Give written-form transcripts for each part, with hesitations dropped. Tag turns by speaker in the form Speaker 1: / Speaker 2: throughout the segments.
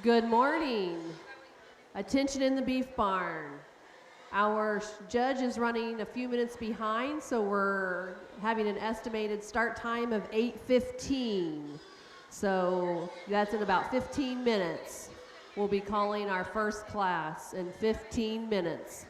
Speaker 1: Good morning. Attention in the beef barn. Our judge is running a few minutes behind, so we're having an estimated start time of 8:15. So that's in about 15 minutes. We'll be calling our first class in 15 minutes.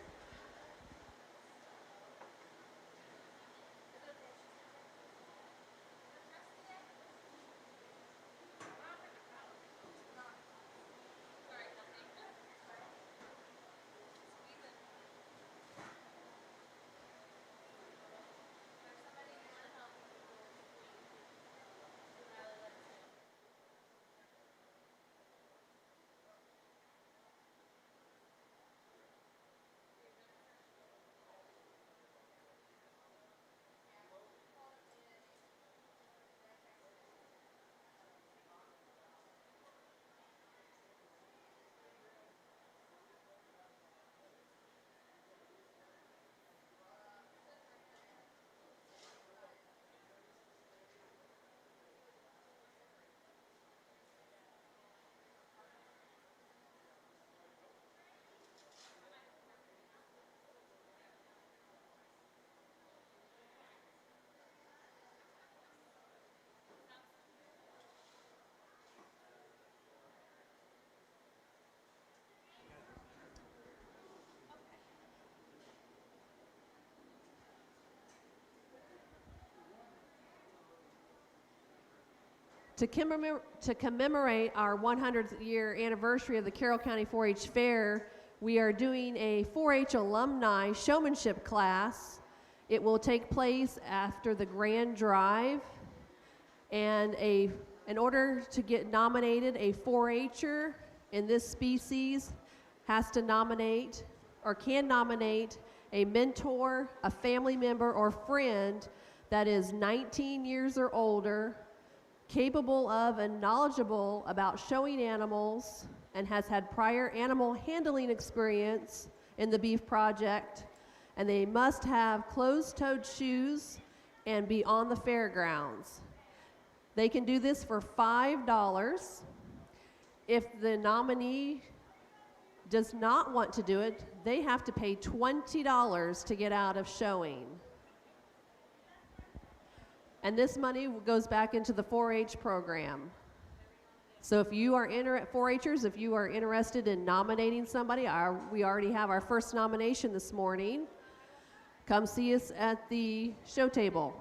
Speaker 1: To commemorate our 100th year anniversary of the Carroll County 4-H Fair, we are doing a 4-H alumni showmanship class. It will take place after the grand drive, and in order to get nominated, a 4-H'er in this species has to nominate or can nominate a mentor, a family member, or friend that is 19 years or older, capable of and knowledgeable about showing animals, and has had prior animal handling experience in the beef project, and they must have closed-toed shoes and be on the fairgrounds. They can do this for $5. If the nominee does not want to do it, they have to pay $20 to get out of showing. And this money goes back into the 4-H program. So if you are 4-Hers, if you are interested in nominating somebody, we already have our first nomination this morning. Come see us at the show table.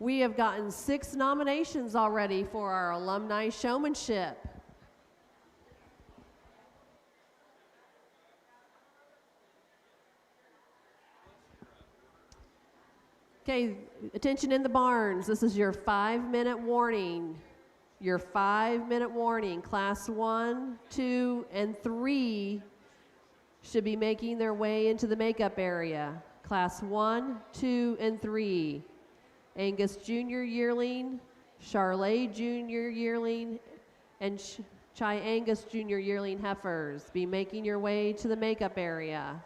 Speaker 1: We have gotten 6 nominations already for our alumni showmanship. Okay, attention in the barns. This is your 5-minute warning. Your 5-minute warning. Class 1, 2, and 3 should be making their way into the makeup area. Class 1, 2, and 3. Angus Junior Yearling, Charlet Junior Yearling, and Chi Angus Junior Yearling Heifers. Be making your way to the makeup area.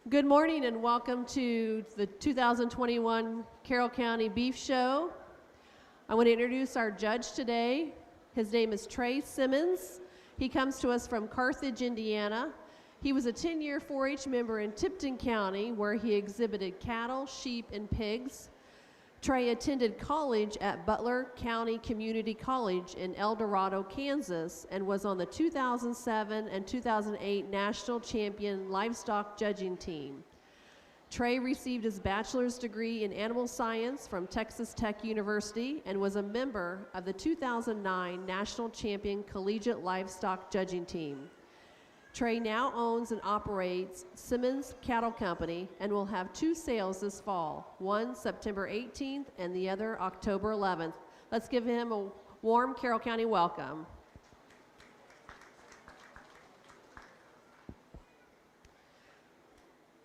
Speaker 1: Good morning and welcome to the 2021 Carroll County Beef Show. I want to introduce our judge today. His name is Trey Simmons. He comes to us from Carthage, Indiana. He was a 10-year 4-H member in Tipton County where he exhibited cattle, sheep, and pigs. Trey attended college at Butler County Community College in El Dorado, Kansas, and was on the 2007 and 2008 National Champion Livestock Judging Team. Trey received his bachelor's degree in animal science from Texas Tech University and was a member of the 2009 National Champion Collegiate Livestock Judging Team. Trey now owns and operates Simmons Cattle Company and will have 2 sales this fall, one September 18th and the other October 11th. Let's give him a warm Carroll County welcome.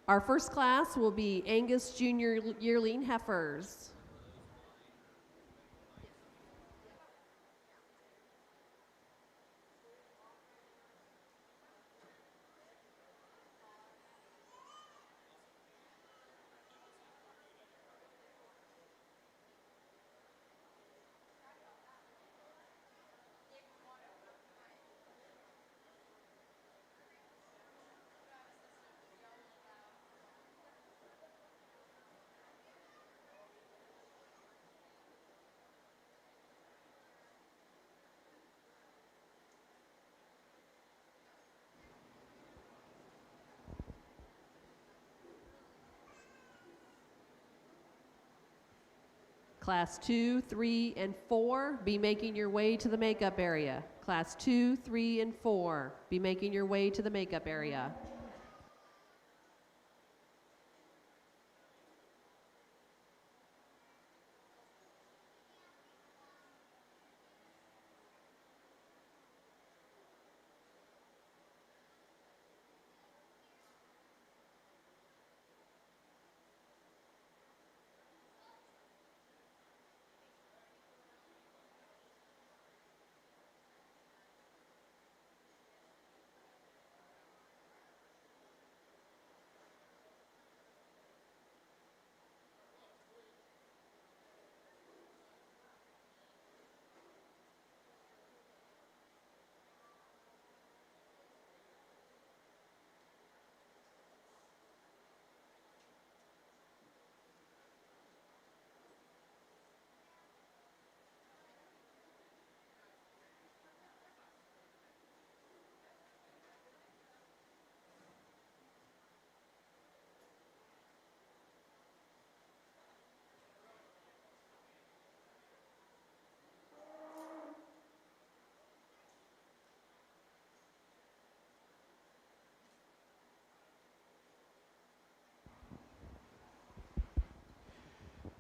Speaker 1: Our first class will be Angus Junior Yearling Heifers. Class 2, 3, and 4, be making your way to the makeup area. Class 2, 3, and 4, be making your way to the makeup area.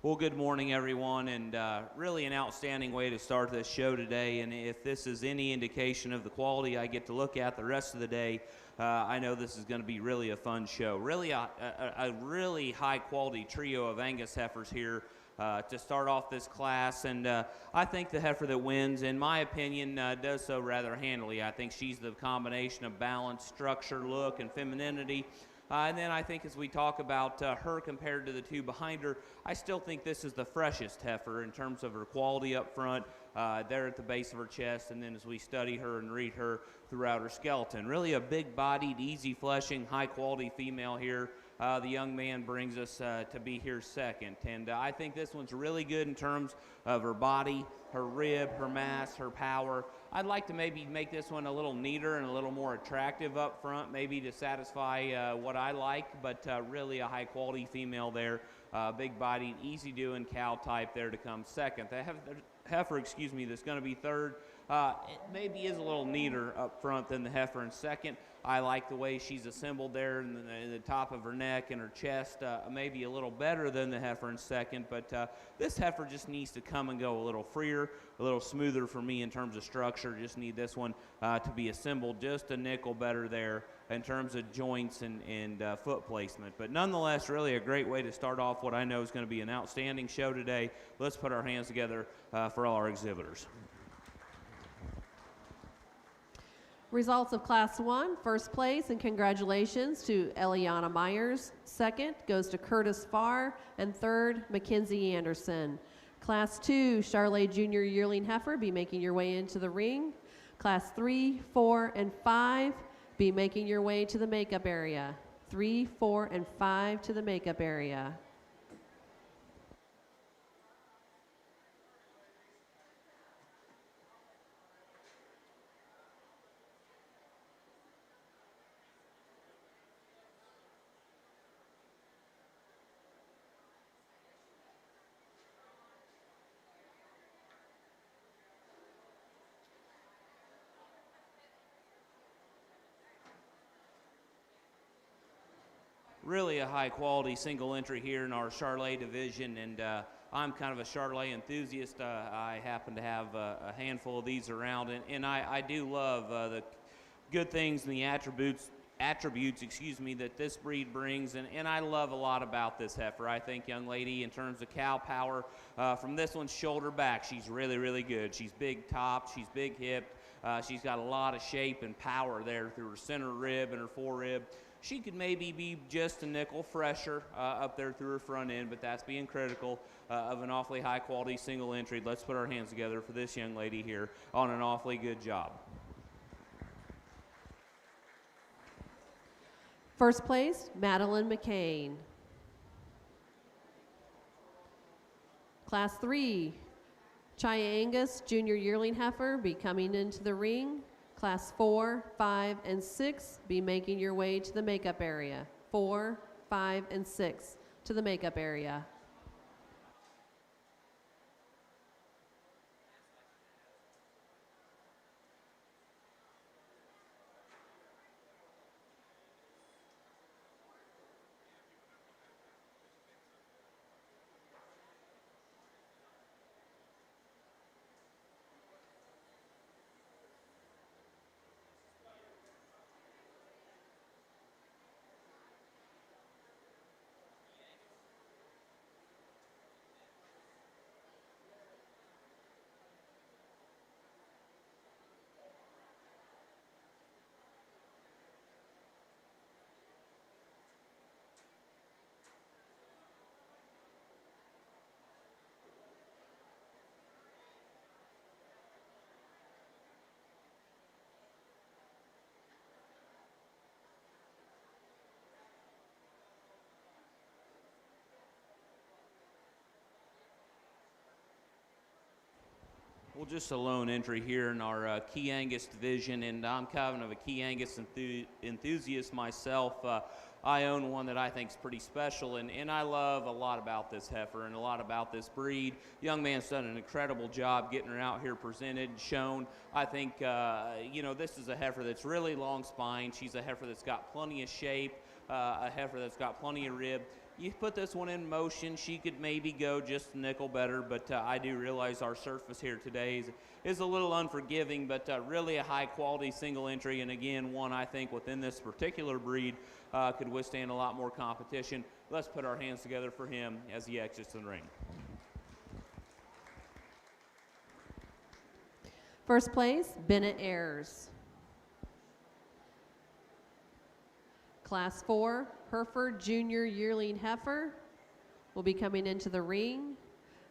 Speaker 2: Well, good morning, everyone, and really an outstanding way to start this show today. And if this is any indication of the quality I get to look at the rest of the day, I know this is going to be really a fun show. Really a really high-quality trio of Angus heifers here to start off this class. And I think the heifer that wins, in my opinion, does so rather handily. I think she's the combination of balance, structure, look, and femininity. And then I think as we talk about her compared to the two behind her, I still think this is the freshest heifer in terms of her quality up front, there at the base of her chest, and then as we study her and read her throughout her skeleton. Really a big-bodied, easy-fleshing, high-quality female here. The young man brings us to be here second. And I think this one's really good in terms of her body, her rib, her mass, her power. I'd like to maybe make this one a little neater and a little more attractive up front, maybe to satisfy what I like, but really a high-quality female there, big-bodied, easy-doing cow type there to come second. The heifer, that's going to be third, it maybe is a little neater up front than the heifer in second. I like the way she's assembled there in the top of her neck and her chest, maybe a little better than the heifer in second, but this heifer just needs to come and go a little freer, a little smoother for me in terms of structure. Just need this one to be assembled just a nickel better there in terms of joints and foot placement. But nonetheless, really a great way to start off what I know is going to be an outstanding show today. Let's put our hands together for all our exhibitors.
Speaker 1: Results of Class 1, first place, and congratulations to Eliana Myers. Second goes to Curtis Farr, and third, Mackenzie Anderson. Class 2, Charlotte Junior Yearling Heifer, be making your way into the ring. Class 3, 4, and 5, be making your way to the makeup area. 3, 4, and 5 to the makeup area.
Speaker 2: Really a high-quality single entry here in our Charlotte division, and I'm kind of a Charlotte enthusiast. I happen to have a handful of these around, and I do love the good things and the attributes that this breed brings, and I love a lot about this heifer. I think, young lady, in terms of cow power, from this one's shoulder back, she's really, really good. She's big top, she's big hipped, she's got a lot of shape and power there through her center rib and her forerib. She could maybe be just a nickel fresher up there through her front end, but that's being critical of an awfully high-quality single entry. Let's put our hands together for this young lady here on an awfully good job.
Speaker 1: First place, Madeline McCain. Class 3, Chaya Angus Junior Yearling Heifer, be coming into the ring. Class 4, 5, and 6, be making your way to the makeup area. 4, 5, and 6 to the makeup area.
Speaker 2: Well, just a lone entry here in our Key Angus division, and I'm kind of a Key Angus enthusiast myself. I own one that I think is pretty special, and I love a lot about this heifer and a lot about this breed. Young man's done an incredible job getting her out here presented, shown. I think, this is a heifer that's really long spine. She's a heifer that's got plenty of shape, a heifer that's got plenty of rib. You put this one in motion, she could maybe go just a nickel better, but I do realize our surface here today is a little unforgiving, but really a high-quality single entry, and again, one I think within this particular breed could withstand a lot more competition. Let's put our hands together for him as he exits the ring.
Speaker 1: First place, Bennett Ayers. Class 4, Hereford Junior Yearling Heifer will be coming into the ring.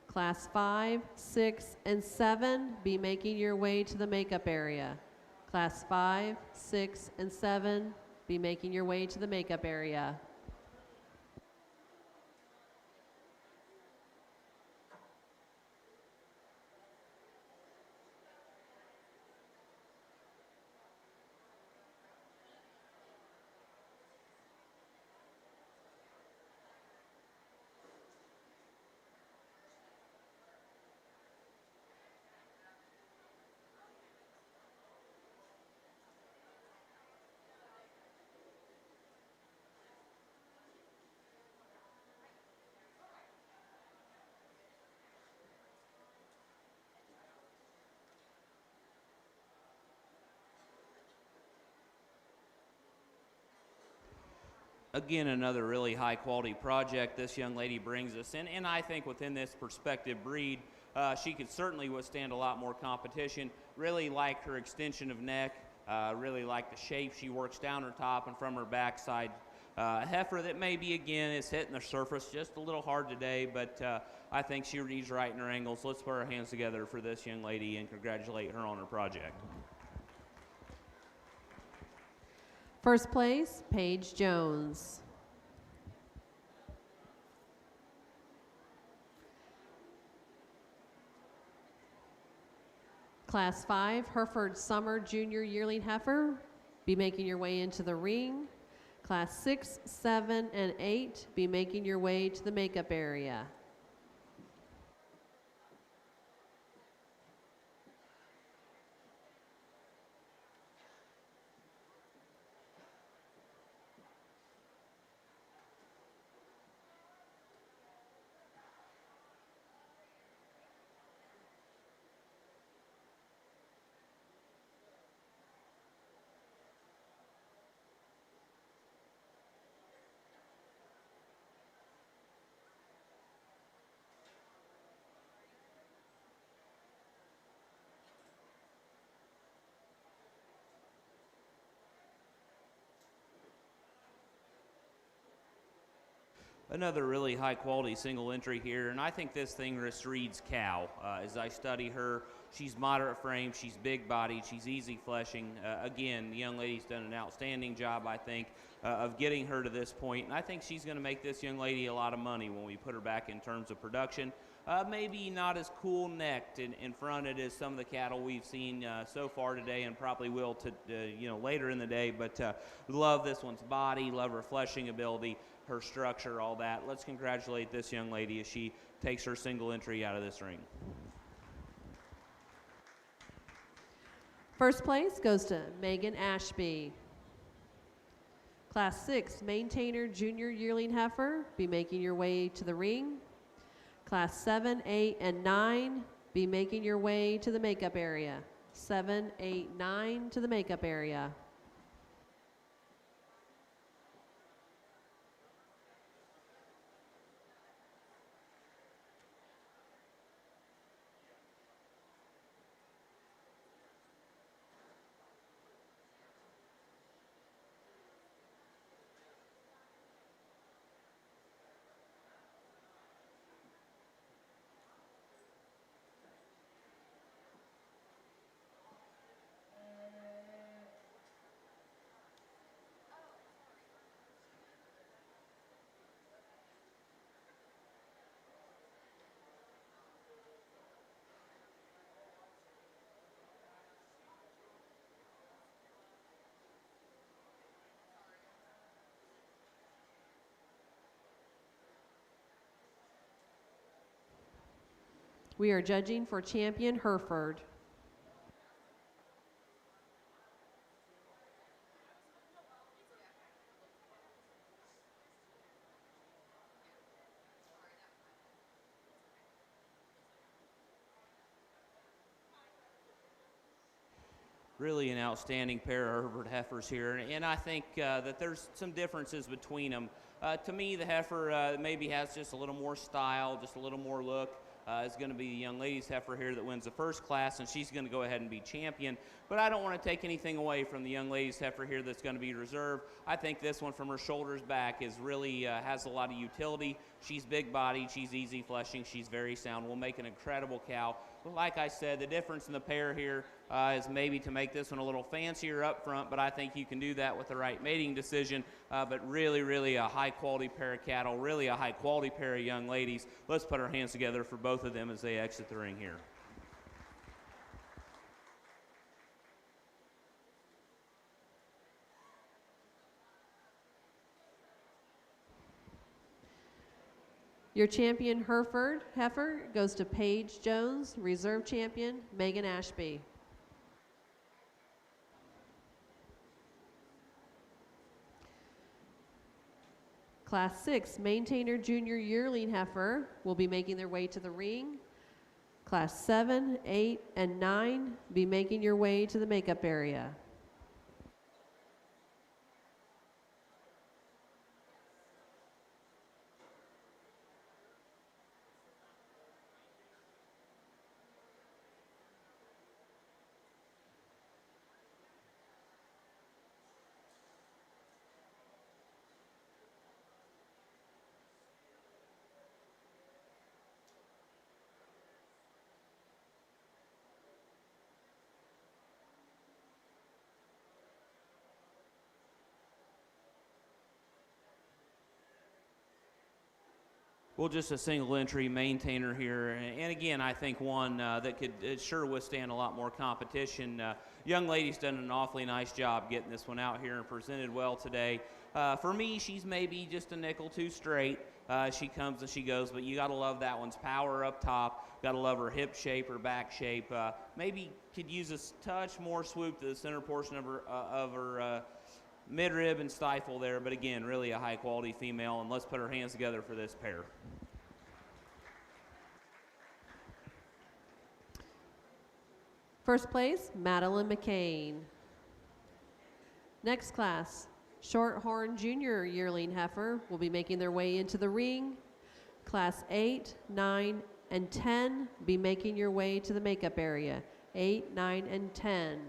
Speaker 1: Class 5, 6, and 7 be making your way to the makeup area. Class 5, 6, and 7 be making your way to the makeup area.
Speaker 2: Again, another really high quality project this young lady brings us in, and I think within this perspective breed, she could certainly withstand a lot more competition. Really like her extension of neck, really like the shape she works down her top and from her backside. Heifer that maybe again is hitting the surface just a little hard today, but I think she reads right in her angles. Let's put our hands together for this young lady and congratulate her on her project.
Speaker 1: First place, Paige Jones. Class 5, Hereford Summer Junior Yearling Heifer, be making your way into the ring. Class 6, 7, and 8, be making your way to the makeup area.
Speaker 2: Another really high quality single entry here, and I think this thing just reads cow. As I study her, she's moderate frame, she's big bodied, she's easy fleshing. Again, the young lady's done an outstanding job, I think, of getting her to this point, and I think she's going to make this young lady a lot of money when we put her back in terms of production. Maybe not as cool necked and fronted as some of the cattle we've seen so far today, and probably will later in the day. But love this one's body, love her fleshing ability, her structure, all that. Let's congratulate this young lady as she takes her single entry out of this ring.
Speaker 1: First place goes to Megan Ashby. Class 6, Maintainer Junior Yearling Heifer, be making your way to the ring. Class 7, 8, and 9, be making your way to the makeup area. 7, 8, 9 to the makeup area. We are judging for champion Hereford.
Speaker 2: Really an outstanding pair of Hereford heifers here, and I think that there's some differences between them. To me, the heifer maybe has just a little more style, just a little more look. Is going to be the young lady's heifer here that wins the first class, and she's going to go ahead and be champion. But I don't want to take anything away from the young lady's heifer here that's going to be reserved. I think this one from her shoulders back is really has a lot of utility. She's big bodied, she's easy fleshing, she's very sound, will make an incredible cow. But like I said, the difference in the pair here is maybe to make this one a little fancier up front, but I think you can do that with the right mating decision. But really, really a high-quality pair of cattle, really a high-quality pair of young ladies. Let's put our hands together for both of them as they exit the ring here.
Speaker 1: Your champion Hereford heifer goes to Paige Jones, reserve champion Megan Ashby. Class 6 maintainer junior yearling heifer will be making their way to the ring. Class 7, 8, and 9 be making your way to the makeup area.
Speaker 2: Well, just a single entry maintainer here, and again, I think one that could sure withstand a lot more competition. Young lady's done an awfully nice job getting this one out here and presented well today. For me, she's maybe just a nickel too straight. She comes and she goes, but you got to love that one's power up top. Got to love her hip shape, her back shape. Maybe could use a touch more swoop to the center portion of her midrib and stifle there, but again, really a high-quality female, and let's put our hands together for this pair.
Speaker 1: First place, Madeline McCain. Next class, Shorthorn Junior Yearling Heifer will be making their way into the ring. Class 8, 9, and 10 be making your way to the makeup area. 8, 9, and 10.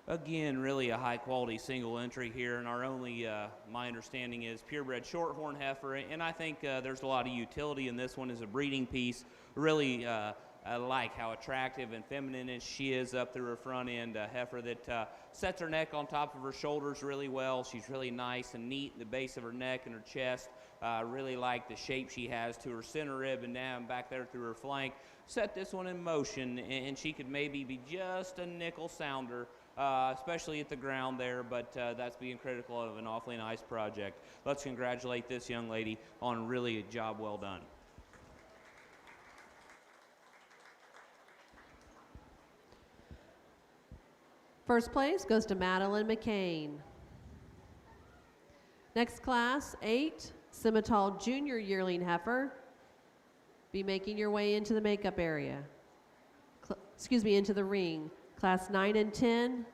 Speaker 2: Again, really a high-quality single entry here, and our only, my understanding is purebred shorthorn heifer, and I think there's a lot of utility in this one as a breeding piece. Really I like how attractive and feminine as she is up through her front end. A heifer that sets her neck on top of her shoulders really well. She's really nice and neat in the base of her neck and her chest. Really like the shape she has to her center rib and down back there through her flank. Set this one in motion, and she could maybe be just a nickel sounder, especially at the ground there, but that's being critical of an awfully nice project. Let's congratulate this young lady on really a job well done.
Speaker 1: First place goes to Madeline McCain. Next class, 8, Simmental Junior Yearling Heifer. Be making your way into the makeup area. Into the ring. Class 9 and 10,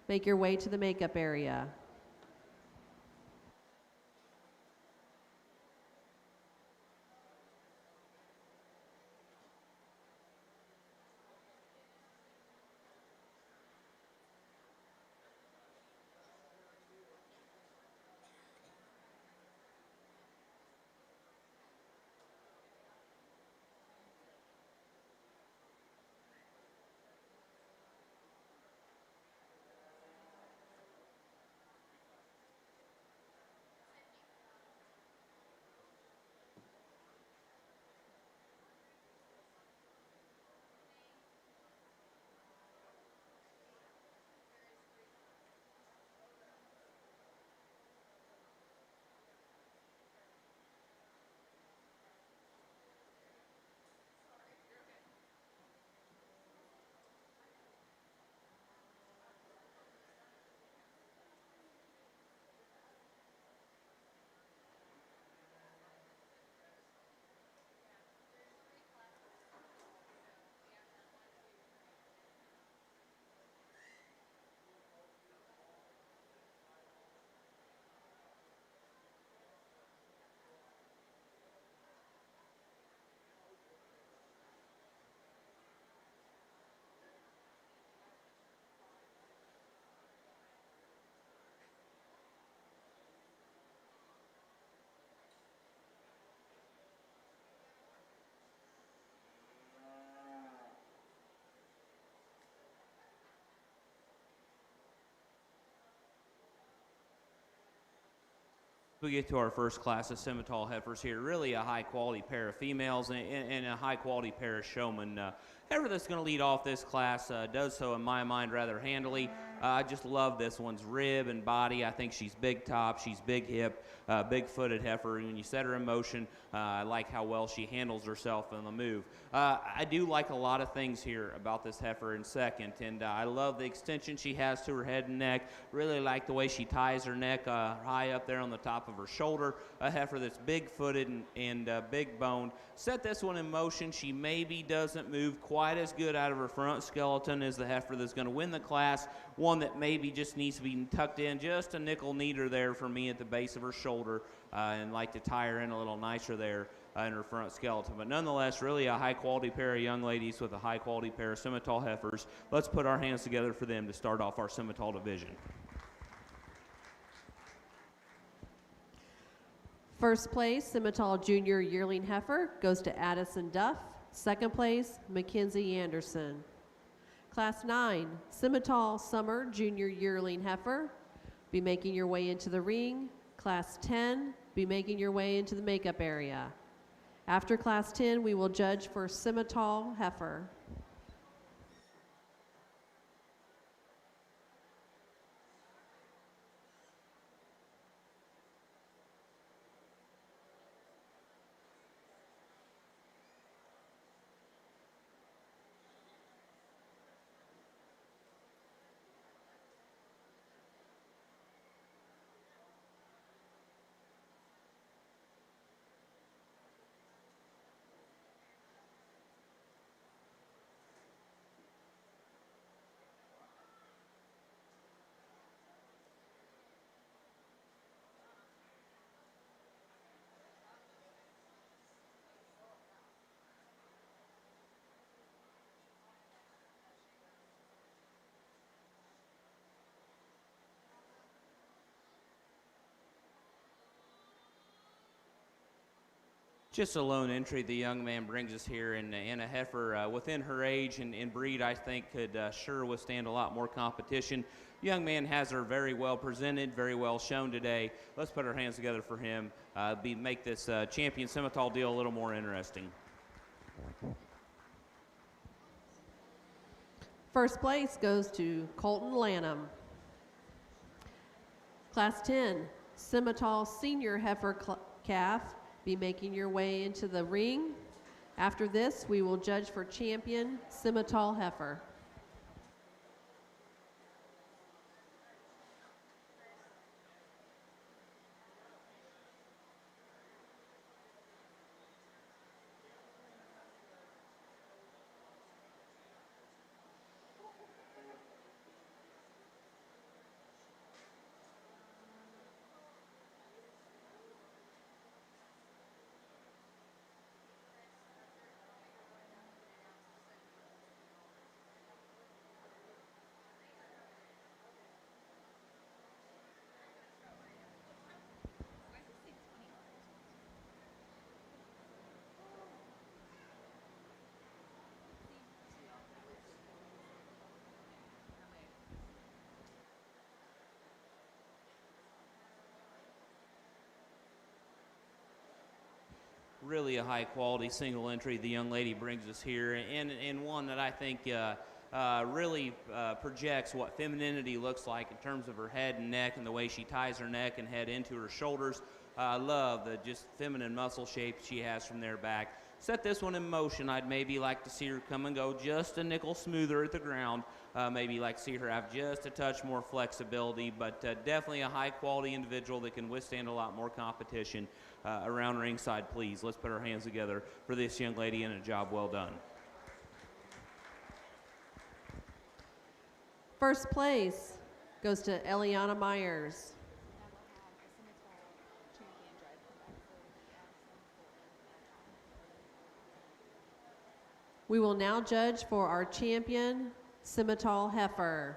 Speaker 1: make your way to the makeup area.
Speaker 2: We get to our first class of Simmental heifers here. Really a high quality pair of females and a high quality pair of showmen. Heifer that's going to lead off this class does so in my mind rather handily. I just love this one's rib and body. I think she's big top, she's big hip, big footed heifer. When you set her in motion, I like how well she handles herself in the move. I do like a lot of things here about this heifer in second, and I love the extension she has to her head and neck. Really like the way she ties her neck high up there on the top of her shoulder. A heifer that's big footed and big boned. Set this one in motion. She maybe doesn't move quite as good out of her front skeleton as the heifer that's going to win the class. One that maybe just needs to be tucked in just a nickel neater there for me at the base of her shoulder, and like to tie her in a little nicer there in her front skeleton. But nonetheless, really a high quality pair of young ladies with a high quality pair of Simmental heifers. Let's put our hands together for them to start off our Simmental division.
Speaker 1: First place, Simmental Junior Yearling Heifer goes to Addison Duff. Second place, Mackenzie Anderson. Class 9, Simmental Summer Junior Yearling Heifer. Be making your way into the ring. Class 10, be making your way into the makeup area. After Class 10, we will judge for Simmental Heifer.
Speaker 2: Just a lone entry the young man brings us here, and a heifer within her age and breed, I think, could sure withstand a lot more competition. Young man has her very well presented, very well shown today. Let's put our hands together for him, make this champion Simmental deal a little more interesting.
Speaker 1: First place goes to Colton Lanham. Class 10, Simmental Senior Heifer Calf. Be making your way into the ring. After this, we will judge for champion Simmental Heifer.
Speaker 2: really a high quality single entry the young lady brings us here, and one that I think really projects what femininity looks like in terms of her head and neck and the way she ties her neck and head into her shoulders. I love the just feminine muscle shape she has from there back. Set this one in motion. I'd maybe like to see her come and go just a nickel smoother at the ground. Maybe like to see her have just a touch more flexibility, but definitely a high quality individual that can withstand a lot more competition around ringside. Please, let's put our hands together for this young lady and a job well done.
Speaker 1: First place goes to Eliana Myers. We will now judge for our champion, Simmental Heifer.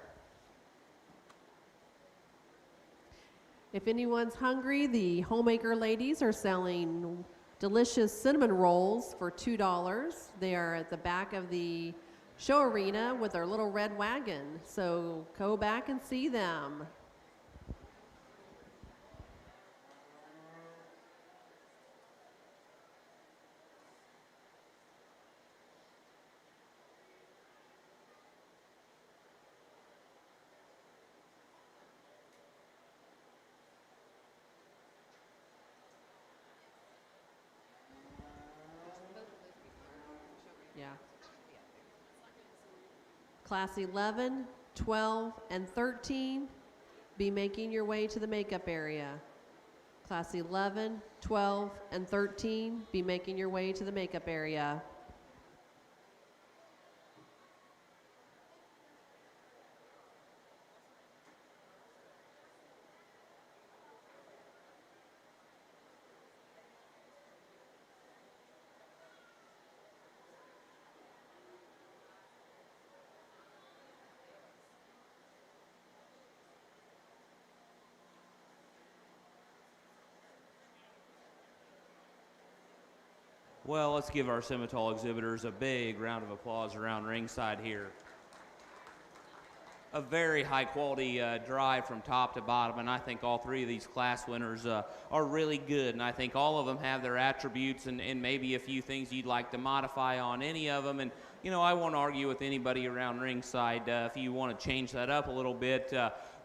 Speaker 1: If anyone's hungry, the Homemaker ladies are selling delicious cinnamon rolls for $2. They are at the back of the show arena with their little red wagon. So go back and see them. Yeah. Class 11, 12, and 13, be making your way to the makeup area. Class 11, 12, and 13, be making your way to the makeup area.
Speaker 2: Well, let's give our Simmental exhibitors a big round of applause around ringside here. A very high quality drive from top to bottom, and I think all three of these class winners are really good, and I think all of them have their attributes and maybe a few things you'd like to modify on any of them. And you know, I won't argue with anybody around ringside if you want to change that up a little bit,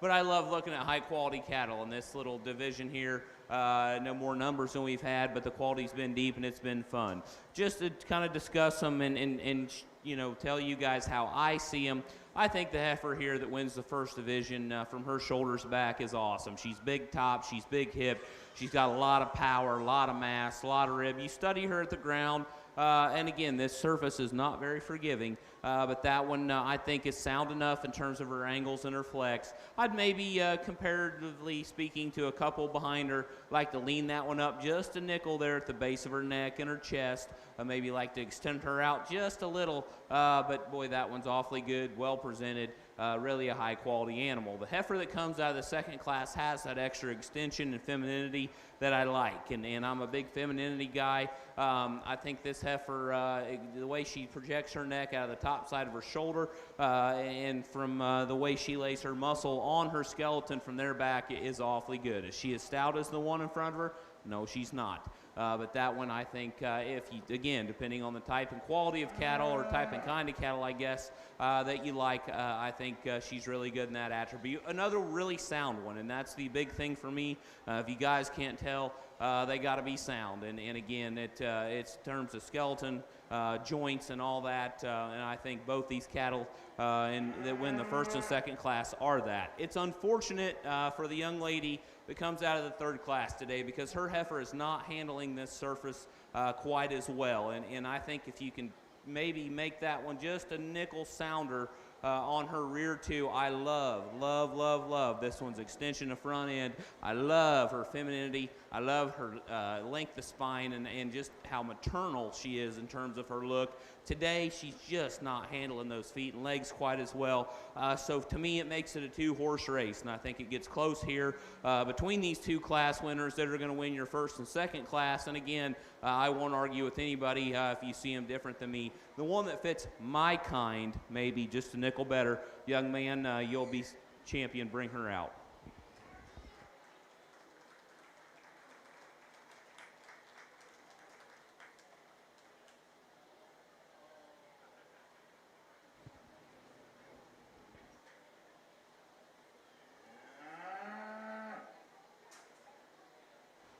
Speaker 2: but I love looking at high quality cattle in this little division here. No more numbers than we've had, but the quality's been deep and it's been fun. Just to kind of discuss them and you know, tell you guys how I see them. I think the heifer here that wins the first division from her shoulders back is awesome. She's big top, she's big hip, she's got a lot of power, a lot of mass, a lot of rib. You study her at the ground, and again, this surface is not very forgiving, but that one I think is sound enough in terms of her angles and her flex. I'd maybe, comparatively speaking to a couple behind her, like to lean that one up just a nickel there at the base of her neck and her chest. Maybe like to extend her out just a little, but boy, that one's awfully good, well presented, really a high quality animal. The heifer that comes out of the second class has that extra extension and femininity that I like, and I'm a big femininity guy. I think this heifer, the way she projects her neck out of the top side of her shoulder, and from the way she lays her muscle on her skeleton from their back is awfully good. Is she as stout as the one in front of her? No, she's not. But that one, I think, if you, again, depending on the type and quality of cattle or type and kind of cattle, I guess, that you like, I think she's really good in that attribute. Another really sound one, and that's the big thing for me. If you guys can't tell, they got to be sound. And again, it's in terms of skeleton, joints, and all that. And I think both these cattle that win the first and second class are that. It's unfortunate for the young lady that comes out of the third class today because her heifer is not handling this surface quite as well. And I think if you can maybe make that one just a nickel sounder on her rear too. I love this one's extension of front end. I love her femininity. I love her length of spine and just how maternal she is in terms of her look. Today, she's just not handling those feet and legs quite as well. So to me, it makes it a two-horse race, and I think it gets close here between these two class winners that are going to win your first and second class. And again, I won't argue with anybody if you see them different than me. The one that fits my kind, maybe just a nickel better, young man, you'll be champion. Bring her out.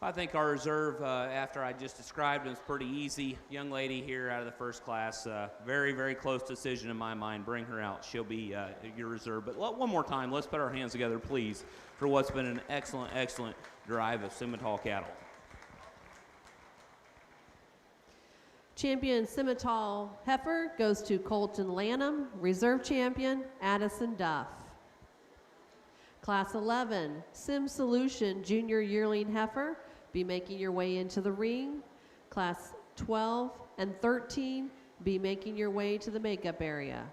Speaker 2: I think our reserve, after I just described him, is pretty easy. Young lady here out of the first class, very, very close decision in my mind. Bring her out. She'll be your reserve. But one more time, let's put our hands together, please, for what's been an excellent, excellent drive of Simmental cattle.
Speaker 1: Champion Simmental Heifer goes to Colton Lanham. Reserve champion, Addison Duff. Class 11, Sim Solution Junior Yearling Heifer. Be making your way into the ring. Class 12 and 13, be making your way to the makeup area.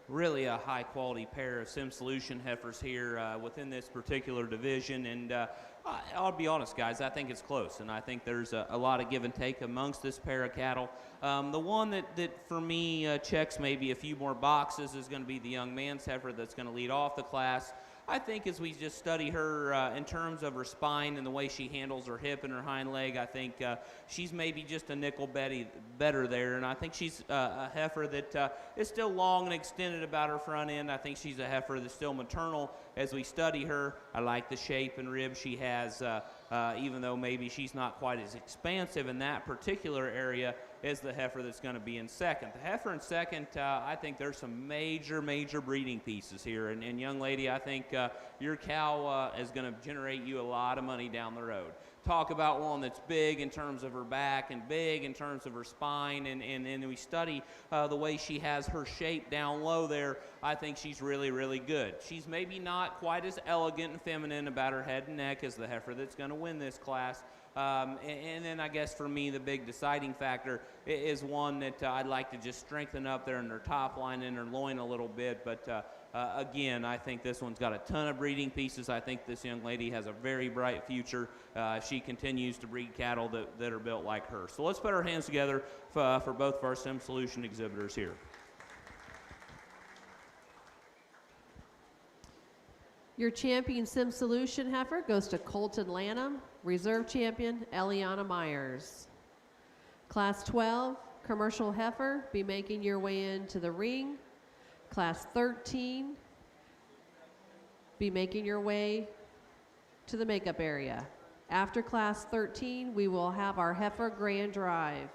Speaker 2: Really a high quality pair of Sim Solution heifers here within this particular division, and I'll be honest, guys, I think it's close, and I think there's a lot of give and take amongst this pair of cattle. The one that for me checks maybe a few more boxes is going to be the young man's heifer that's going to lead off the class. I think as we just study her in terms of her spine and the way she handles her hip and her hind leg, I think she's maybe just a nickel better there. And I think she's a heifer that is still long and extended about her front end. I think she's a heifer that's still maternal as we study her. I like the shape and rib she has, even though maybe she's not quite as expansive in that particular area as the heifer that's going to be in second. The heifer in second, I think there's some major breeding pieces here. And young lady, I think your cow is going to generate you a lot of money down the road. Talk about one that's big in terms of her back and big in terms of her spine, and we study the way she has her shape down low there. I think she's really good. She's maybe not quite as elegant and feminine about her head and neck as the heifer that's going to win this class, And then I guess for me, the big deciding factor is one that I'd like to just strengthen up there in their top line and their loin a little bit. But again, I think this one's got a ton of breeding pieces. I think this young lady has a very bright future. She continues to breed cattle that are built like her. So let's put our hands together for both of our Sim Solution exhibitors here.
Speaker 1: Your champion Sim Solution heifer goes to Colton Lanham, reserve champion Eliana Myers. Class 12, commercial heifer, be making your way into the ring. Class 13, be making your way to the makeup area. After class 13, we will have our heifer grand drive.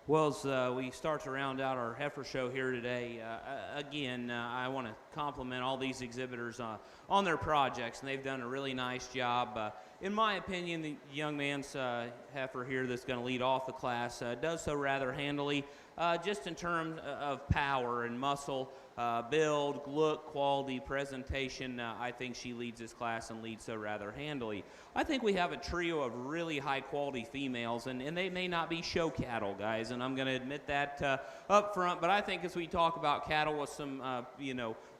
Speaker 2: Well, as we start to round out our heifer show here today, again, I want to compliment all these exhibitors on their projects, and they've done a really nice job. In my opinion, the young man's heifer here that's going to lead off the class does so rather handily, just in terms of power and muscle, build, look, quality, presentation. I think she leads this class and leads so rather handily. I think we have a trio of really high-quality females, and they may not be show cattle, guys, and I'm going to admit that up front, but I think as we talk about cattle with some,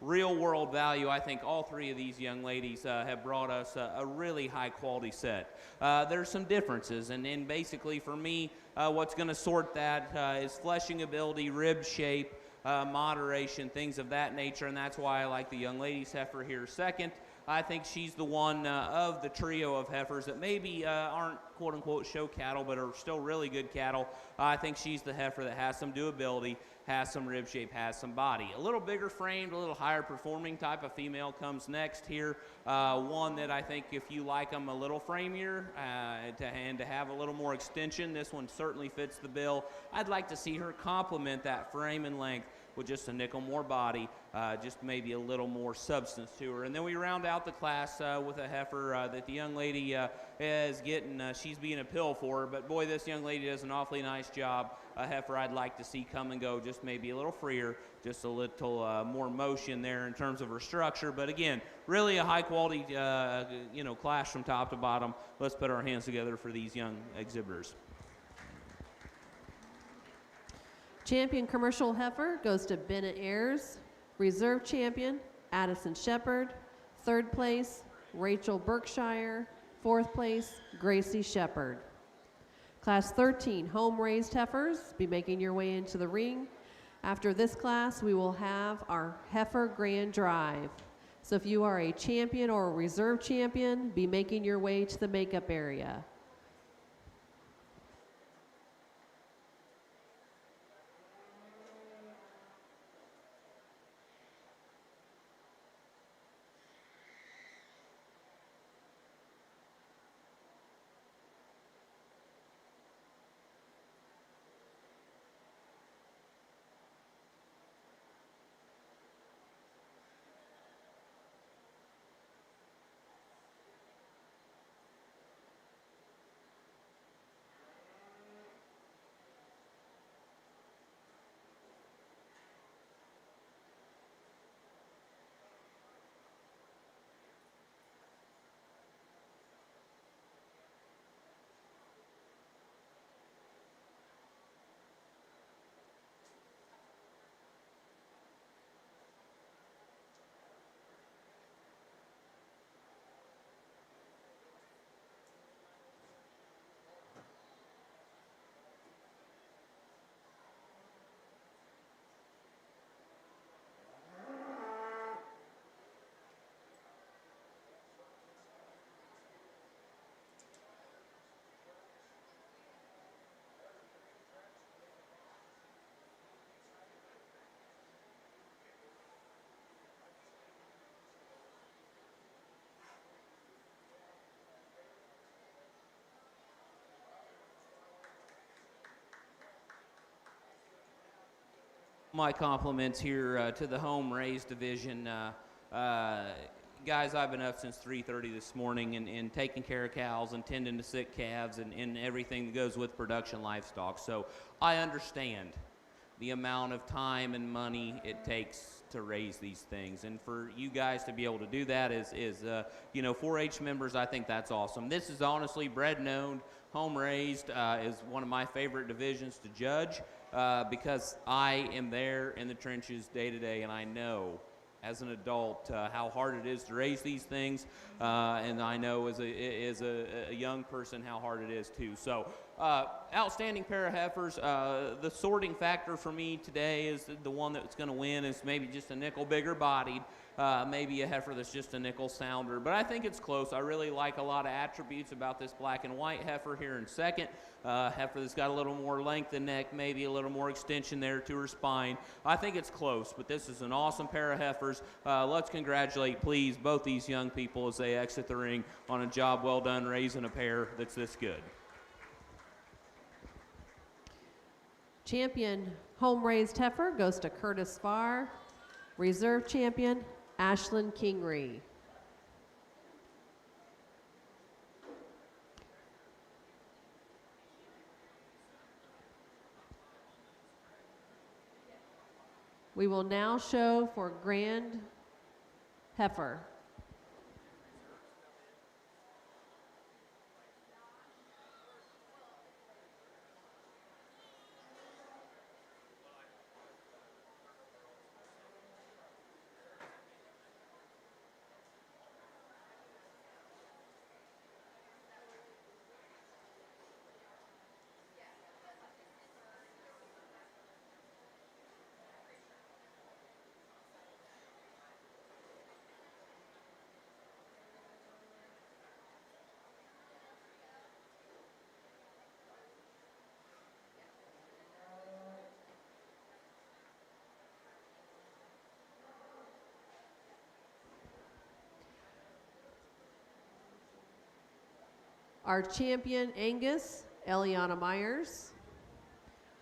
Speaker 2: real-world value, I think all three of these young ladies have brought us a really high-quality set. There's some differences, and basically for me, what's going to sort that is fleshing ability, rib shape, moderation, things of that nature, and that's why I like the young lady's heifer here second. I think she's the one of the trio of heifers that maybe aren't quote-unquote show cattle, but are still really good cattle. I think she's the heifer that has some durability, has some rib shape, has some body. A little bigger framed, a little higher performing type of female comes next here. One that I think if you like them a little framier and to have a little more extension, this one certainly fits the bill. I'd like to see her complement that frame and length with just a nickel more body, just maybe a little more substance to her. And then we round out the class with a heifer that the young lady is getting. She's being a pill for her, but boy, this young lady does an awfully nice job. A heifer I'd like to see come and go just maybe a little freer, just a little more motion there in terms of her structure. But again, really a high quality class from top to bottom. Let's put our hands together for these young exhibitors.
Speaker 1: Champion commercial heifer goes to Bennett Ayers. Reserve champion, Addison Shepard. Third place, Rachel Berkshire. Fourth place, Gracie Shepard. Class 13, home-raised heifers, be making your way into the ring. After this class, we will have our heifer grand drive. So if you are a champion or a reserve champion, be making your way to the makeup area.
Speaker 2: My compliments here to the home raised division. Guys, I've been up since 3:30 this morning and taking care of cows and tending to sick calves and everything that goes with production livestock. So I understand the amount of time and money it takes to raise these things. And for you guys to be able to do that is 4-H members, I think that's awesome. This is honestly bred and owned, home raised, is one of my favorite divisions to judge because I am there in the trenches day to day, and I know as an adult how hard it is to raise these things, and I know as a young person how hard it is too. So outstanding pair of heifers. The sorting factor for me today is the one that's going to win is maybe just a nickel bigger bodied, maybe a heifer that's just a nickel sounder, but I think it's close. I really like a lot of attributes about this black and white heifer here in second. Heifer that's got a little more length in neck, maybe a little more extension there to her spine. I think it's close, but this is an awesome pair of heifers. Let's congratulate, please, both these young people as they exit the ring on a job well done raising a pair that's this good.
Speaker 1: Champion home-raised heifer goes to Curtis Farr. Reserve champion, Ashlyn Kingery. We will now show for grand heifer. Our champion Angus, Eliana Myers.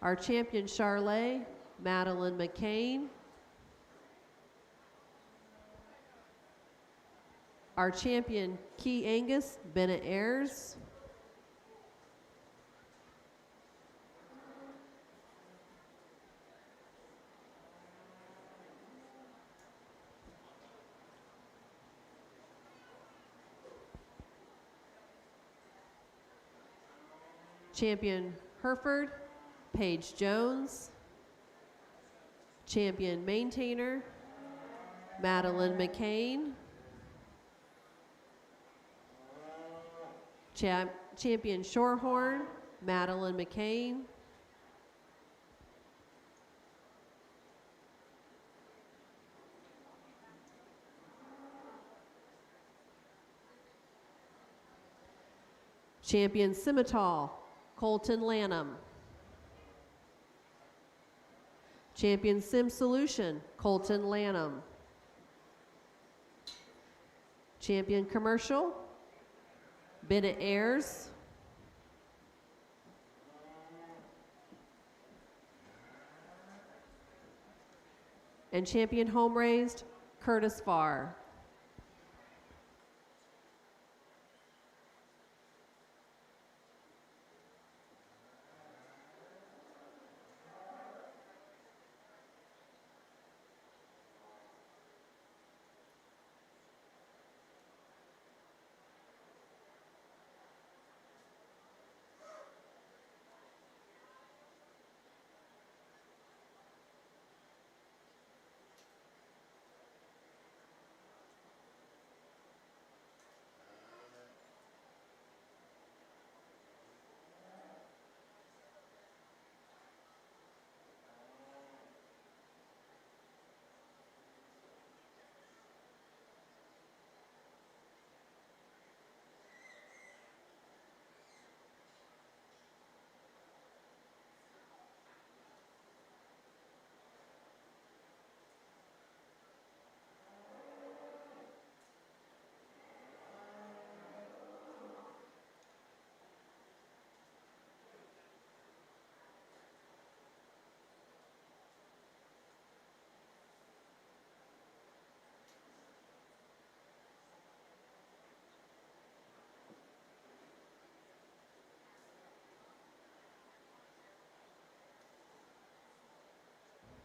Speaker 1: Our champion Charlet, Madeline McCain. Our champion, Key Angus, Bennett Ayers. Champion Hereford, Paige Jones. Champion Maintainer, Madeline McCain. Champion Shorehorn, Madeline McCain. Champion Scimitar, Colton Lanham. Champion Sim Solution, Colton Lanham. Champion Commercial, Bennett Ayers. And champion Home Raised, Curtis Farr.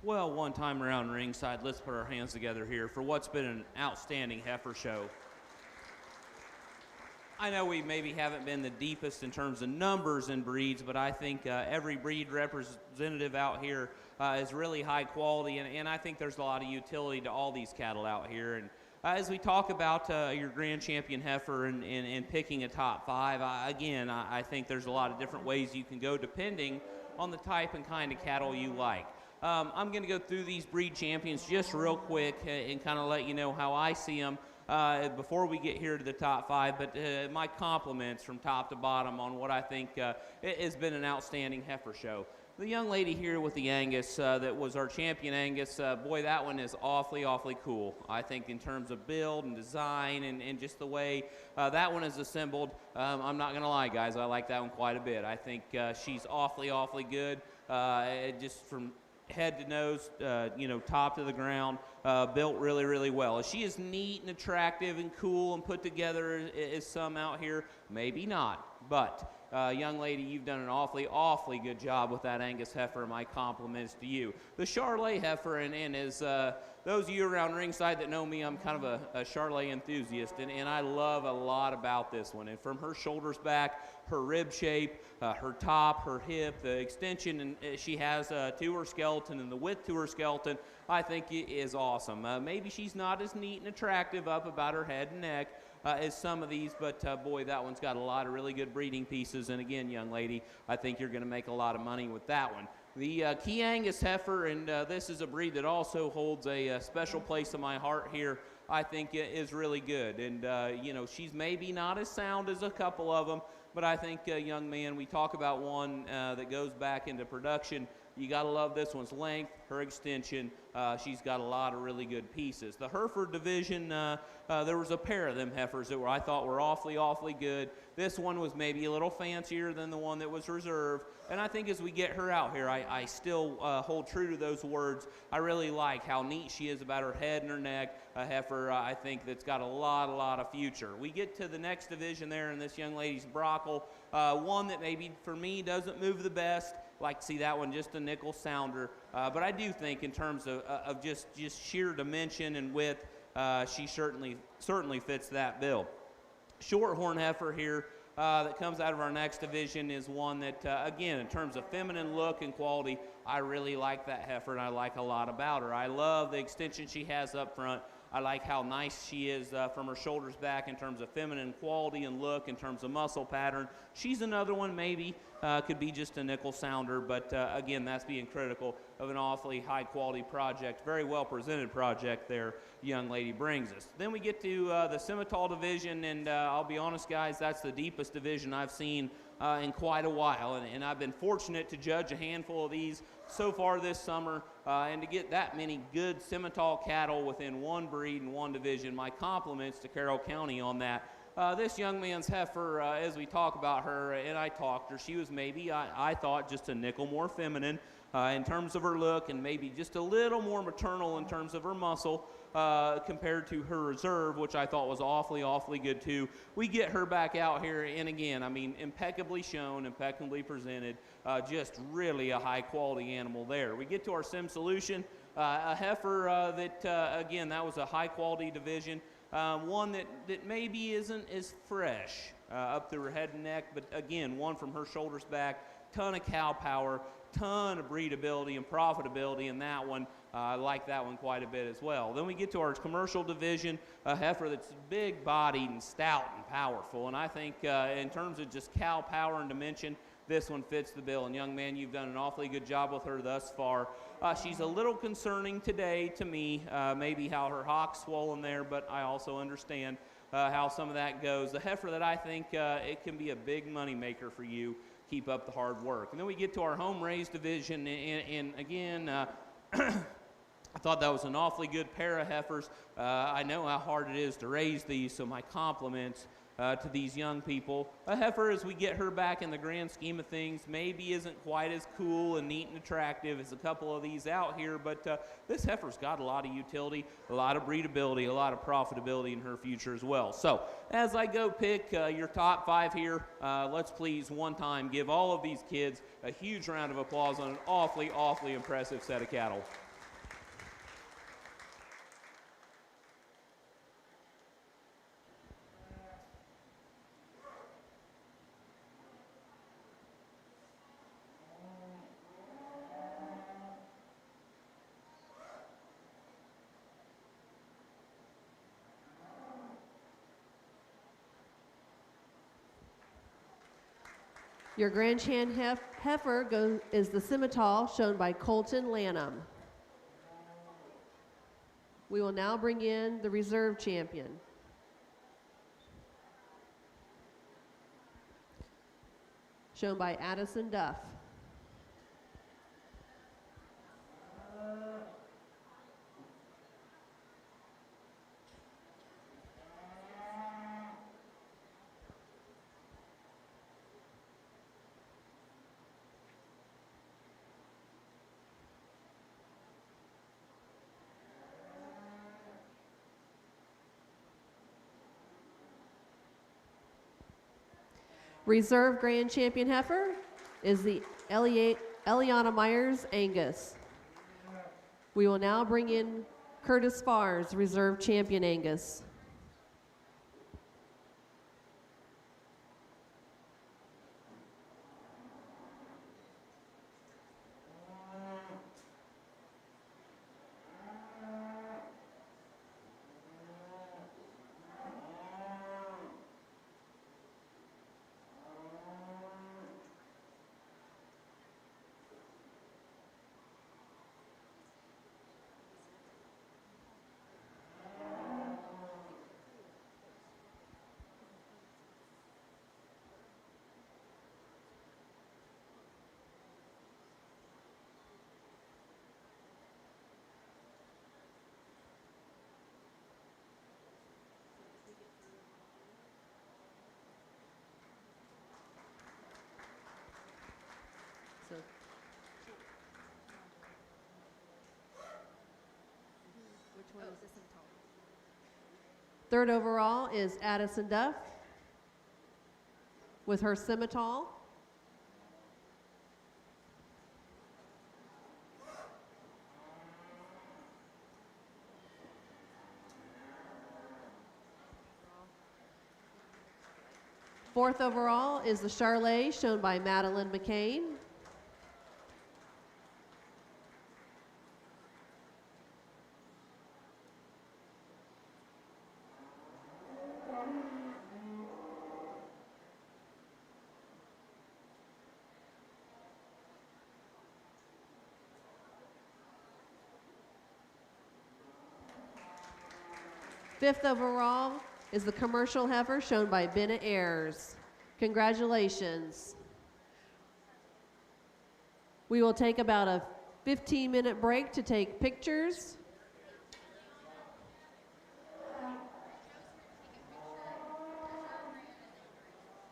Speaker 2: Well, one time around ringside, let's put our hands together here for what's been an outstanding heifer show. I know we maybe haven't been the deepest in terms of numbers and breeds, but I think every breed representative out here is really high quality, and I think there's a lot of utility to all these cattle out here. And as we talk about your Grand Champion heifer and picking a top five, I think there's a lot of different ways you can go depending on the type and kind of cattle you like. I'm going to go through these breed champions just real quick and kind of let you know how I see them before we get here to the top five, but my compliments from top to bottom on what I think it has been an outstanding heifer show. The young lady here with the Angus that was our champion Angus, boy, that one is awfully cool. I think in terms of build and design and just the way that one is assembled, I'm not going to lie, guys, I like that one quite a bit. I think she's awfully good, just from head to nose, top to the ground, built really well. She is neat and attractive and cool and put together as some out here. Maybe not, but young lady, you've done an awfully good job with that Angus heifer. My compliments to you. The Charolais heifer, and as those of you around ringside that know me, I'm kind of a Charolais enthusiast, and I love a lot about this one. And from her shoulders back, her rib shape, her top, her hip, the extension and she has to her skeleton and the width to her skeleton, I think it is awesome. Maybe she's not as neat and attractive up about her head and neck as some of these, but boy, that one's got a lot of really good breeding pieces. And again, young lady, I think you're going to make a lot of money with that one. The Key Angus heifer, and this is a breed that also holds a special place in my heart here, I think is really good. And, she's maybe not as sound as a couple of them, but I think, young man, we talk about one that goes back into production You got to love this one's length, her extension. She's got a lot of really good pieces. The Hereford division, there was a pair of them heifers that I thought were awfully good. This one was maybe a little fancier than the one that was reserved. And I think as we get her out here, I still hold true to those words. I really like how neat she is about her head and her neck. A heifer, I think, that's got a lot of future. We get to the next division there in this young lady's brockle. One that maybe for me doesn't move the best. Like to see that one just a nickel sounder. But I do think in terms of just sheer dimension and width, she certainly fits that bill. Shorthorn heifer here that comes out of our next division is one that, again, in terms of feminine look and quality, I really like that heifer, and I like a lot about her. I love the extension she has up front. I like how nice she is from her shoulders back in terms of feminine quality and look, in terms of muscle pattern. She's another one maybe could be just a nickel sounder, but again, that's being critical of an awfully high quality project, very well presented project there young lady brings us. Then we get to the Simmental division, and I'll be honest guys, that's the deepest division I've seen in quite a while, and I've been fortunate to judge a handful of these so far this summer, and to get that many good Simmental cattle within one breed and one division. My compliments to Carroll County on that. This young man's heifer, as we talk about her, and I talked her, she was maybe, I thought, just a nickel more feminine in terms of her look, and maybe just a little more maternal in terms of her muscle compared to her reserve, which I thought was awfully good too. We get her back out here, and again, I mean, impeccably shown, impeccably presented, just really a high quality animal there. We get to our Sim Solution, a heifer that, again, that was a high quality division. One that maybe isn't as fresh up through her head and neck, but again, one from her shoulders back, ton of cow power, ton of breedability and profitability in that one. I like that one quite a bit as well. Then we get to our commercial division, a heifer that's big bodied and stout and powerful, and I think in terms of just cow power and dimension, this one fits the bill. And young man, you've done an awfully good job with her thus far. She's a little concerning today to me, maybe how her hock's swollen there, but I also understand how some of that goes. The heifer that I think it can be a big money maker for you. Keep up the hard work. And then we get to our home raised division, and again, I thought that was an awfully good pair of heifers. I know how hard it is to raise these, so my compliments to these young people. A heifer, as we get her back in the grand scheme of things, maybe isn't quite as cool and neat and attractive as a couple of these out here, but this heifer's got a lot of utility, a lot of breedability, a lot of profitability in her future as well. So as I go pick your top 5 here, let's please one time give all of these kids a huge round of applause on an awfully impressive set of cattle.
Speaker 1: Your Grand Chan heifer is the Simmental, shown by Colton Lanham. We will now bring in the reserve champion. Shown by Addison Duff. Reserve Grand Champion heifer is the Eliana Myers Angus. We will now bring in Curtis Farrs, Reserve Champion Angus. Third overall is Addison Duff with her scimitar. Fourth overall is the Charlet, shown by Madeline McCain. Fifth overall is the commercial heifer, shown by Bennett Ayers. Congratulations. We will take about a 15-minute break to take pictures.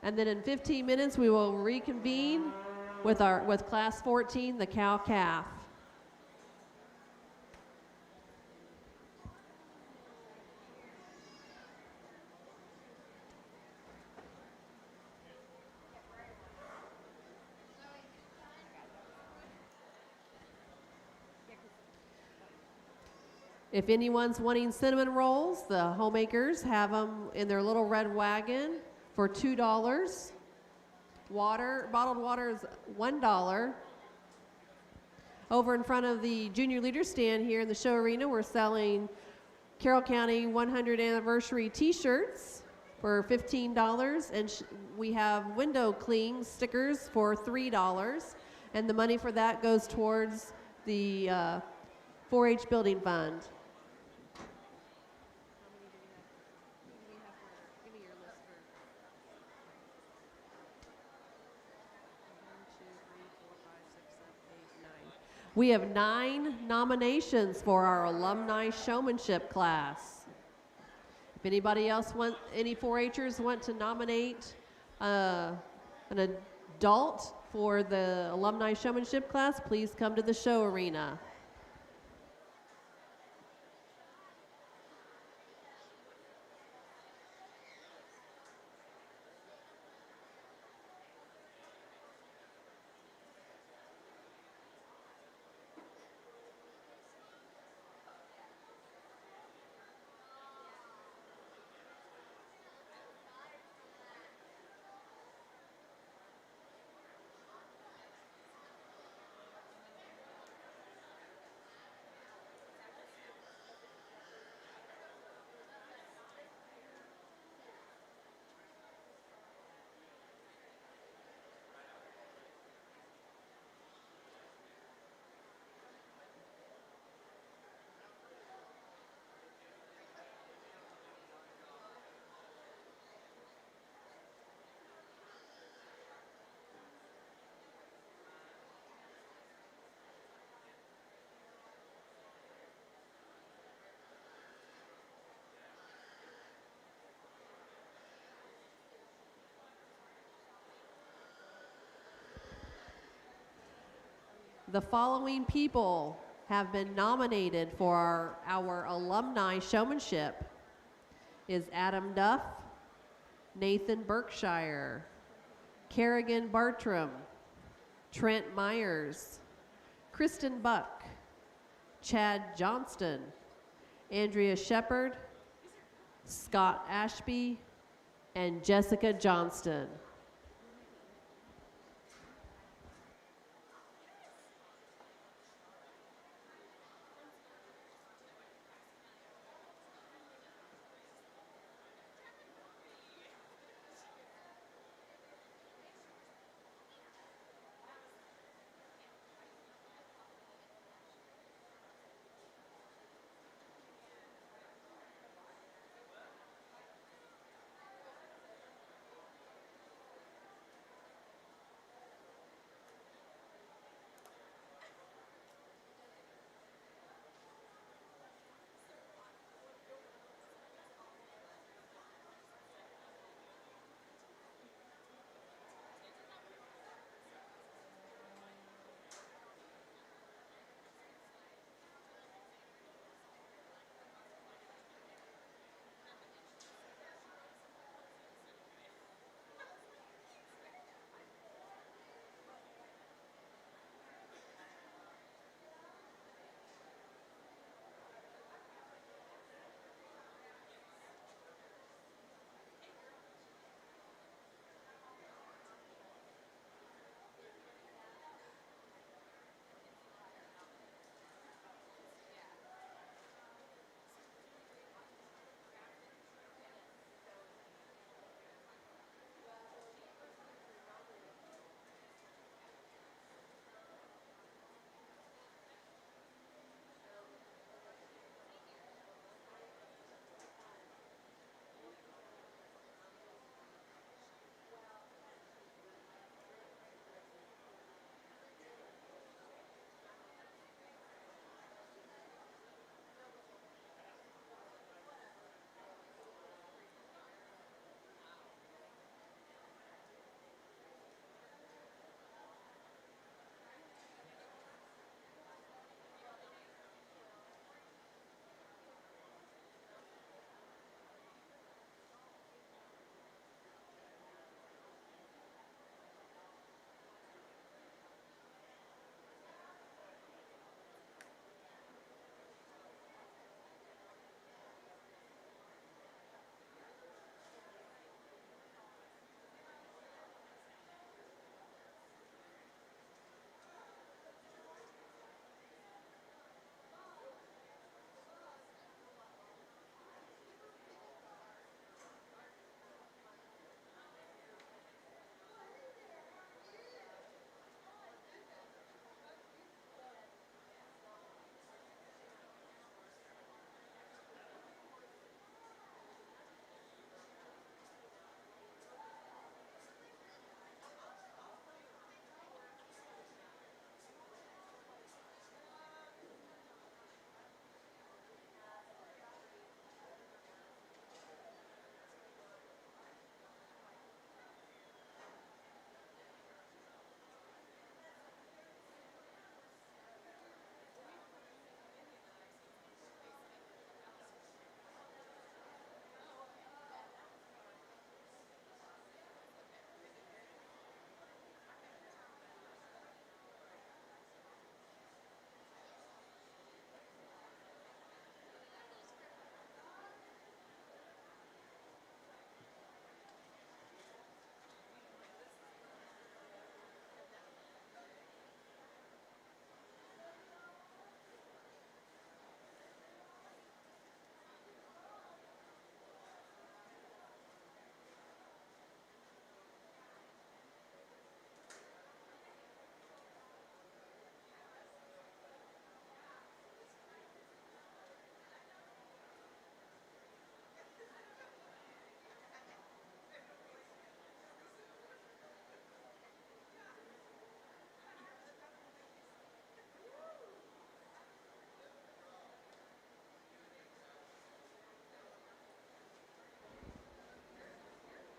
Speaker 1: And then in 15 minutes, we will reconvene with class 14, the cow calf. If anyone's wanting cinnamon rolls, the homemakers have them in their little red wagon for $2. Bottled water is $1. Over in front of the junior leader stand here in the show arena, we're selling Carroll County 100 anniversary t-shirts for $15, and we have window cling stickers for $3, and the money for that goes towards the 4-H building fund. We have 9 nominations for our alumni showmanship class. If anybody else any 4-Hers want to nominate an adult for the alumni showmanship class, please come to the show arena. The following people have been nominated for our alumni showmanship is Adam Duff, Nathan Berkshire, Kerrigan Bartram, Trent Myers, Kristen Buck, Chad Johnston, Andrea Shepard, Scott Ashby, and Jessica Johnston.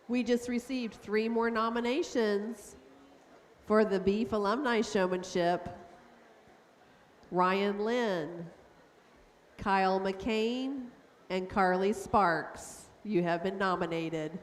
Speaker 1: We just received 3 more nominations for the Beef Alumni Showmanship. Ryan Lynn, Kyle McCain, and Carly Sparks. You have been nominated.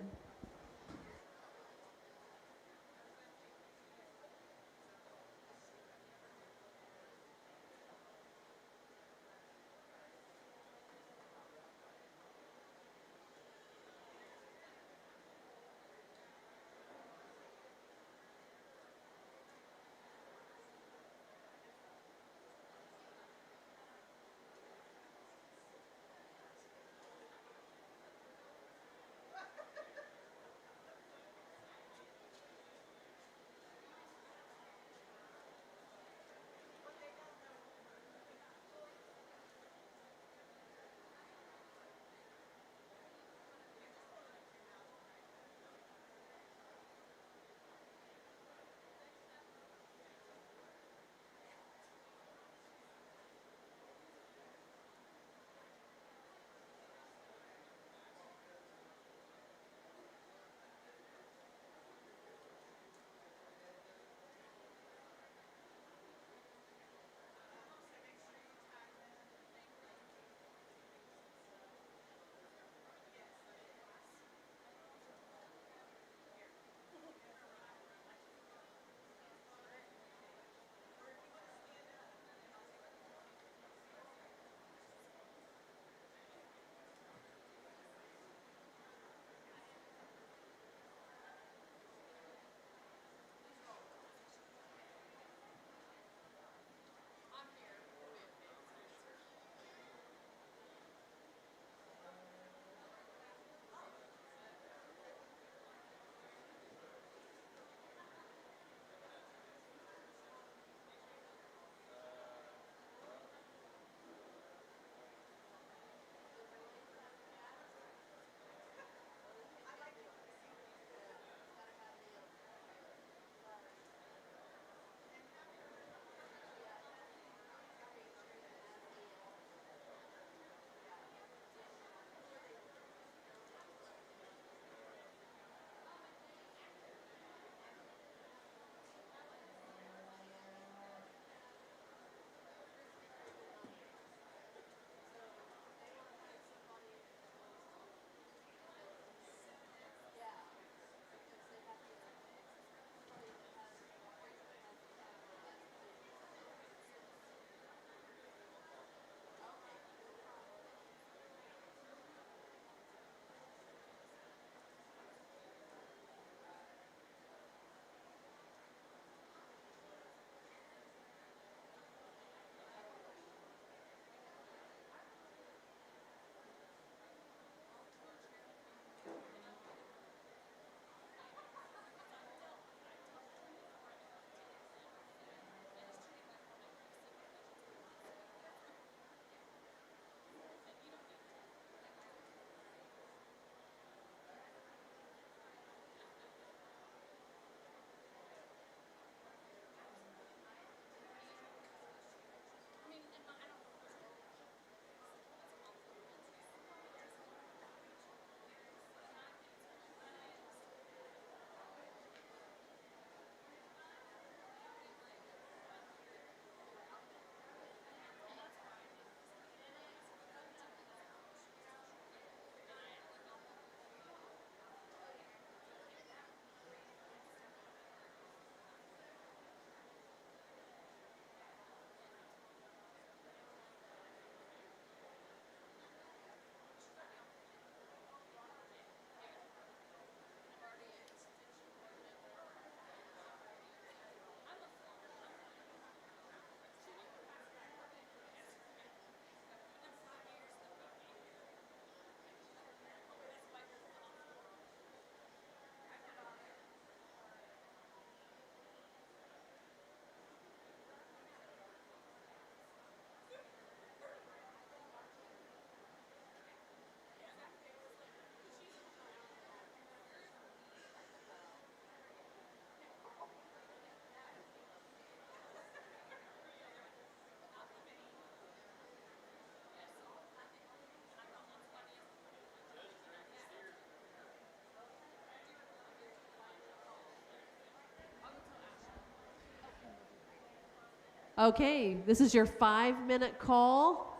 Speaker 1: Okay, this is your 5-minute call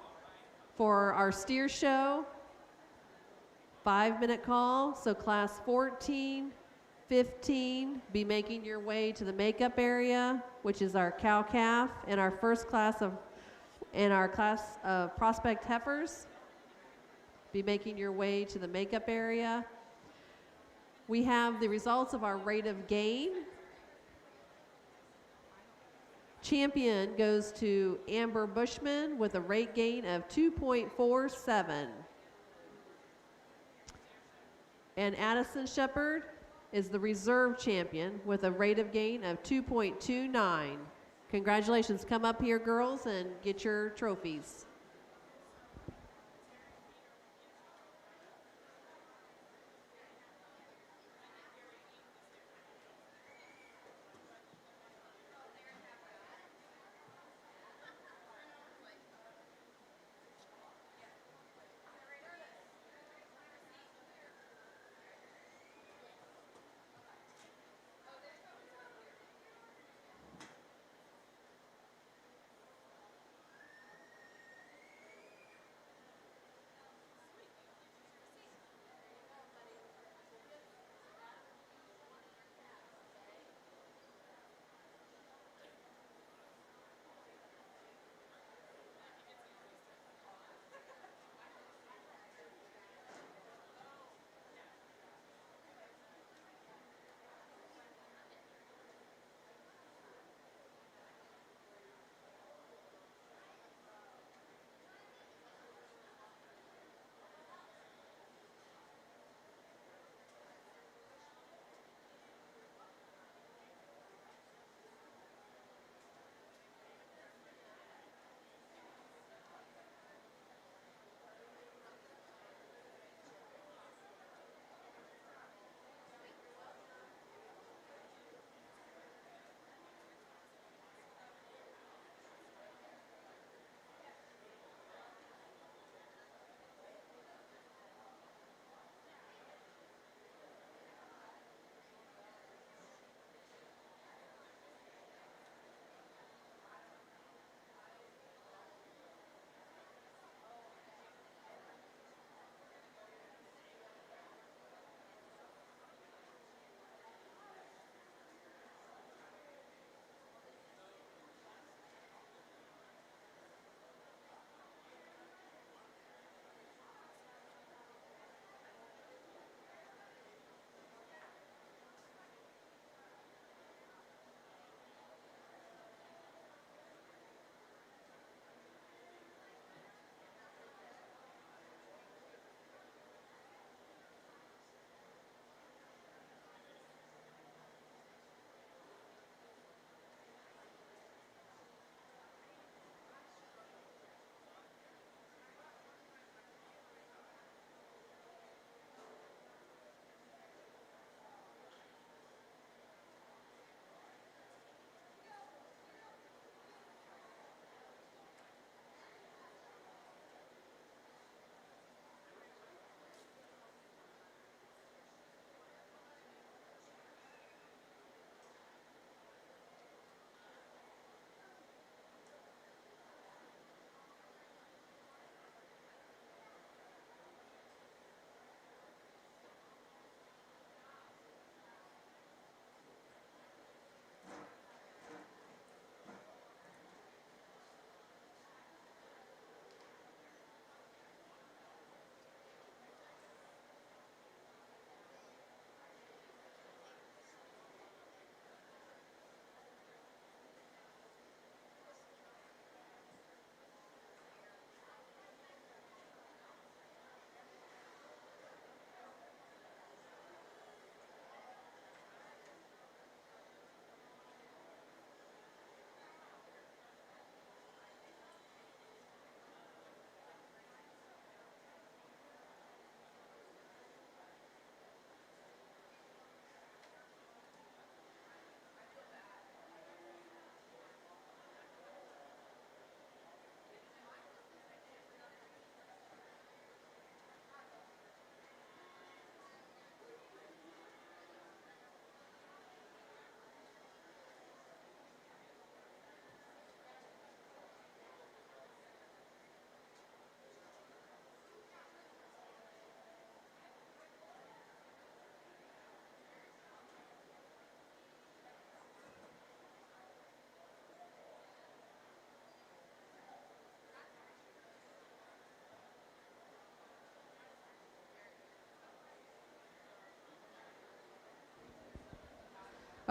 Speaker 1: for our steer show. 5-minute call. So class 14, 15, be making your way to the makeup area, which is our cow calf, and our class of prospect heifers. Be making your way to the makeup area. We have the results of our rate of gain. Champion goes to Amber Bushman with a rate gain of 2.47. And Addison Shepard is the reserve champion with a rate of gain of 2.29. Congratulations. Come up here, girls, and get your trophies.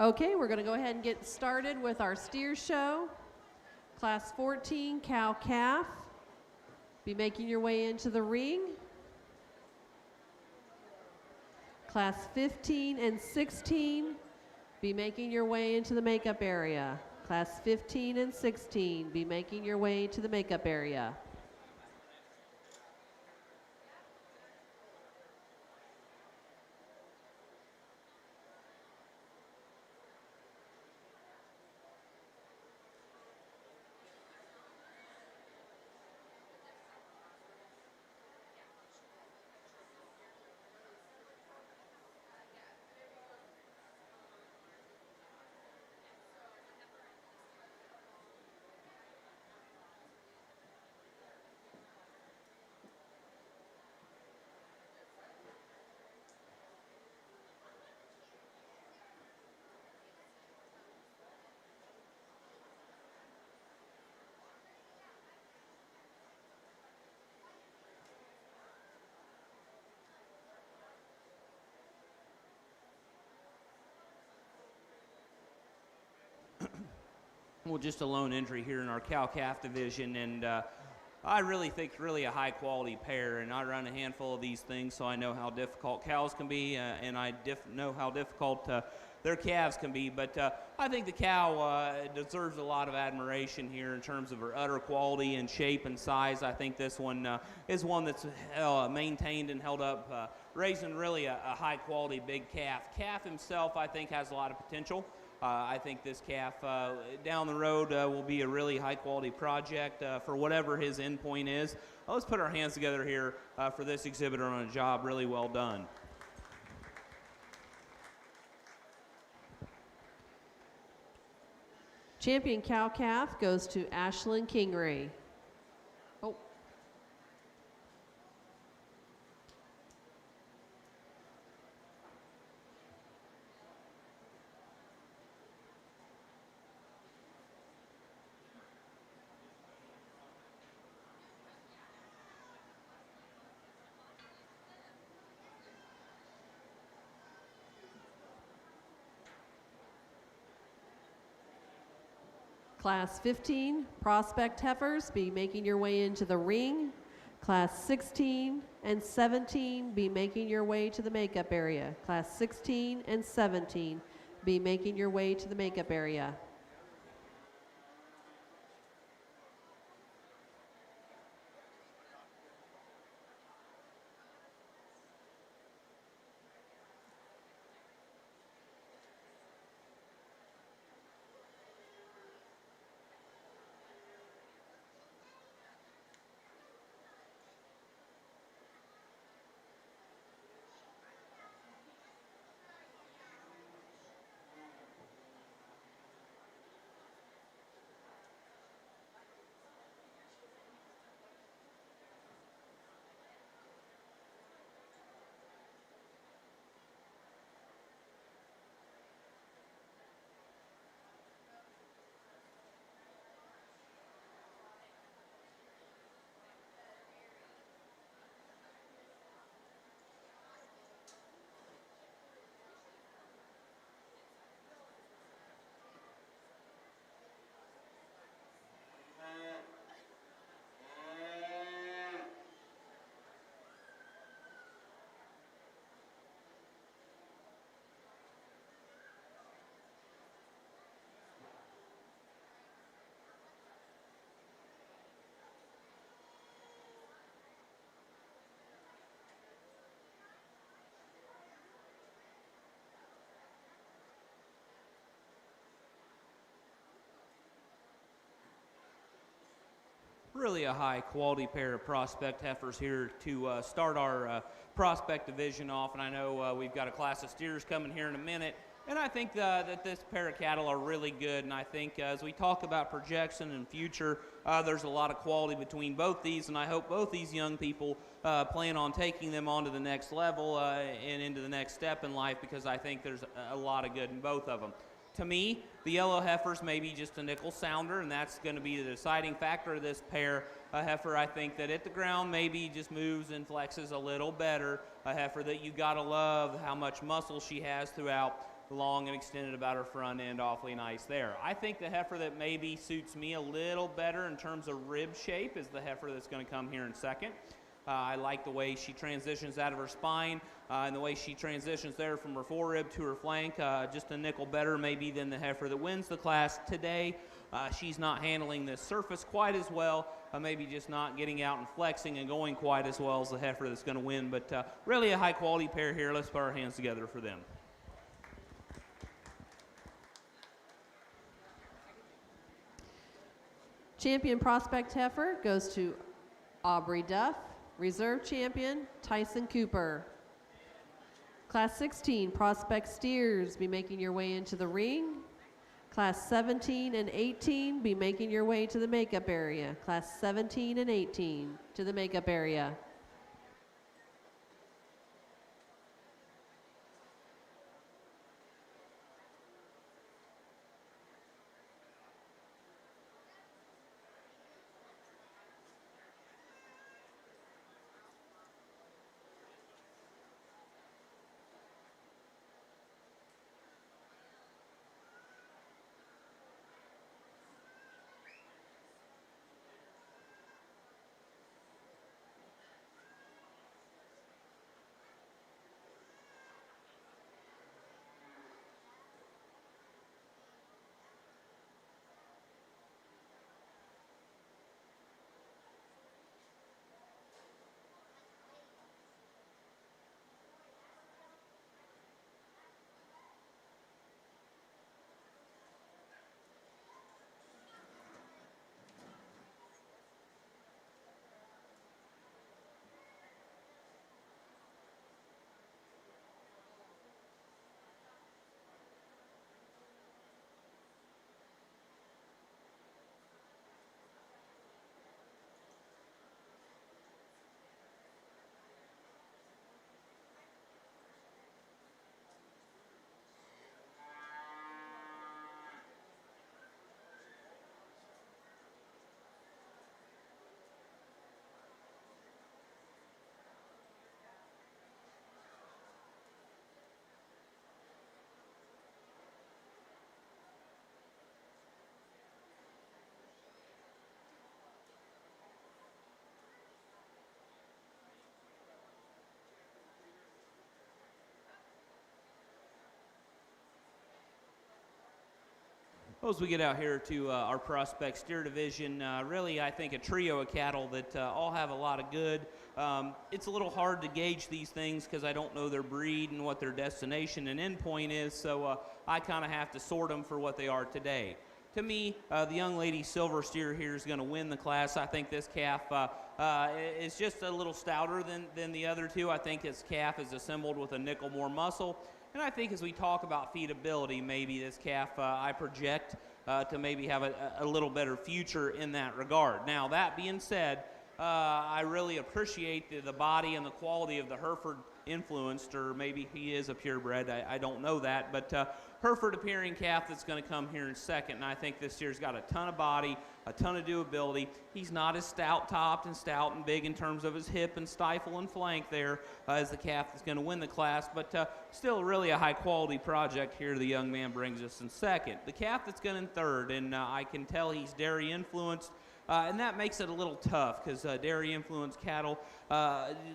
Speaker 1: Okay, we're going to go ahead and get started with our steer show. Class 14, cow calf. Be making your way into the ring. Class 15 and 16, be making your way into the makeup area. Class 15 and 16, be making your way to the makeup area.
Speaker 2: Well, just a lone entry here in our cow-calf division, and I really think really a high-quality pair, and I run a handful of these things, so I know how difficult cows can be, and I know how difficult their calves can be. But I think the cow deserves a lot of admiration here in terms of her udder quality and shape and size. I think this one is one that's maintained and held up, raising really a high-quality big calf. Calf himself, I think, has a lot of potential. I think this calf down the road will be a really high-quality project for whatever his end point is. Let's put our hands together here for this exhibitor on a job really well done.
Speaker 1: Champion cow-calf goes to Ashlyn Kingery. Oh. Class 15, prospect heifers, be making your way into the ring. Class 16 and 17, be making your way to the makeup area. Class 16 and 17, be making your way to the makeup area.
Speaker 2: Really a high quality pair of prospect heifers here to start our prospect division off. And I know we've got a class of steers coming here in a minute. And I think that this pair of cattle are really good. And I think as we talk about projection and future, there's a lot of quality between both these. And I hope both these young people plan on taking them on to the next level and into the next step in life, because I think there's a lot of good in both of them. To me, the yellow heifers may be just a nickel sounder, and that's going to be the deciding factor of this pair. A heifer, I think, that at the ground maybe just moves and flexes a little better. A heifer that you got to love how much muscle she has throughout long and extended about her front end, awfully nice there. I think the heifer that maybe suits me a little better in terms of rib shape is the heifer that's going to come here in second. I like the way she transitions out of her spine and the way she transitions there from her forerib to her flank, just a nickel better maybe than the heifer that wins the class today. She's not handling this surface quite as well, maybe just not getting out and flexing and going quite as well as the heifer that's going to win, but really a high quality pair here. Let's put our hands together for them.
Speaker 1: Champion Prospect Heifer goes to Aubrey Duff. Reserve Champion, Tyson Cooper. Class 16, Prospect Steers, be making your way into the ring. Class 17 and 18, be making your way to the makeup area. Class 17 and 18 to the makeup area.
Speaker 2: Well, as we get out here to our prospect steer division, really I think a trio of cattle that all have a lot of good. It's a little hard to gauge these things because I don't know their breed and what their destination and endpoint is, so I kind of have to sort them for what they are today. To me, the young lady silver steer here is going to win the class. I think this calf is just a little stouter than the other two. I think this calf is assembled with a nickel more muscle. And I think as we talk about feedability, maybe this calf I project to maybe have a little better future in that regard. Now, that being said, I really appreciate the body and the quality of the Hereford influenced, or maybe he is a purebred, I don't know that, but Hereford appearing calf that's going to come here in second, and I think this year's got a ton of body, a ton of doability. He's not as stout-topped and stout and big in terms of his hip and stifle and flank there as the calf that's going to win the class, but still really a high-quality project here the young man brings us in second. The calf that's going in third, and I can tell he's dairy influenced, and that makes it a little tough because dairy influenced cattle,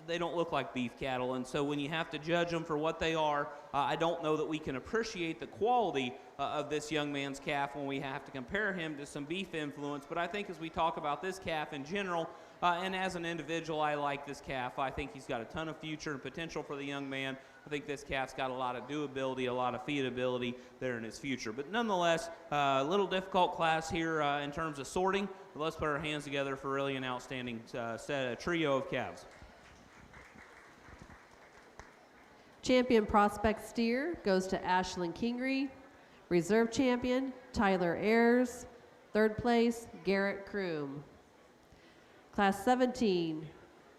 Speaker 2: they don't look like beef cattle, and so when you have to judge them for what they are, I don't know that we can appreciate the quality of this young man's calf when we have to compare him to some beef influence. But I think as we talk about this calf in general, and as an individual, I like this calf. I think he's got a ton of future and potential for the young man. I think this calf's got a lot of doability, a lot of feedability there in his future. But nonetheless, a little difficult class here in terms of sorting. But let's put our hands together for really an outstanding trio of calves.
Speaker 1: Champion Prospect Steer goes to Ashlyn Kingery. Reserve Champion, Tyler Ayers. Third place, Garrett Kroom. Class 17,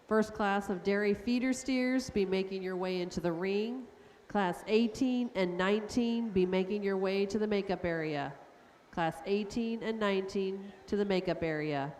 Speaker 1: first class of dairy feeder steers, be making your way into the ring. Class 18 and 19, be making your way to the makeup area. Class 18 and 19 to the makeup area.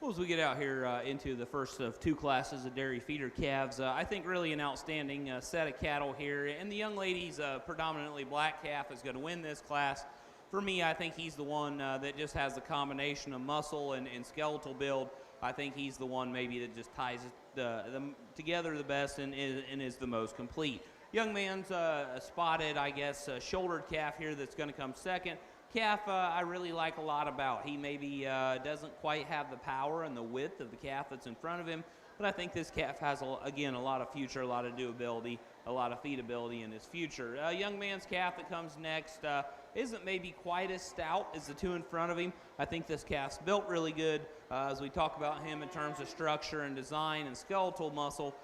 Speaker 2: Well, as we get out here into the first of two classes of dairy feeder calves, I think really an outstanding set of cattle here. And the young lady's predominantly black calf is going to win this class. For me, I think he's the one that just has the combination of muscle and skeletal build. I think he's the one maybe that just ties them together the best and is the most complete. Young man's a spotted, I guess, shouldered calf here that's going to come second. Calf I really like a lot about. He maybe doesn't quite have the power and the width of the calf that's in front of him, but I think this calf has, again, a lot of future, a lot of doability, a lot of feedability in his future. Young man's calf that comes next isn't maybe quite as stout as the two in front of him. I think this calf's built really good. As we talk about him in terms of structure and design and skeletal muscle,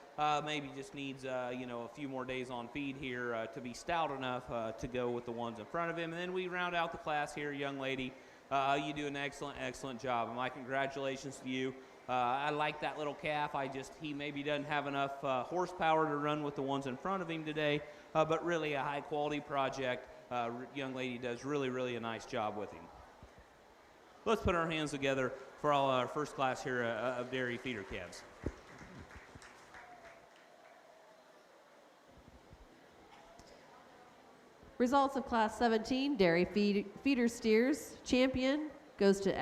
Speaker 2: maybe just needs a few more days on feed here to be stout enough to go with the ones in front of him. And then we round out the class here, young lady. You do an excellent job. And my congratulations to you. I like that little calf. He maybe doesn't have enough horsepower to run with the ones in front of him today, but really a high quality project. Young lady does really a nice job with him. Let's put our hands together for all our first class here of dairy feeder calves.
Speaker 1: Results of Class 17 dairy feeder steers. Champion goes to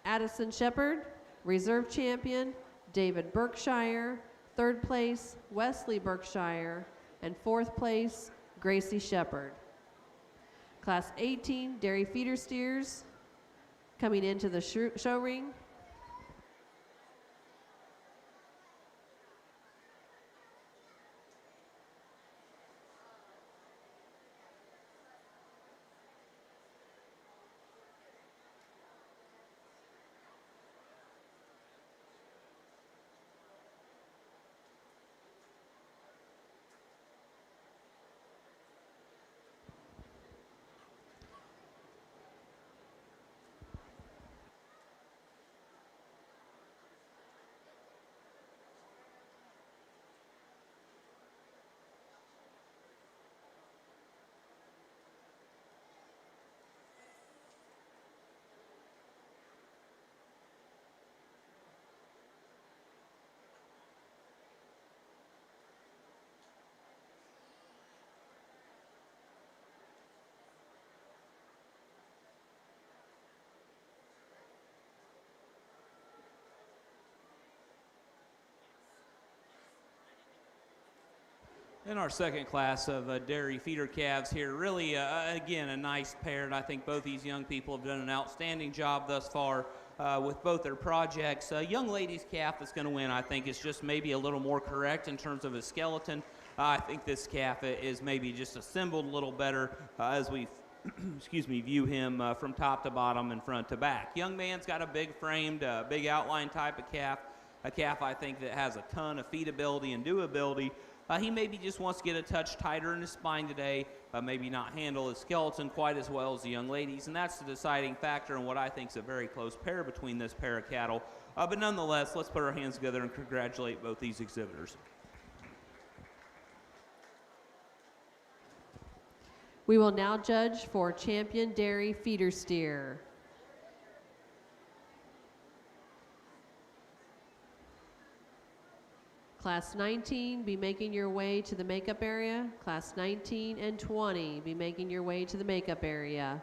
Speaker 1: Addison Shepherd. Reserve champion, David Berkshire. Third place, Wesley Berkshire. And fourth place, Gracie Shepherd. Class 18 dairy feeder steers coming into the show ring.
Speaker 2: In our second class of dairy feeder calves here, really, again, a nice pair, and I think both these young people have done an outstanding job thus far with both their projects. Young lady's calf that's going to win, I think, is just maybe a little more correct in terms of his skeleton. I think this calf is maybe just assembled a little better as we view him from top to bottom and front to back. Young man's got a big framed, big outline type of calf, a calf I think that has a ton of feedability and doability. He maybe just wants to get a touch tighter in his spine today, maybe not handle his skeleton quite as well as the young ladies, and that's the deciding factor in what I think is a very close pair between this pair of cattle. But nonetheless, let's put our hands together and congratulate both these exhibitors.
Speaker 1: We will now judge for champion dairy feeder steer. Class 19, be making your way to the makeup area. Class 19 and 20, be making your way to the makeup area.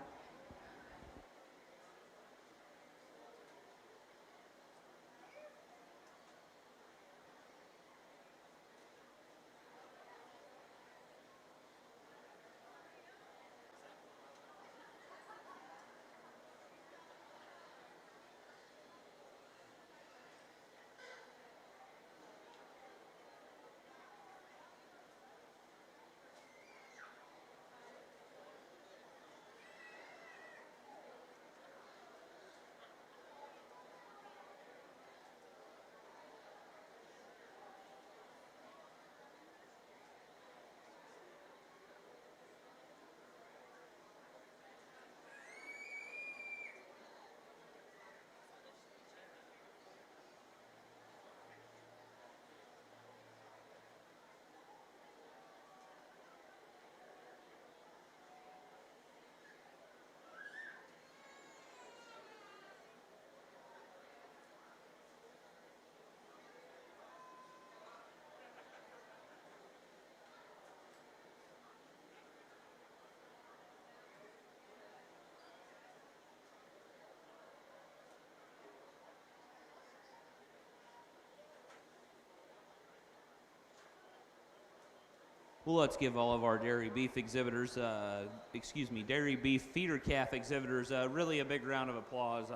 Speaker 2: Well, let's give all of our dairy beef exhibitors, dairy beef feeder calf exhibitors, really a big round of applause.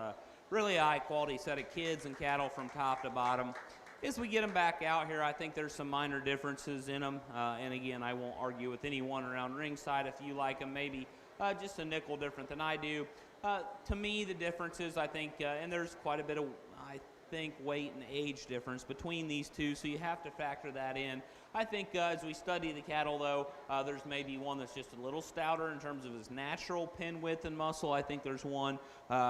Speaker 2: Really a high quality set of kids and cattle from top to bottom. As we get them back out here, I think there's some minor differences in them. And again, I won't argue with anyone around ringside. If you like them, maybe just a nickel different than I do. To me, the differences, I think, and there's quite a bit of, I think, weight and age difference between these two, so you have to factor that in. I think as we study the cattle, though, there's maybe one that's just a little stouter in terms of his natural pin width and muscle. I think there's one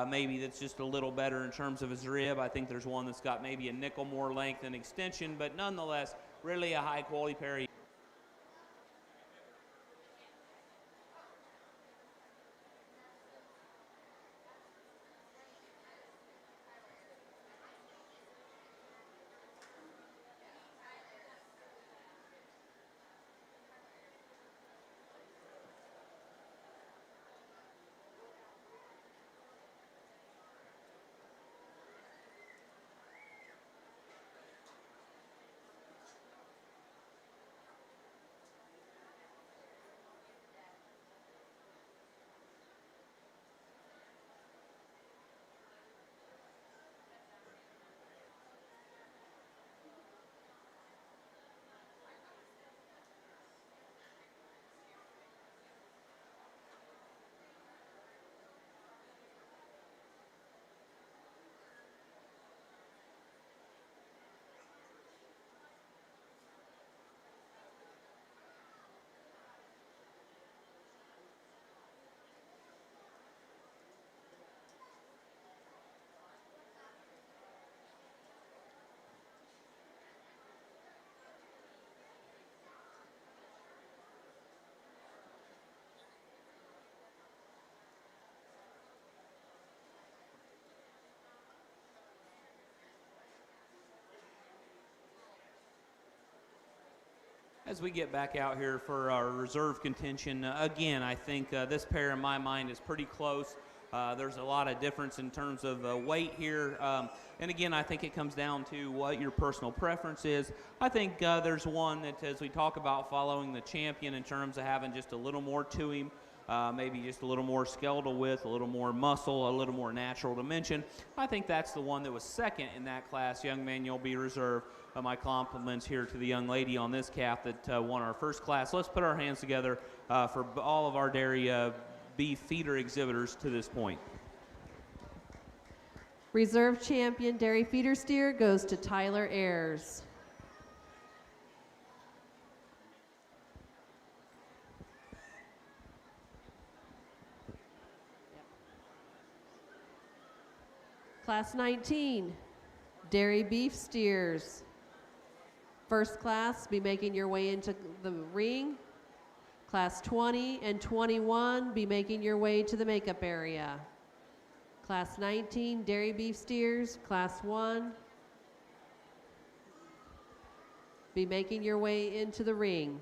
Speaker 2: maybe that's just a little better in terms of his rib. I think there's one that's got maybe a nickel more length and extension, but nonetheless, really a high-quality pair. As we get back out here for our reserve contention, again, I think this pair in my mind is pretty close. There's a lot of difference in terms of weight here. And again, I think it comes down to what your personal preference is. I think there's one that, as we talk about following the champion in terms of having just a little more to him, maybe just a little more skeletal width, a little more muscle, a little more natural dimension. I think that's the one that was second in that class. Young man, you'll be reserved. My compliments here to the young lady on this calf that won our first class. Let's put our hands together for all of our dairy beef feeder exhibitors to this point.
Speaker 1: Reserve champion dairy feeder steer goes to Tyler Ayers. Class 19, dairy beef steers. First class, be making your way into the ring. Class 20 and 21, be making your way to the makeup area. Class 19, dairy beef steers. Class 1, be making your way into the ring.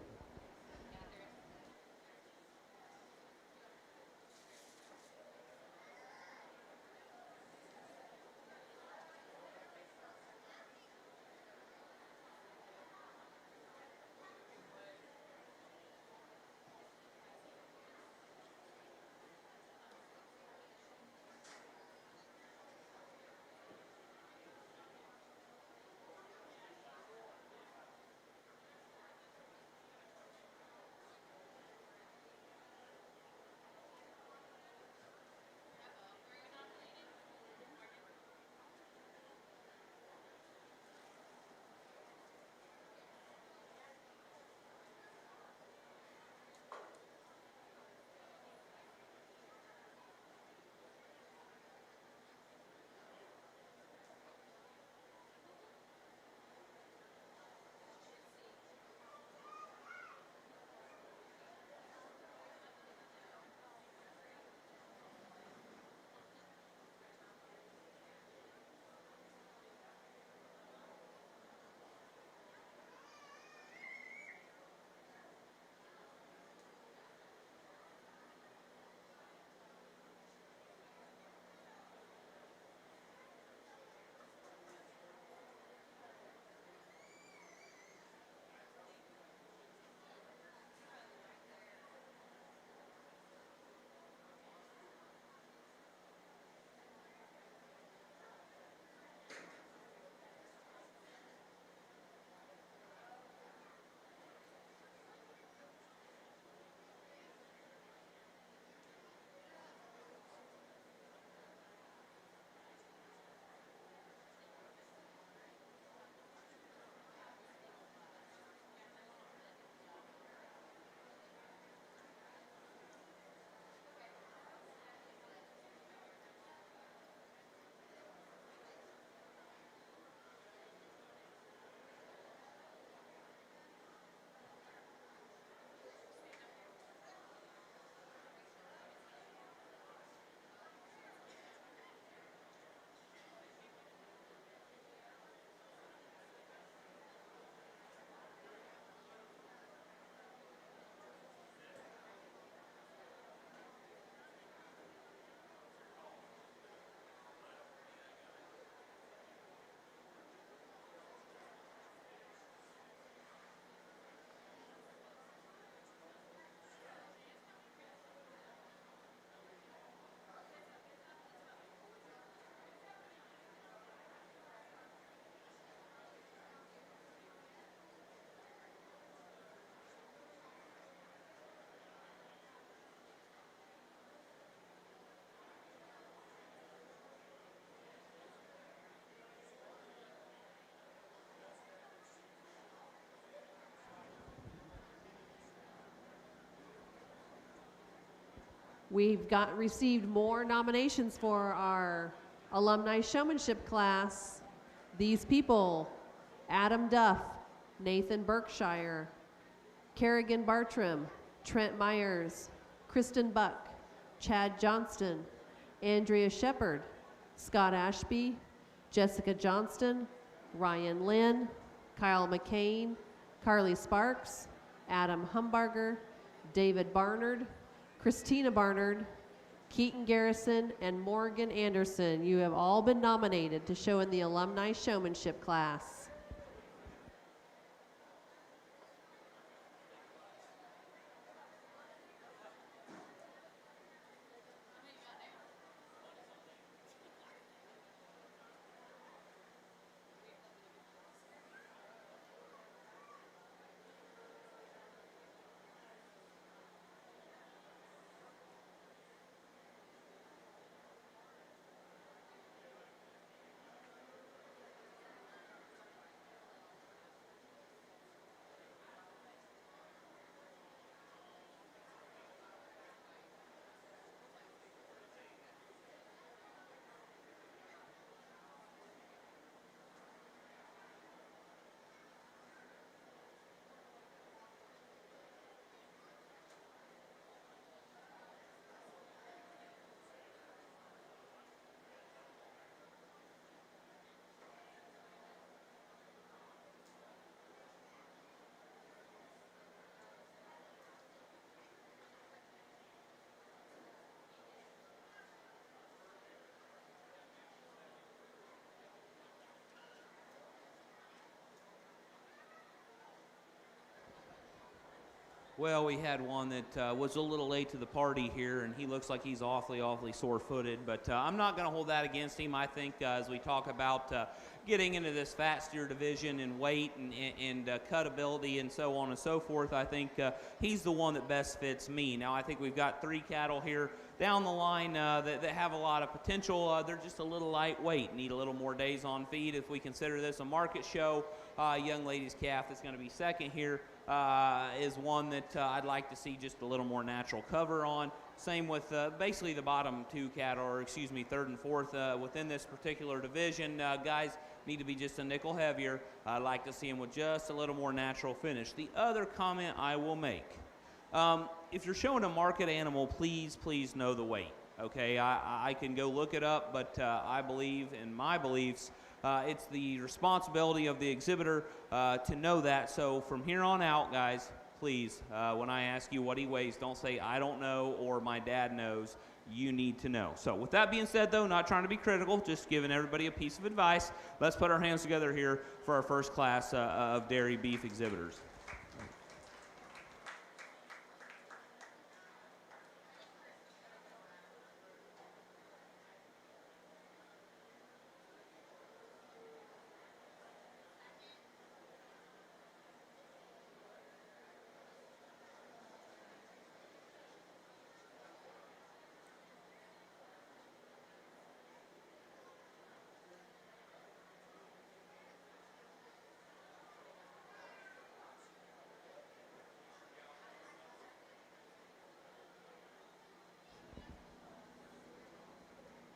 Speaker 1: We've received more nominations for our alumni showmanship class. These people: Adam Duff, Nathan Berkshire, Kerrigan Bartram, Trent Myers, Kristen Buck, Chad Johnston, Andrea Shepard, Scott Ashby, Jessica Johnston, Ryan Lynn, Kyle McCain, Carly Sparks, Adam Humbarger, David Barnard, Christina Barnard, Keaton Garrison, and Morgan Anderson. You have all been nominated to show in the alumni showmanship class.
Speaker 2: Well, we had one that was a little late to the party here, and he looks like he's awfully sore-footed. But I'm not going to hold that against him. I think as we talk about getting into this fat steer division and weight and cut ability and so on and so forth, I think he's the one that best fits me. Now, I think we've got 3 cattle here down the line that have a lot of potential. They're just a little lightweight, need a little more days on feed. If we consider this a market show, young lady's calf that's going to be second here is one that I'd like to see just a little more natural cover on. Same with basically the bottom 2 cattle, or excuse me, 3rd and 4th within this particular division. Guys need to be just a nickel heavier. I'd like to see them with just a little more natural finish. The other comment I will make, if you're showing a market animal, please know the weight. Okay, I can go look it up, but I believe in my beliefs it's the responsibility of the exhibitor to know that. So from here on out, guys, please, when I ask you what he weighs, don't say I don't know or my dad knows. You need to know. So with that being said, though, not trying to be critical, just giving everybody a piece of advice, let's put our hands together here for our first class of dairy beef exhibitors.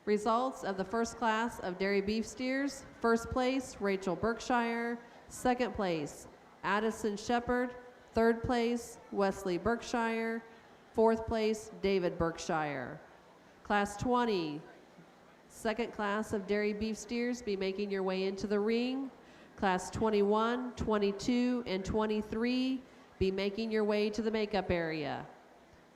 Speaker 1: Results of the first class of dairy beef steers: first place, Rachel Berkshire; second place, Addison Shepard; third place, Wesley Berkshire; fourth place, David Berkshire. Class 20, second class of dairy beef steers, be making your way into the ring. Class 21, 22, and 23, be making your way to the makeup area.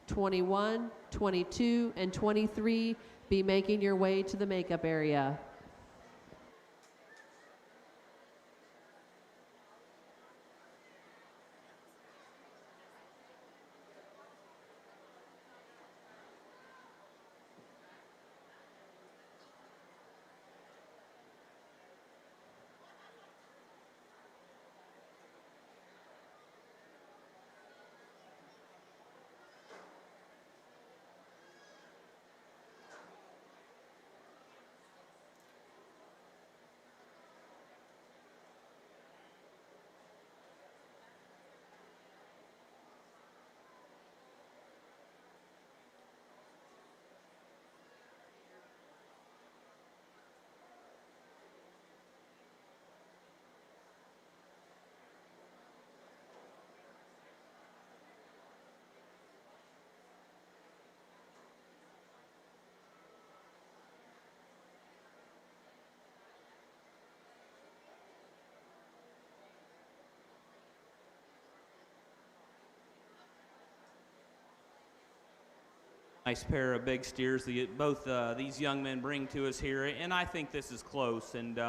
Speaker 1: 21, 22, and 23, be making your way to the makeup area.
Speaker 2: Nice pair of big steers that both these young men bring to us here, and I think this is close. And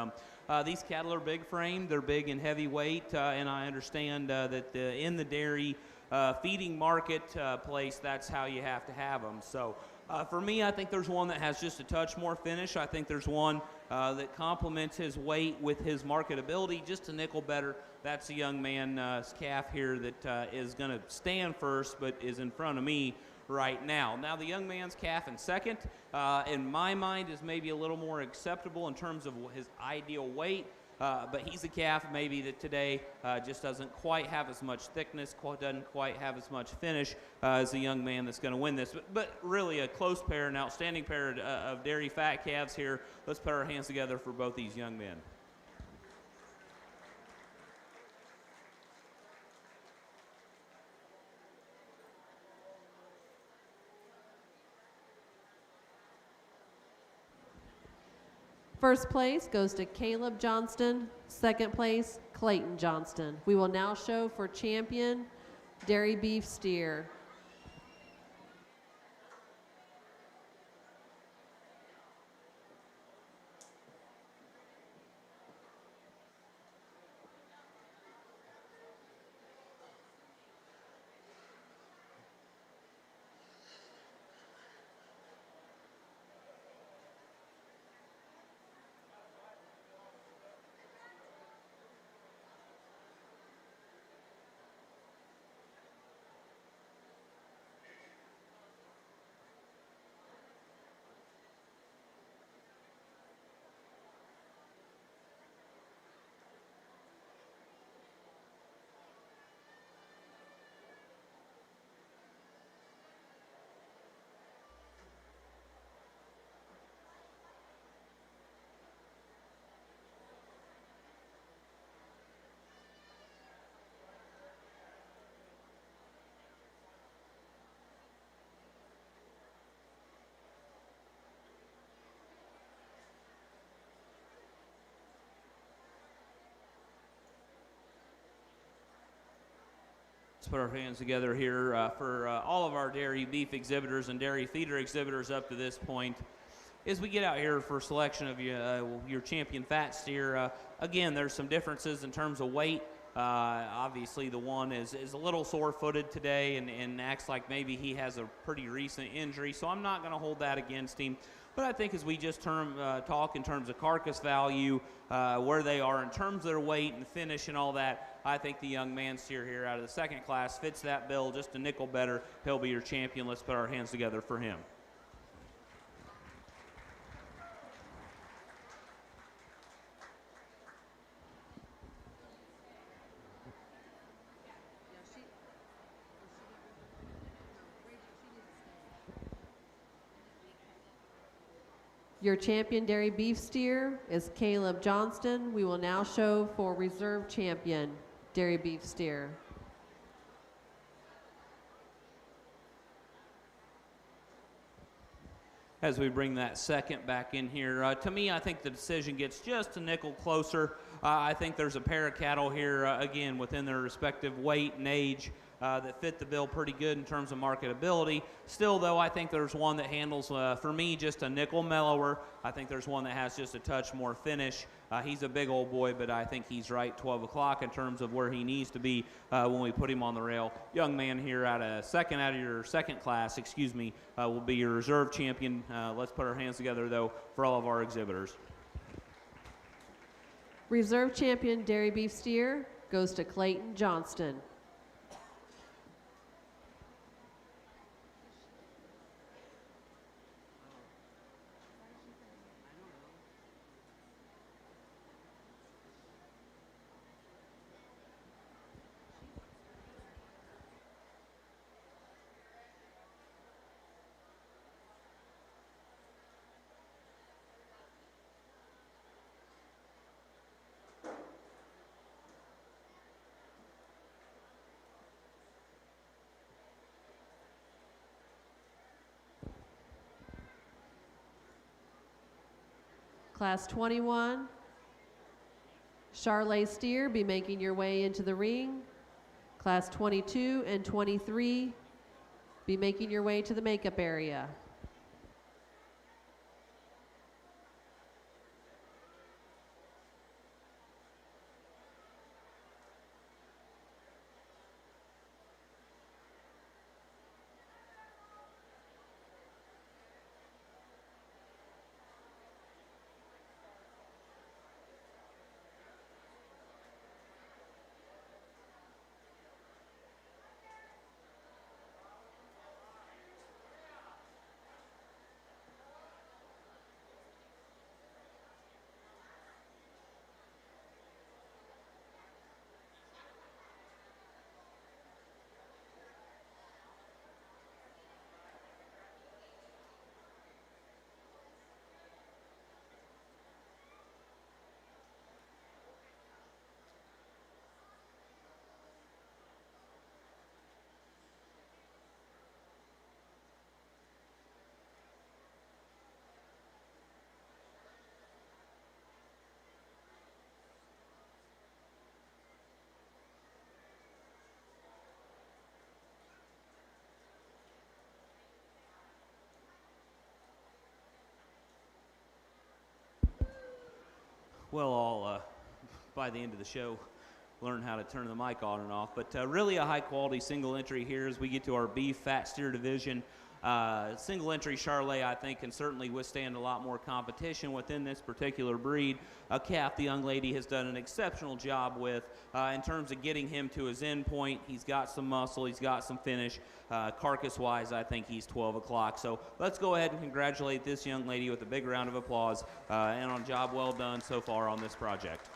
Speaker 2: these cattle are big framed, they're big and heavy weight, and I understand that in the dairy feeding market place, that's how you have to have them. So for me, I think there's one that has just a touch more finish. I think there's one that complements his weight with his marketability just a nickel better. That's a young man's calf here that is going to stand first, but is in front of me right now. Now the young man's calf in second, in my mind, is maybe a little more acceptable in terms of his ideal weight, but he's a calf maybe that today just doesn't quite have as much thickness, doesn't quite have as much finish as the young man that's going to win this. But really a close pair, an outstanding pair of dairy fat calves here. Let's put our hands together for both these young men.
Speaker 1: First place goes to Caleb Johnston. Second place, Clayton Johnston. We will now show for champion, dairy beef steer.
Speaker 2: Let's put our hands together here for all of our dairy beef exhibitors and dairy feeder exhibitors up to this point. As we get out here for selection of your champion fat steer, again, there's some differences in terms of weight. Obviously, the one is a little sore-footed today and acts like maybe he has a pretty recent injury, so I'm not going to hold that against him. But I think as we just talk in terms of carcass value, where they are in terms of their weight and finish and all that, I think the young man steer here out of the second class fits that bill just a nickel better. He'll be your champion. Let's put our hands together for him.
Speaker 1: Your champion dairy beef steer is Caleb Johnston. We will now show for reserve champion dairy beef steer.
Speaker 2: As we bring that second back in here, to me, I think the decision gets just a nickel closer. I think there's a pair of cattle here, again, within their respective weight and age that fit the bill pretty good in terms of marketability. Still, though, I think there's one that handles, for me, just a nickel mellower. I think there's one that has just a touch more finish. He's a big old boy, but I think he's right 12 o'clock in terms of where he needs to be when we put him on the rail. Young man here out of your second class, will be your reserve champion. Let's put our hands together, though, for all of our exhibitors.
Speaker 1: Reserve champion dairy beef steer goes to Clayton Johnston. Class 21, Charley Steer, be making your way into the ring. Class 22 and 23, be making your way to the makeup area.
Speaker 2: Well, I'll, by the end of the show, learn how to turn the mic on and off. But really a high-quality single entry here as we get to our beef fat steer division. Single entry Charolais, I think, can certainly withstand a lot more competition within this particular breed. A calf the young lady has done an exceptional job with in terms of getting him to his end point. He's got some muscle, he's got some finish. Carcass-wise, I think he's 12 o'clock. So let's go ahead and congratulate this young lady with a big round of applause and on a job well done so far on this project.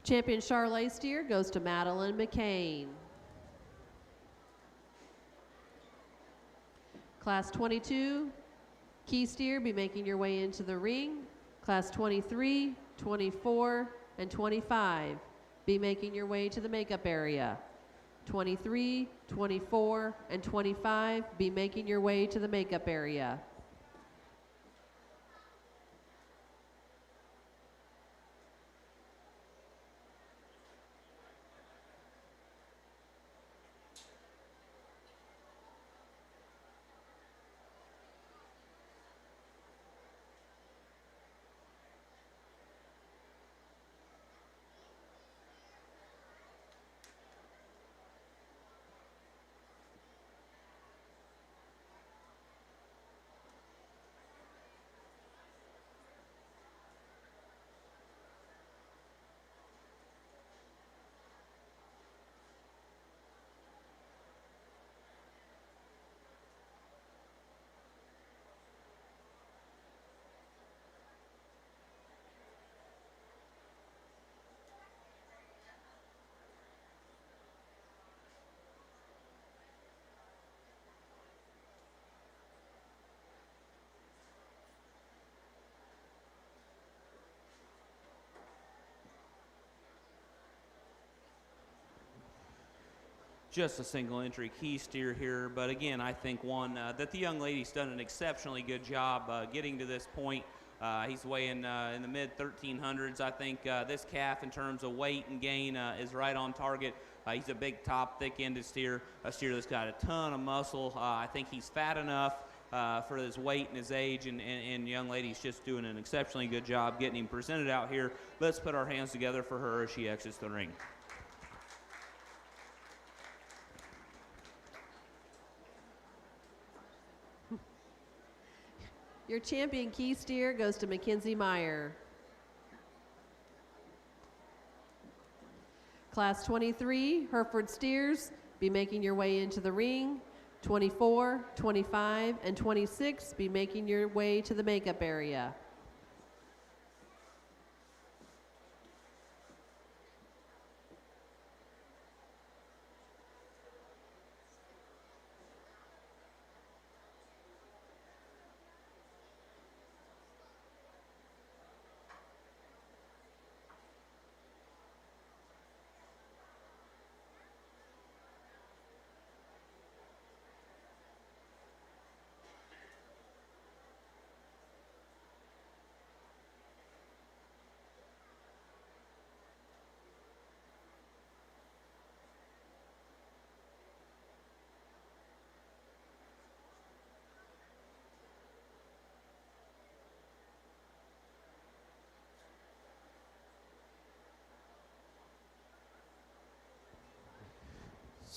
Speaker 1: Champion Charolais steer goes to Madeline McCain. Class 22, key steer, be making your way into the ring. Class 23, 24, and 25, be making your way to the makeup area. 23, 24, and 25, be making your way to the makeup area.
Speaker 2: Just a single entry key steer here, but again, I think one that the young lady's done an exceptionally good job getting to this point. He's weighing in the mid 1300s. I think this calf, in terms of weight and gain, is right on target. He's a big top, thick-ended steer, a steer that's got a ton of muscle. I think he's fat enough for his weight and his age, and young lady's just doing an exceptionally good job getting him presented out here. Let's put our hands together for her as she exits the ring.
Speaker 1: Your champion key steer goes to Mackenzie Meyer. Class 23, Hereford steers, be making your way into the ring. 24, 25, and 26, be making your way to the makeup area.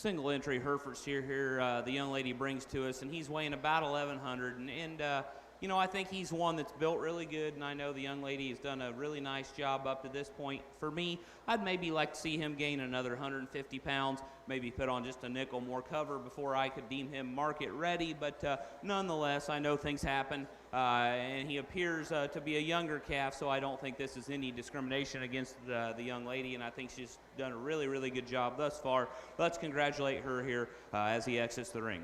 Speaker 2: single entry Hereford steer here the young lady brings to us, and he's weighing about 1,100. You know, I think he's one that's built really good, and I know the young lady has done a really nice job up to this point. For me, I'd maybe like to see him gain another 150 pounds, maybe put on just a nickel more cover before I could deem him market ready. But nonetheless, I know things happen, and he appears to be a younger calf, so I don't think this is any discrimination against the young lady, and I think she's done a really, really good job thus far. Let's congratulate her here as he exits the ring.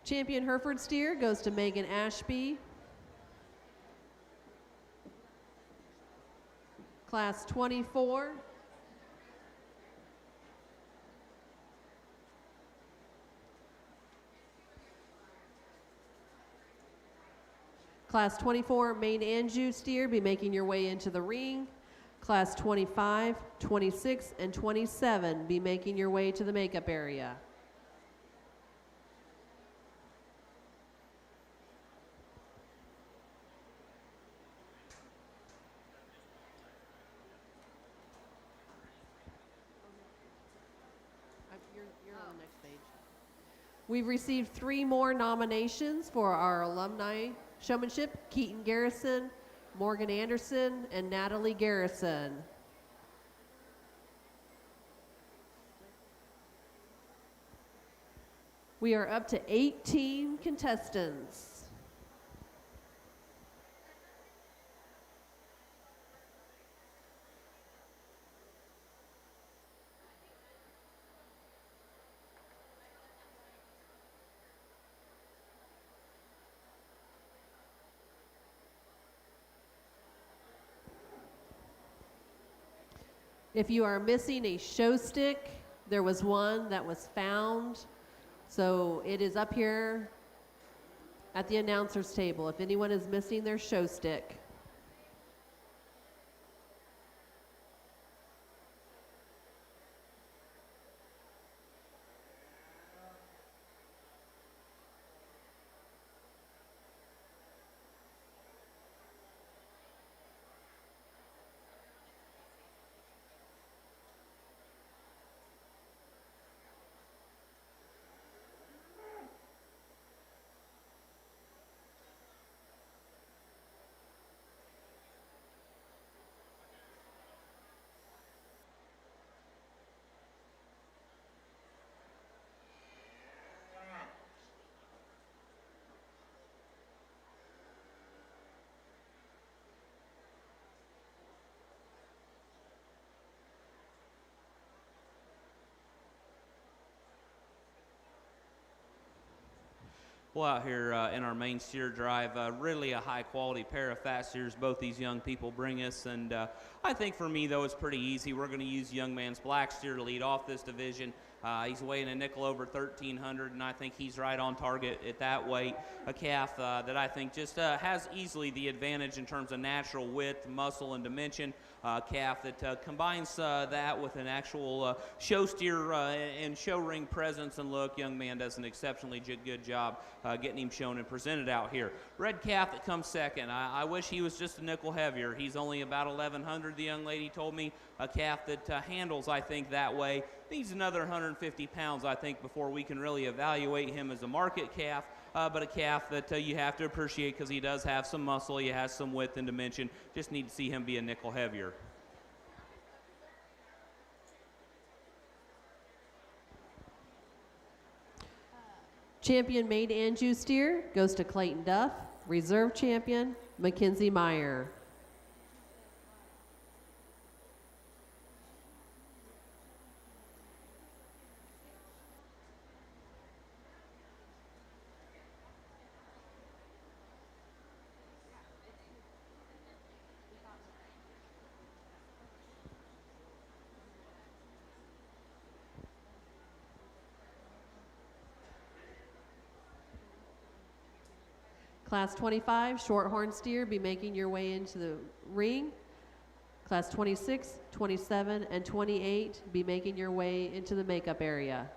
Speaker 1: Champion Hereford steer goes to Megan Ashby. Class 24. Class 24, main Anjou steer, be making your way into the ring. Class 25, 26, and 27, be making your way to the makeup area. You're on the next page. We've received 3 more nominations for our alumni showmanship: Keaton Garrison, Morgan Anderson, and Natalie Garrison. We are up to 18 contestants. If you are missing a show stick, there was one that was found. So it is up here at the announcer's table if anyone is missing their show stick.
Speaker 2: Well, out here in our main steer drive, really a high quality pair of fat steers both these young people bring us, and I think for me though it's pretty easy. We're going to use young man's black steer to lead off this division. He's weighing a nickel over 1,300, and I think he's right on target at that weight. A calf that I think just has easily the advantage in terms of natural width, muscle, and dimension. Calf that combines that with an actual show steer and show ring presence and look. Young man does an exceptionally good job getting him shown and presented out here. Red calf that comes second. I wish he was just a nickel heavier. He's only about 1,100, the young lady told me. A calf that handles, I think, that way. Needs another 150 pounds, I think, before we can really evaluate him as a market calf. But a calf that you have to appreciate because he does have some muscle, he has some width and dimension. Just need to see him be a nickel heavier.
Speaker 1: Champion main Anjou steer goes to Clayton Duff. Reserve champion, Mackenzie Meyer. Class 25, shorthorn steer, be making your way into the ring. Class 26, 27, and 28, be making your way into the makeup area.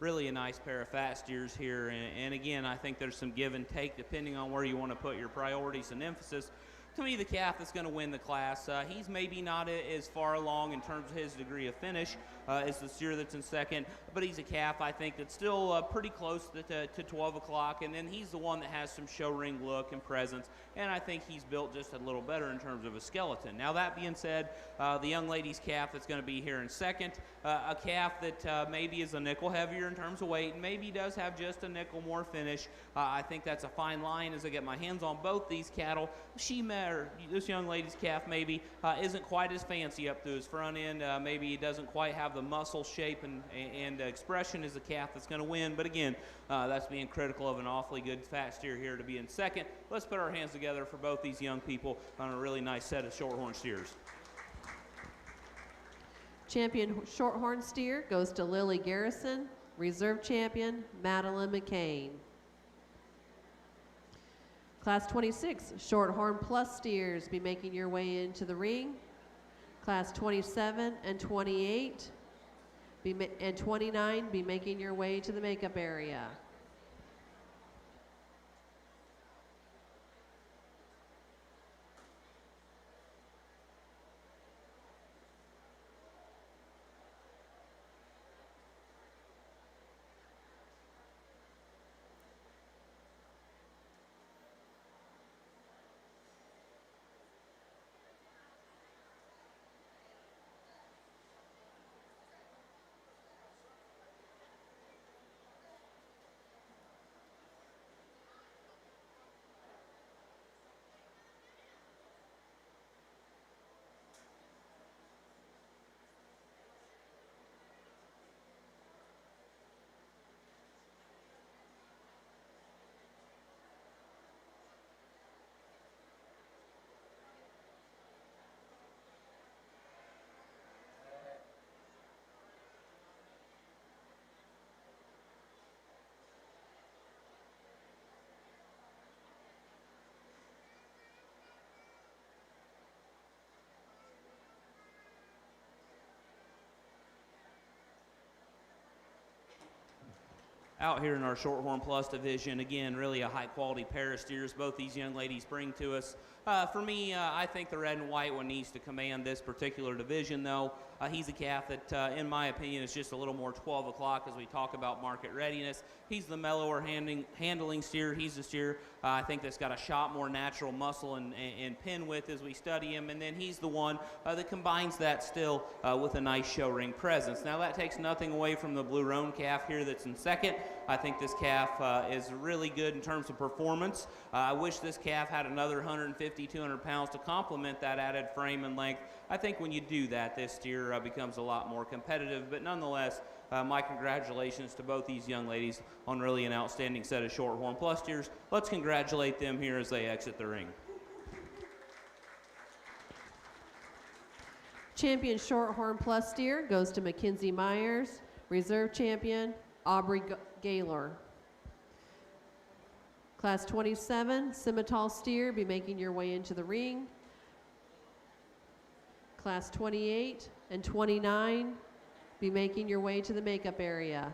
Speaker 2: really a nice pair of fat steers here. And again, I think there's some give and take depending on where you want to put your priorities and emphasis. To me, the calf that's going to win the class, he's maybe not as far along in terms of his degree of finish as the steer that's in second, but he's a calf, I think, that's still pretty close to 12 o'clock, and then he's the one that has some show ring look and presence, and I think he's built just a little better in terms of a skeleton. Now, that being said, the young lady's calf that's going to be here in second, a calf that maybe is a nickel heavier in terms of weight, and maybe does have just a nickel more finish. I think that's a fine line as I get my hands on both these cattle. This young lady's calf maybe isn't quite as fancy up to his front end. Maybe he doesn't quite have the muscle shape and expression as the calf that's going to win. But again, that's being critical of an awfully good fat steer here to be in second. Let's put our hands together for both these young people on a really nice set of shorthorn steers.
Speaker 1: Champion shorthorn steer goes to Lily Garrison. Reserve champion, Madeline McCain. Class 26, Shorthorn Plus steers be making your way into the ring. Class 27 and 28 and 29 be making your way to the makeup area.
Speaker 2: Out here in our Shorthorn Plus division, again, really a high-quality pair of steers both these young ladies bring to us. For me, I think the red and white one needs to command this particular division, though. He's a calf that, in my opinion, is just a little more 12 o'clock as we talk about market readiness. He's the mellower handling steer. He's the steer, I think, that's got a shot more natural muscle and pin width as we study him. And then he's the one that combines that still with a nice show ring presence. Now, that takes nothing away from the Blue Roan calf here that's in second. I think this calf is really good in terms of performance. I wish this calf had another 150, 200 pounds to complement that added frame and length. I think when you do that, this steer becomes a lot more competitive. But nonetheless, my congratulations to both these young ladies on really an outstanding set of Shorthorn Plus steers. Let's congratulate them here as they exit the ring.
Speaker 1: Champion Shorthorn Plus steer goes to Mackenzie Myers. Reserve champion, Aubrey Gaylor. Class 27, Scimitar steer be making your way into the ring. Class 28 and 29 be making your way to the makeup area.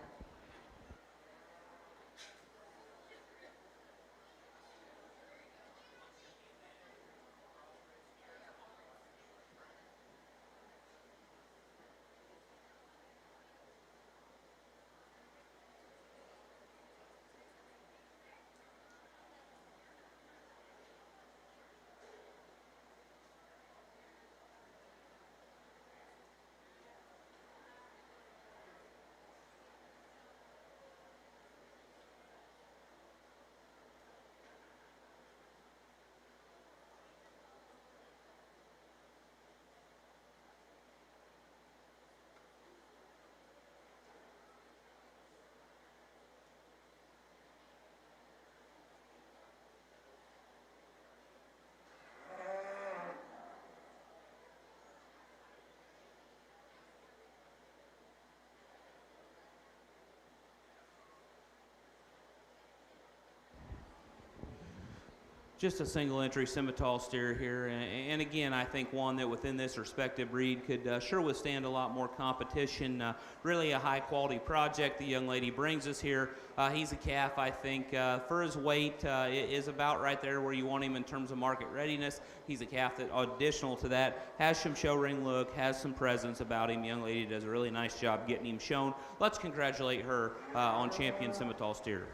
Speaker 2: just a single entry Simmental steer here, and again, I think one that within this respective breed could sure withstand a lot more competition. Really a high quality project the young lady brings us here. He's a calf, I think, for his weight, is about right there where you want him in terms of market readiness. He's a calf that, additional to that, has some show ring look, has some presence about him. Young lady does a really nice job getting him shown. Let's congratulate her on champion Simmental steer.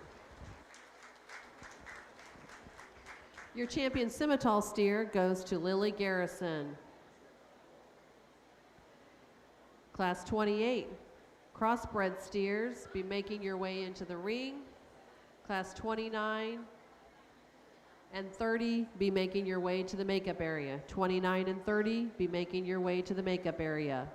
Speaker 1: Your champion Simmental steer goes to Lily Garrison. Class 28, crossbred steers, be making your way into the ring. Class 29 and 30, be making your way to the makeup area. 29 and 30, be making your way to the makeup area.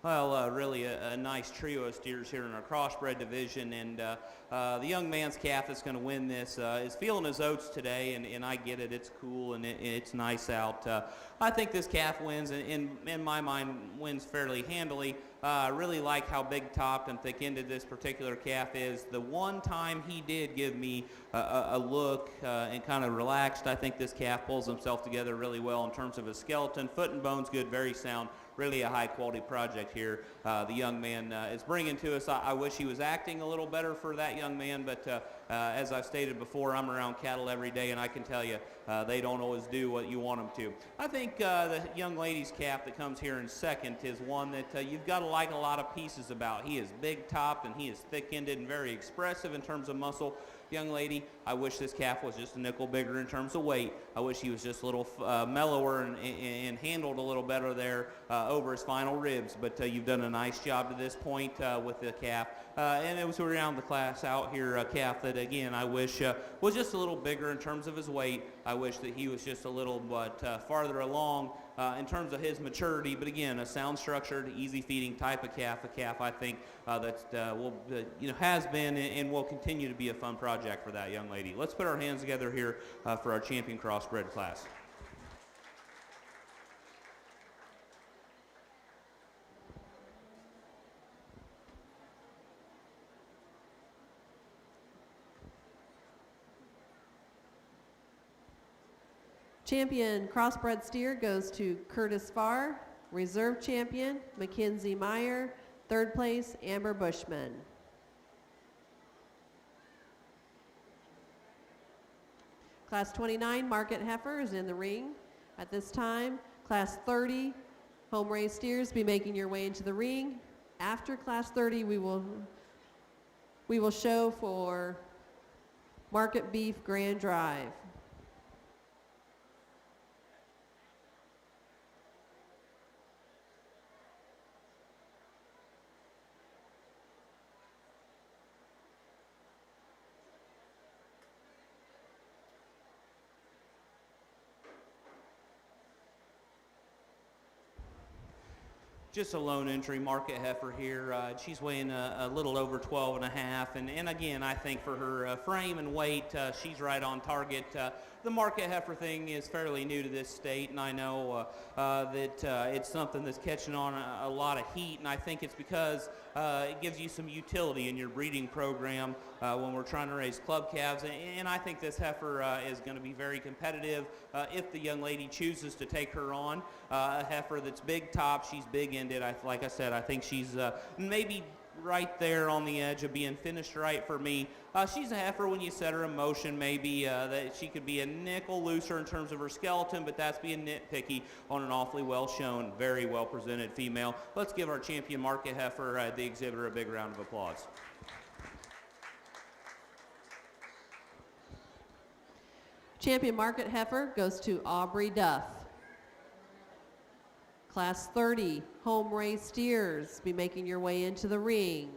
Speaker 2: Well, really a nice trio of steers here in our crossbred division, and the young man's calf that's going to win this is feeling his oats today, and I get it. It's cool and it's nice out. I think this calf wins, and in my mind, wins fairly handily. I really like how big-topped and thick-ended this particular calf is. The one time he did give me a look and kind of relaxed, I think this calf pulls himself together really well in terms of his skeleton. Foot and bones good, very sound. Really a high-quality project here the young man is bringing to us. I wish he was acting a little better for that young man, but as I've stated before, I'm around cattle every day, and I can tell you they don't always do what you want them to. I think the young lady's calf that comes here in second is one that you've got to like a lot of pieces about. He is big-topped, and he is thick-ended and very expressive in terms of muscle. Young lady, I wish this calf was just a nickel bigger in terms of weight. I wish he was just a little mellower and handled a little better there over his final ribs. But you've done a nice job to this point with the calf. And it was around the class out here, a calf that, again, I wish was just a little bigger in terms of his weight. I wish that he was just a little but farther along in terms of his maturity. But again, a sound structured, easy feeding type of calf, a calf I think that will, has been and will continue to be a fun project for that young lady. Let's put our hands together here for our champion crossbred class.
Speaker 1: Champion crossbred steer goes to Curtis Farr. Reserve champion, Mackenzie Meyer. Third place, Amber Bushman. Class 29, Market Heifer is in the ring. At this time, Class 30, home raised steers be making your way into the ring. After Class 30, we will show for Market Beef Grand Drive.
Speaker 2: Just a lone entry Market Heifer here. She's weighing a little over 12 and a half. And again, I think for her frame and weight, she's right on target. The Market Heifer thing is fairly new to this state, and I know that it's something that's catching on a lot of heat, and I think it's because it gives you some utility in your breeding program when we're trying to raise club calves. And I think this heifer is going to be very competitive if the young lady chooses to take her on. A heifer that's big top, she's big ended. Like I said, I think she's maybe right there on the edge of being finished right for me. She's a heifer when you set her in motion, maybe that she could be a nickel looser in terms of her skeleton, but that's being nitpicky on an awfully well shown, very well presented female. Let's give our champion Market Heifer, the exhibitor, a big round of applause.
Speaker 1: Champion Market Heifer goes to Aubrey Duff. Class 30, home raised steers, be making your way into the ring.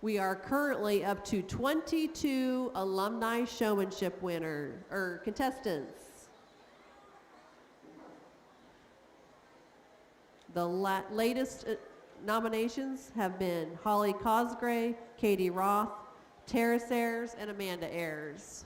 Speaker 1: We are currently up to 22 alumni showmanship contestants. The latest nominations have been Holly Cosgray, Katie Roth, Terrace Ayers, and Amanda Ayers.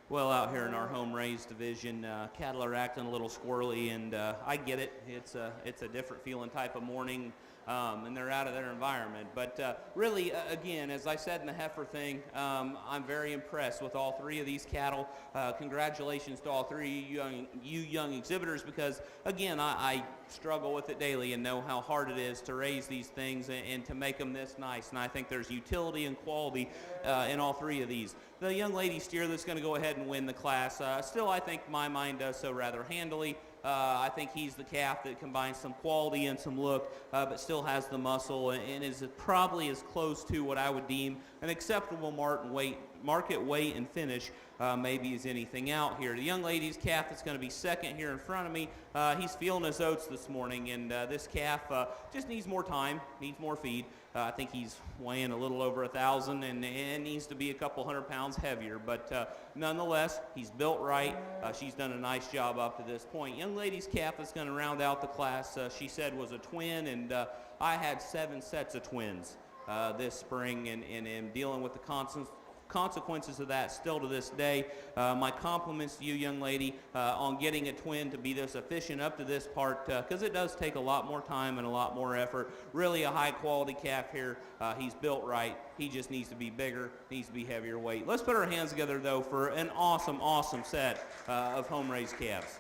Speaker 2: Well, out here in our home raised division, cattle are acting a little squirrely, and I get it. It's a different feeling type of morning, and they're out of their environment. But really, again, as I said in the heifer thing, I'm very impressed with all three of these cattle. Congratulations to all three of you young exhibitors, because again, I struggle with it daily and know how hard it is to raise these things and to make them this nice. And I think there's utility and quality in all three of these. The young lady steer that's going to go ahead and win the class, still I think my mind does so rather handily. I think he's the calf that combines some quality and some look, but still has the muscle and is probably as close to what I would deem an acceptable market weight and finish maybe as anything out here. The young lady's calf that's going to be second here in front of me, he's feeling his oats this morning, and this calf just needs more time, needs more feed. I think he's weighing a little over 1,000 and needs to be a couple 100 pounds heavier, but nonetheless, he's built right. She's done a nice job up to this point. Young lady's calf that's going to round out the class, she said was a twin, and I had 7 sets of twins this spring, and am dealing with the consequences of that still to this day. My compliments to you, young lady, on getting a twin to be this efficient up to this part, because it does take a lot more time and a lot more effort. Really a high quality calf here. He's built right. He just needs to be bigger, needs to be heavier weight. Let's put our hands together though for an awesome, awesome set of home raised calves.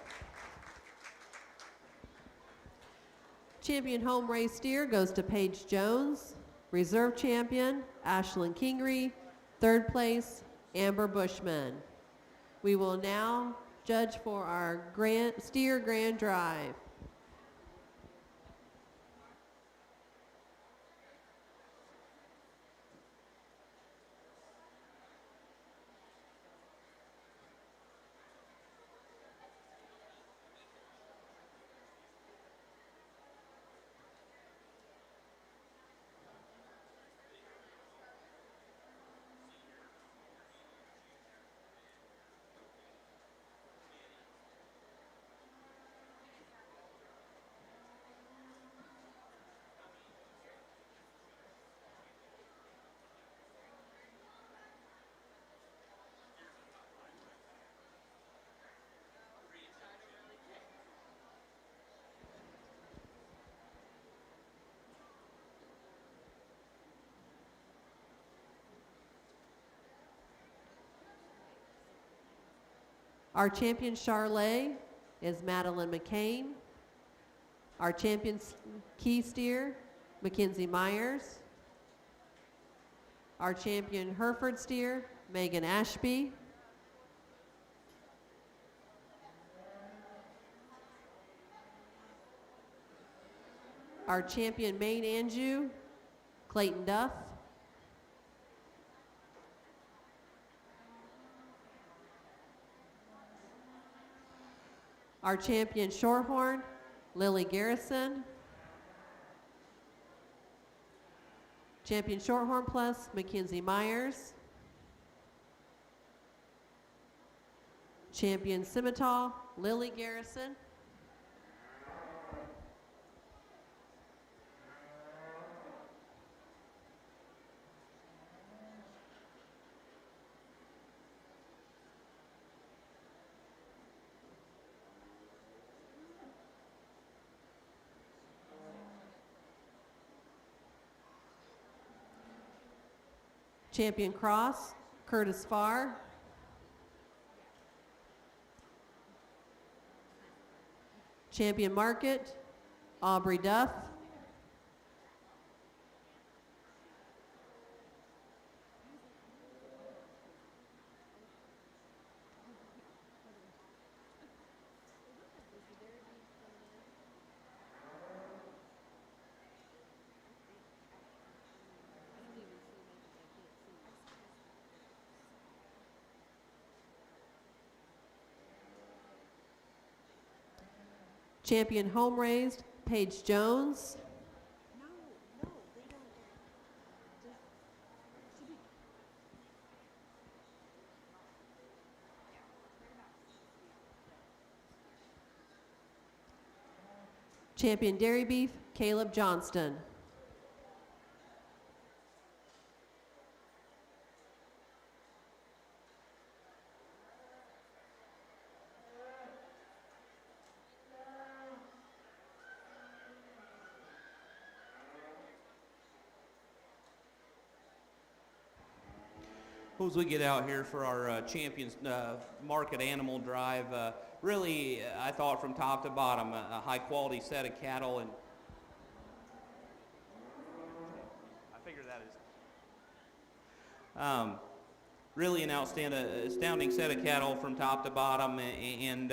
Speaker 1: Champion home raised steer goes to Paige Jones. Reserve champion, Ashlyn Kingery. Third place, Amber Bushman. We will now judge for our steer grand drive. Our champion Charlet is Madeline McCain. Our champion key steer, Mackenzie Myers. Our champion Hereford steer, Megan Ashby. Our champion Maine Anjou, Clayton Duff. Our champion Shorehorn, Lily Garrison. Champion Shorthorn Plus, Mackenzie Myers. Champion Scimitar, Lily Garrison. Champion Cross, Curtis Farr. Champion Market, Aubrey Duff. Champion Home Raised, Paige Jones. Champion Dairy Beef, Caleb Johnston.
Speaker 2: As we get out here for our Champions Market Animal Drive, really, I thought from top to bottom, a high-quality set of cattle, and I figure that is really an astounding set of cattle from top to bottom, and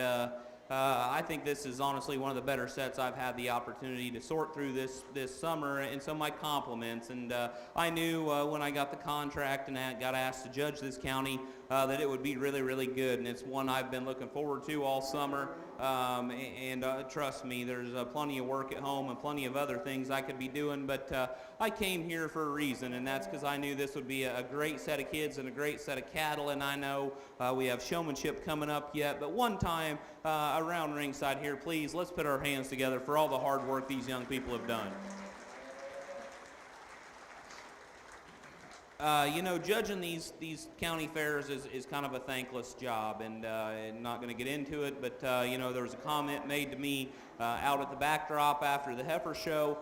Speaker 2: I think this is honestly one of the better sets I've had the opportunity to sort through this summer, and so my compliments. And I knew when I got the contract and I got asked to judge this county that it would be really, really good, and it's one I've been looking forward to all summer. Trust me, there's plenty of work at home and plenty of other things I could be doing, but I came here for a reason, and that's because I knew this would be a great set of kids and a great set of cattle. And I know we have showmanship coming up yet, but one time around ringside here, please, let's put our hands together for all the hard work these young people have done. Judging these county fairs is kind of a thankless job, and not going to get into it, but there was a comment made to me out at the backdrop after the Heifer show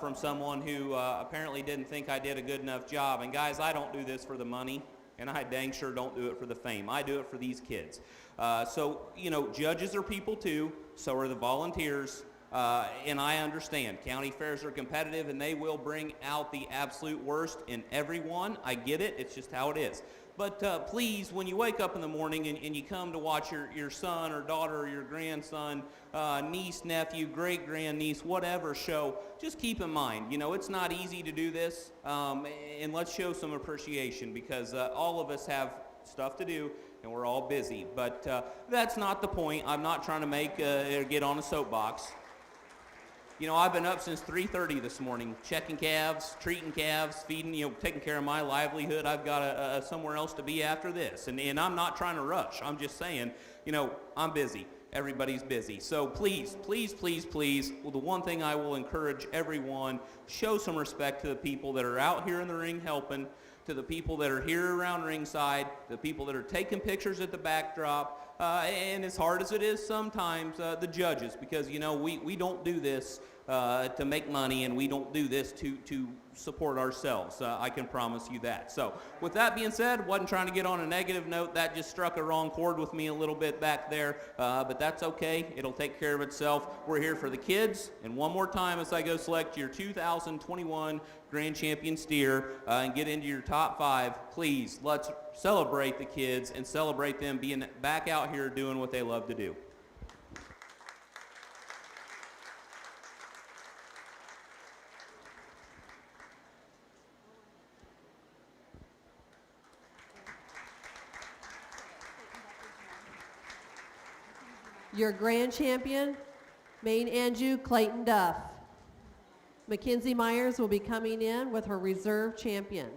Speaker 2: from someone who apparently didn't think I did a good enough job. And guys, I don't do this for the money, and I dang sure don't do it for the fame. I do it for these kids. Judges are people too, so are the volunteers. And I understand county fairs are competitive and they will bring out the absolute worst in everyone. I get it. It's just how it is. But please, when you wake up in the morning and you come to watch your son or daughter or your grandson, niece, nephew, great-grandniece, whatever show, just keep in mind, it's not easy to do this. And let's show some appreciation, because all of us have stuff to do and we're all busy. But that's not the point. I'm not trying to get on a soapbox. I've been up since 3:30 this morning, checking calves, treating calves, feeding, taking care of my livelihood. I've got somewhere else to be after this. And I'm not trying to rush. I'm just saying, I'm busy. Everybody's busy. So please, please, please, please, well, the one thing I will encourage everyone, show some respect to the people that are out here in the ring helping, to the people that are here around ringside, the people that are taking pictures at the backdrop, and as hard as it is sometimes, the judges, because we don't do this to make money, and we don't do this to support ourselves. I can promise you that. So with that being said, wasn't trying to get on a negative note. That just struck a wrong chord with me a little bit back there, but that's okay. It'll take care of itself. We're here for the kids. And one more time as I go select your 2021 Grand Champion steer and get into your top 5, please, let's celebrate the kids and celebrate them being back out here doing what they love to do.
Speaker 1: Your grand champion, Maine Anjou Clayton Duff. Mackenzie Myers will be coming in with her reserve champion.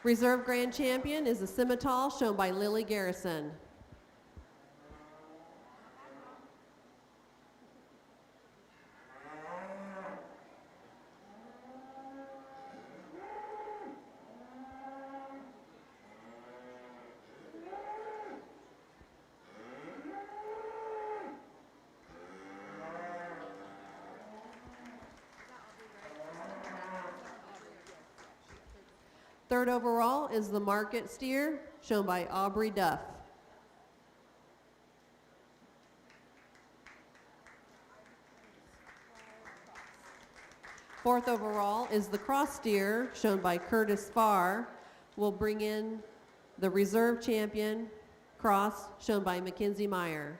Speaker 1: Reserve Grand Champion is the Scimitar shown by Lily Garrison. Third overall is the Market Steer, shown by Aubrey Duff. Fourth overall is the Cross Steer, shown by Curtis Farr. We'll bring in the reserve champion, Cross, shown by Mackenzie Meyer.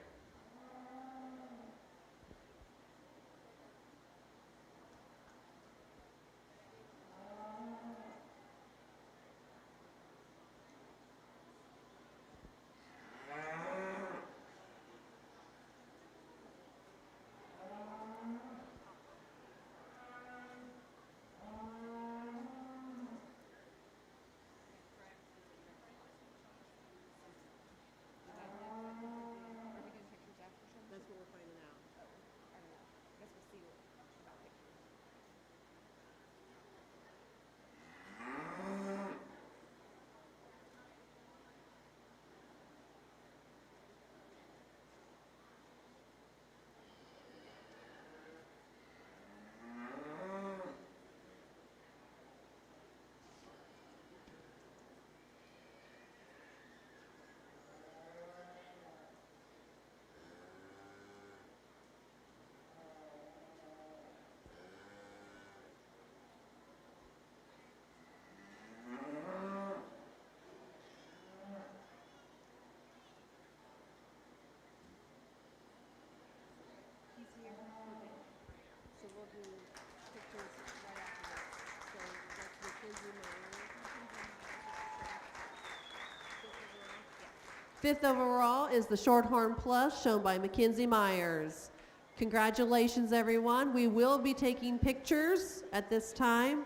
Speaker 1: Fifth overall is the Shorthorn Plus, shown by Mackenzie Myers. Congratulations, everyone. We will be taking pictures at this time.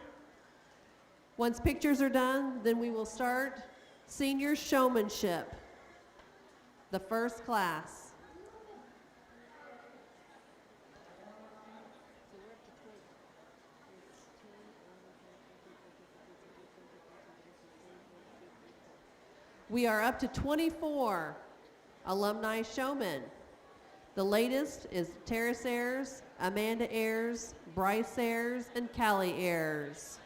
Speaker 1: Once pictures are done, then we will start senior showmanship, the first class. We are up to 24 alumni showmen. The latest is Terrace Ayers, Amanda Ayers, Bryce Ayers, and Callie Ayers.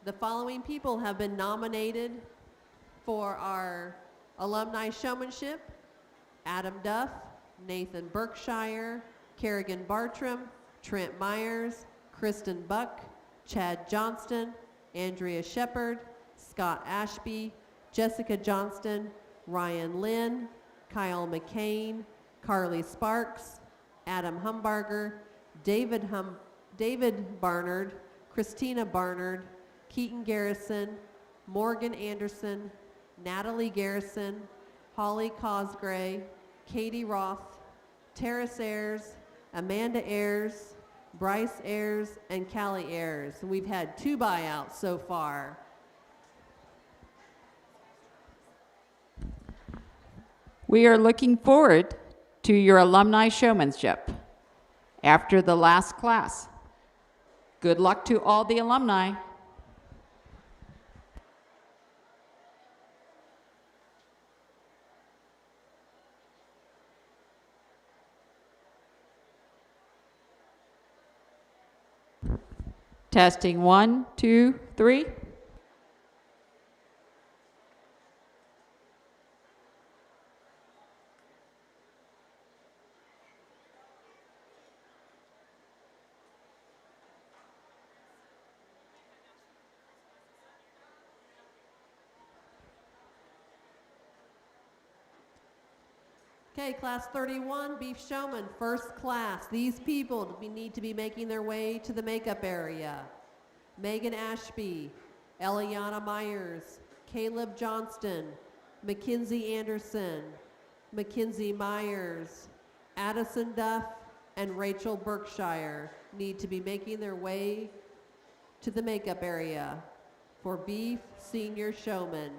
Speaker 1: The following people have been nominated for our Alumni Showmanship: Adam Duff, Nathan Berkshire, Kerrigan Bartram, Trent Myers, Kristen Buck, Chad Johnston, Andrea Shepard, Scott Ashby, Jessica Johnston, Ryan Lynn, Kyle McCain, Carly Sparks, Adam Humbarger, David Barnard, Christina Barnard, Keaton Garrison, Morgan Anderson, Natalie Garrison, Holly Cosgray, Katie Roth, Terrace Ayers, Amanda Ayers, Bryce Ayers, and Callie Ayers. We've had 2 buyouts so far.
Speaker 3: We are looking forward to your alumni showmanship after the last class. Good luck to all the alumni. Testing 1, 2, 3.
Speaker 1: Okay, class 31, beef showman, first class. These people need to be making their way to the makeup area. Megan Ashby, Eliana Myers, Caleb Johnston, Mackenzie Anderson, Mackenzie Myers, Addison Duff, and Rachel Berkshire need to be making their way to the makeup area for beef senior showman.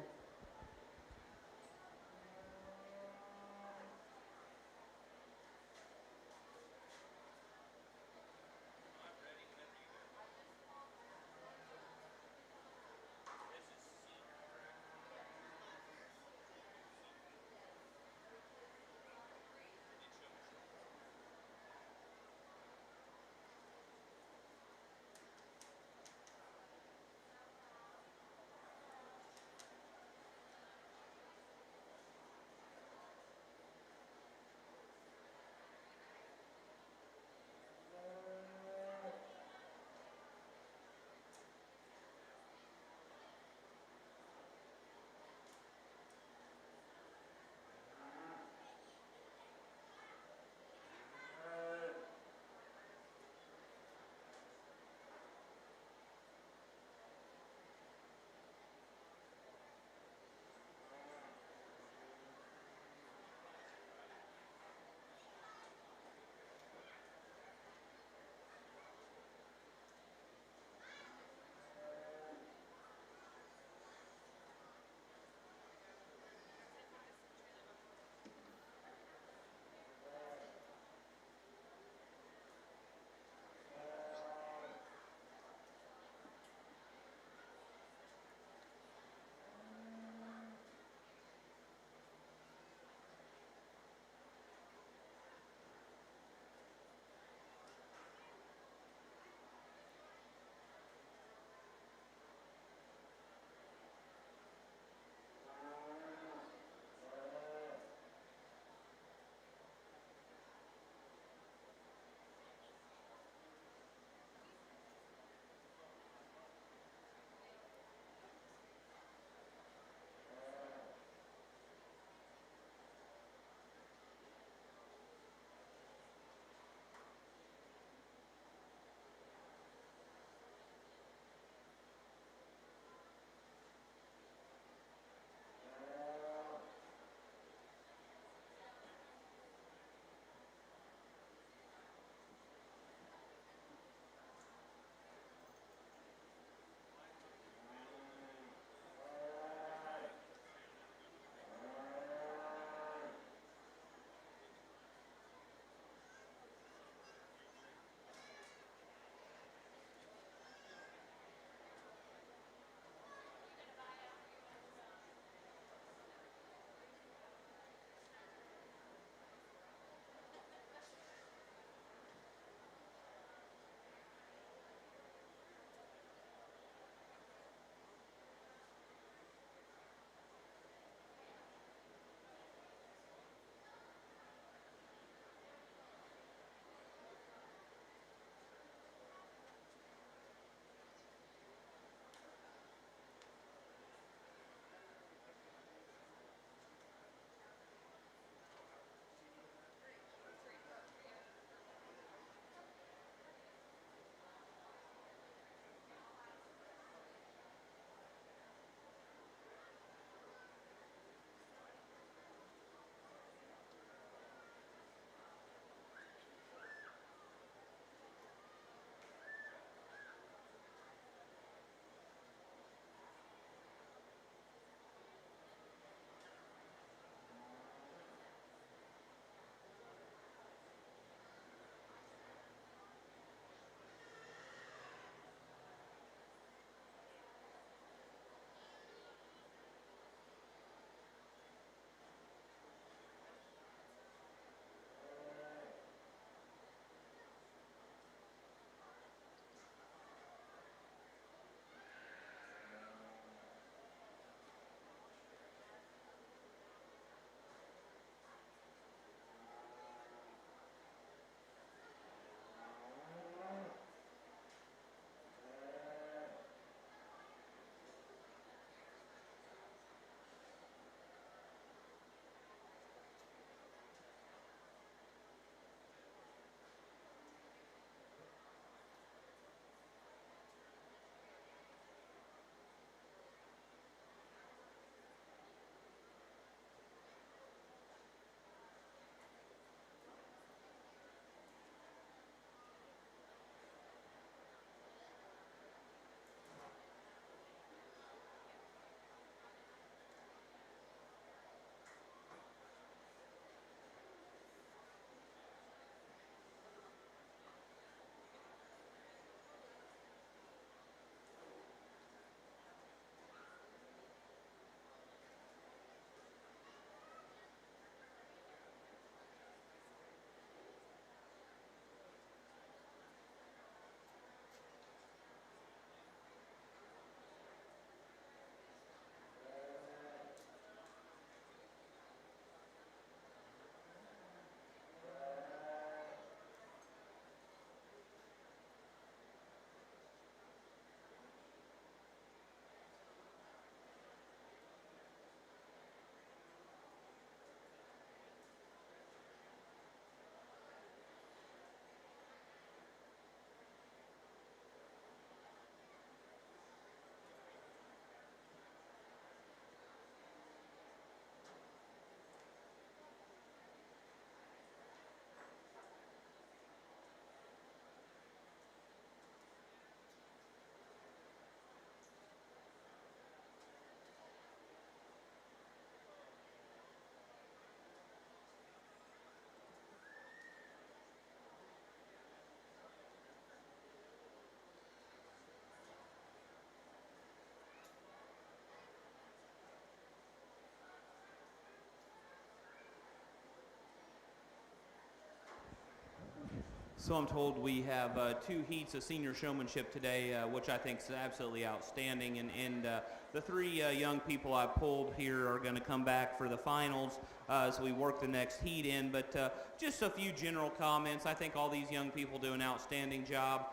Speaker 2: So I'm told we have 2 heats of senior showmanship today, which I think is absolutely outstanding. And the 3 young people I pulled here are going to come back for the finals as we work the next heat in. But just a few general comments. I think all these young people do an outstanding job.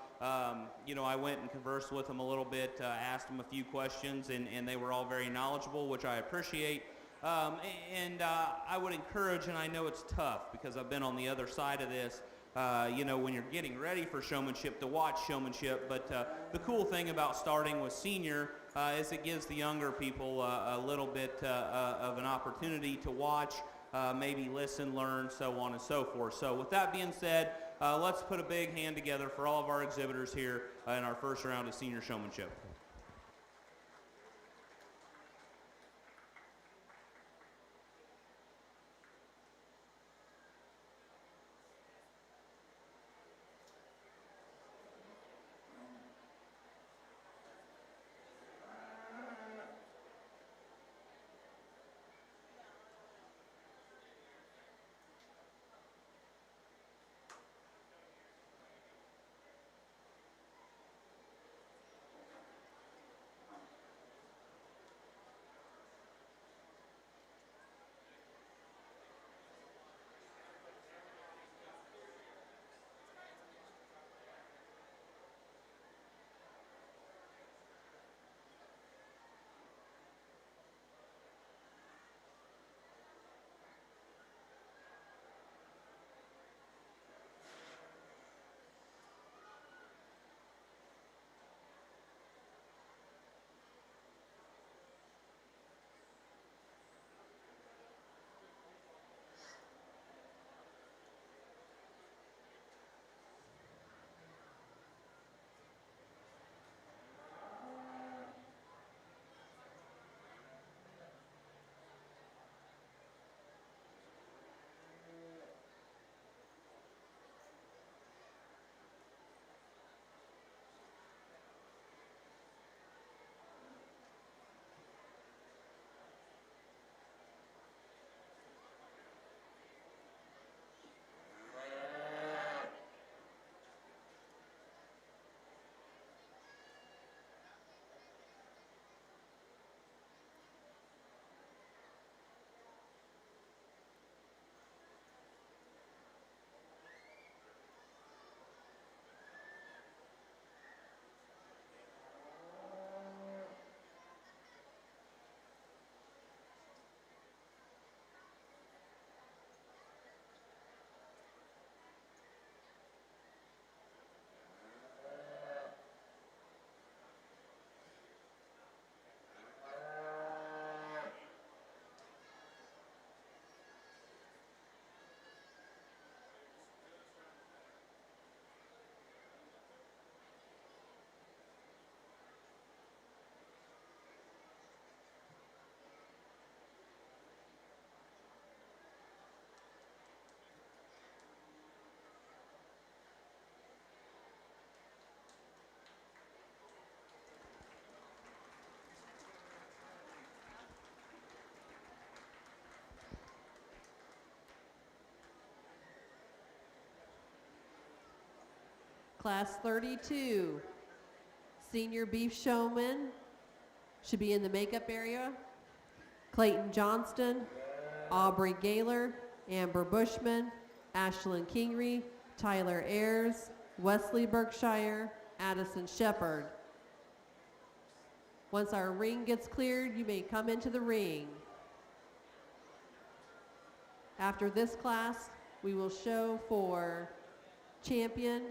Speaker 2: You know, I went and conversed with them a little bit, asked them a few questions, and they were all very knowledgeable, which I appreciate. I would encourage, and I know it's tough because I've been on the other side of this, you know, when you're getting ready for showmanship, to watch showmanship. But the cool thing about starting with senior is it gives the younger people a little bit of an opportunity to watch, maybe listen, learn, so on and so forth. So with that being said, let's put a big hand together for all of our exhibitors here in our first round of senior showmanship.
Speaker 1: Class 32, senior beef showman, should be in the makeup area. Clayton Johnston, Aubrey Gaylor, Amber Bushman, Ashlyn Kingery, Tyler Ayers, Wesley Berkshire, Addison Shepard. Once our ring gets cleared, you may come into the ring. After this class, we will show for champion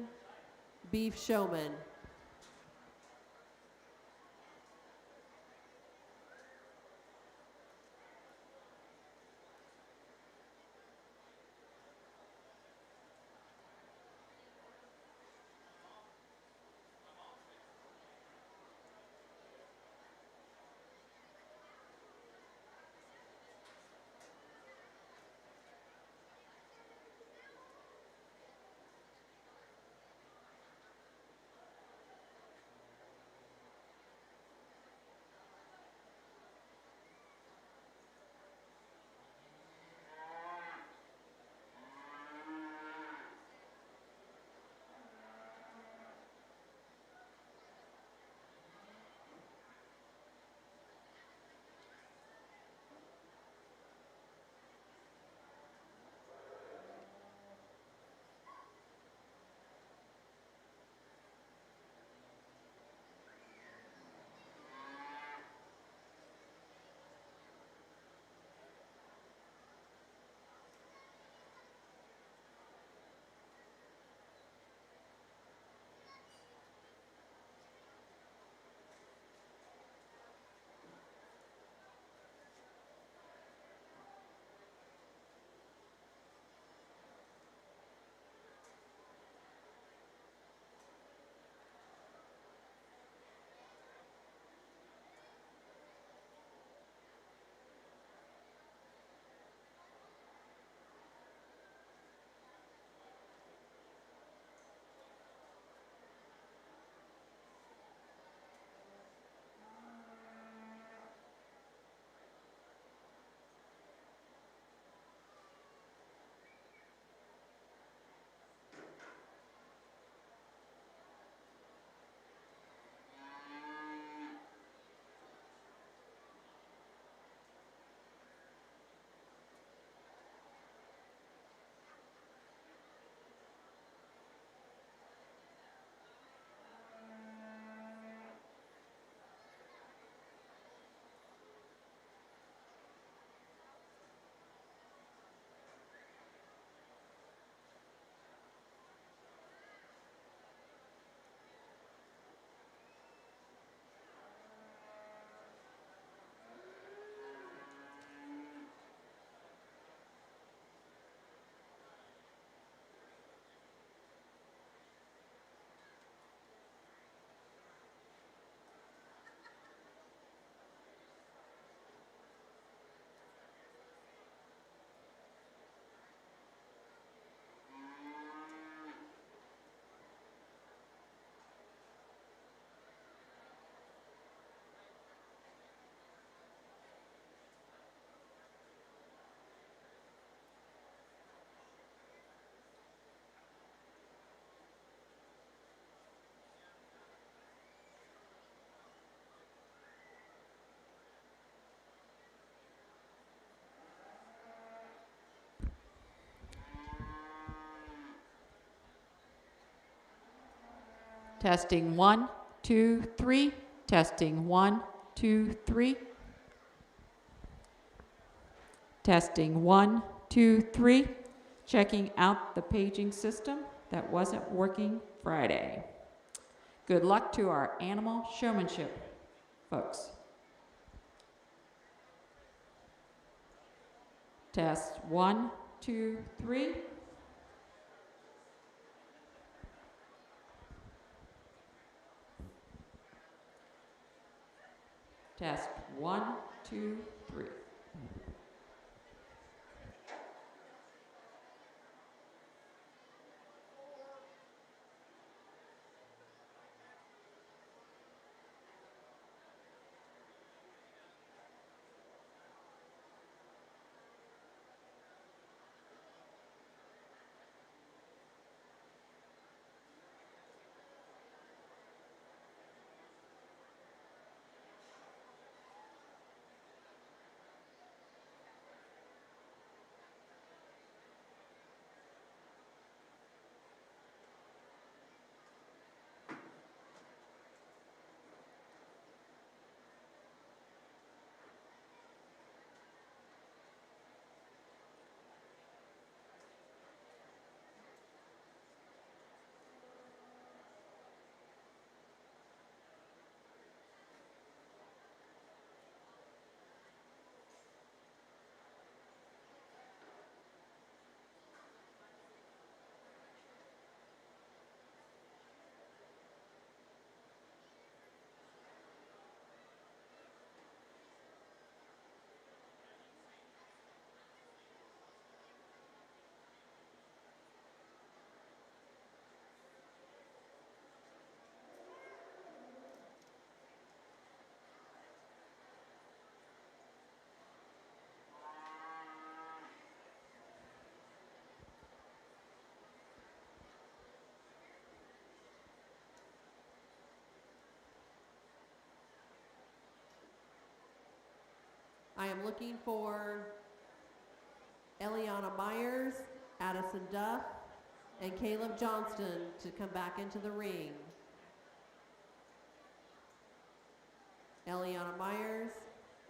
Speaker 1: beef showman.
Speaker 3: Testing 1, 2, 3. Testing 1, 2, 3. Testing 1, 2, 3. Checking out the paging system that wasn't working Friday. Good luck to our animal showmanship folks. Test 1, 2, 3. Test 1, 2, 3.
Speaker 1: I am looking for Eliana Myers, Addison Duff, and Caleb Johnston to come back into the ring. Eliana Myers,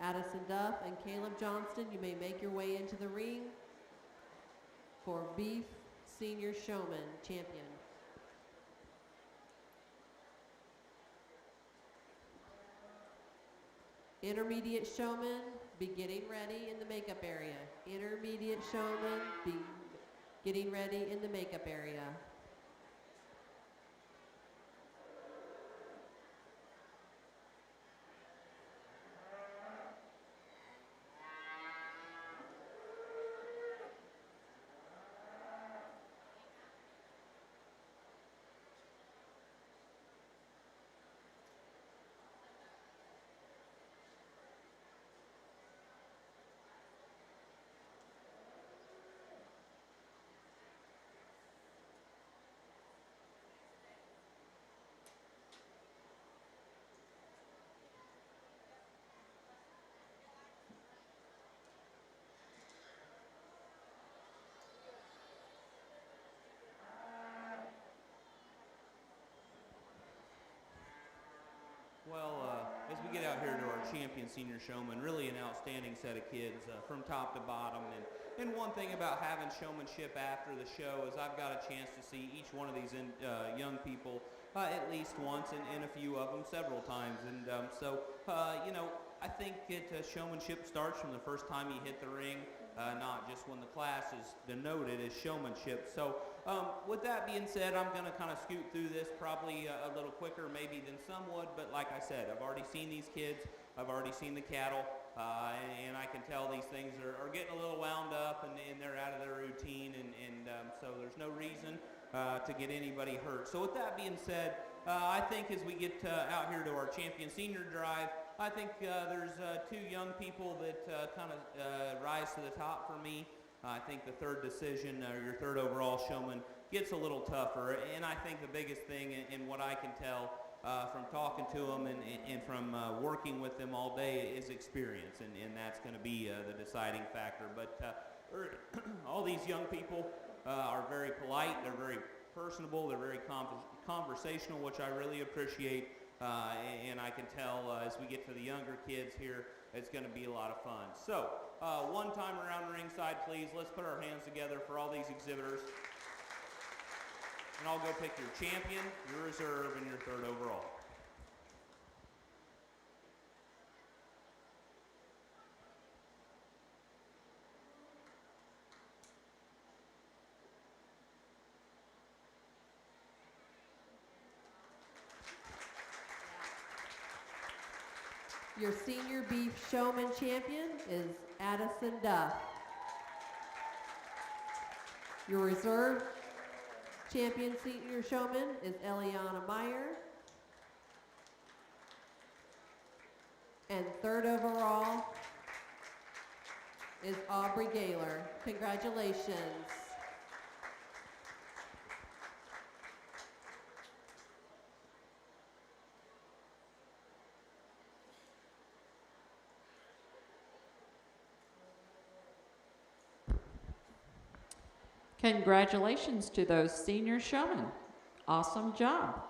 Speaker 1: Addison Duff, and Caleb Johnston, you may make your way into the ring for Beef Senior Showman Champion. Intermediate Showman, be getting ready in the makeup area. Intermediate Showman, be getting ready in the makeup area.
Speaker 2: Well, as we get out here to our champion senior showman, really an outstanding set of kids from top to bottom. And one thing about having showmanship after the show is I've got a chance to see each one of these young people at least once, and a few of them several times. And you know, I think showmanship starts from the first time you hit the ring, not just when the class is denoted as showmanship. So with that being said, I'm going to kind of scoot through this probably a little quicker maybe than some would, but like I said, I've already seen these kids, I've already seen the cattle, and I can tell these things are getting a little wound up, and they're out of their routine, and so there's no reason to get anybody hurt. So with that being said, I think as we get out here to our champion senior drive, I think there's two young people that kind of rise to the top for me. I think the third decision, your third overall showman, gets a little tougher. And I think the biggest thing, and what I can tell from talking to them and from working with them all day, is experience. And that's going to be the deciding factor. But all these young people are very polite. They're very personable. They're very conversational, which I really appreciate. And I can tell as we get to the younger kids here, it's going to be a lot of fun. So, one time around ringside, please. Let's put our hands together for all these exhibitors. And I'll go pick your champion, your reserve, and your third overall.
Speaker 1: Your senior beef showman champion is Addison Duff. Your reserve champion senior showman is Eliana Meyer. And third overall is Aubrey Gaylor. Congratulations.
Speaker 3: Congratulations to those senior showmen. Awesome job.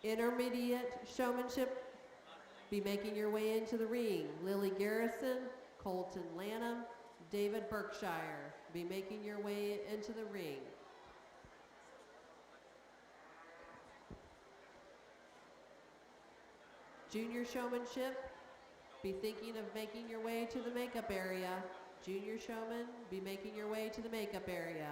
Speaker 1: Intermediate showmanship, be making your way into the ring. Lily Garrison, Colton Lanham, David Berkshire, be making your way into the ring. Junior showmanship, be thinking of making your way to the makeup area. Junior showman, be making your way to the makeup area.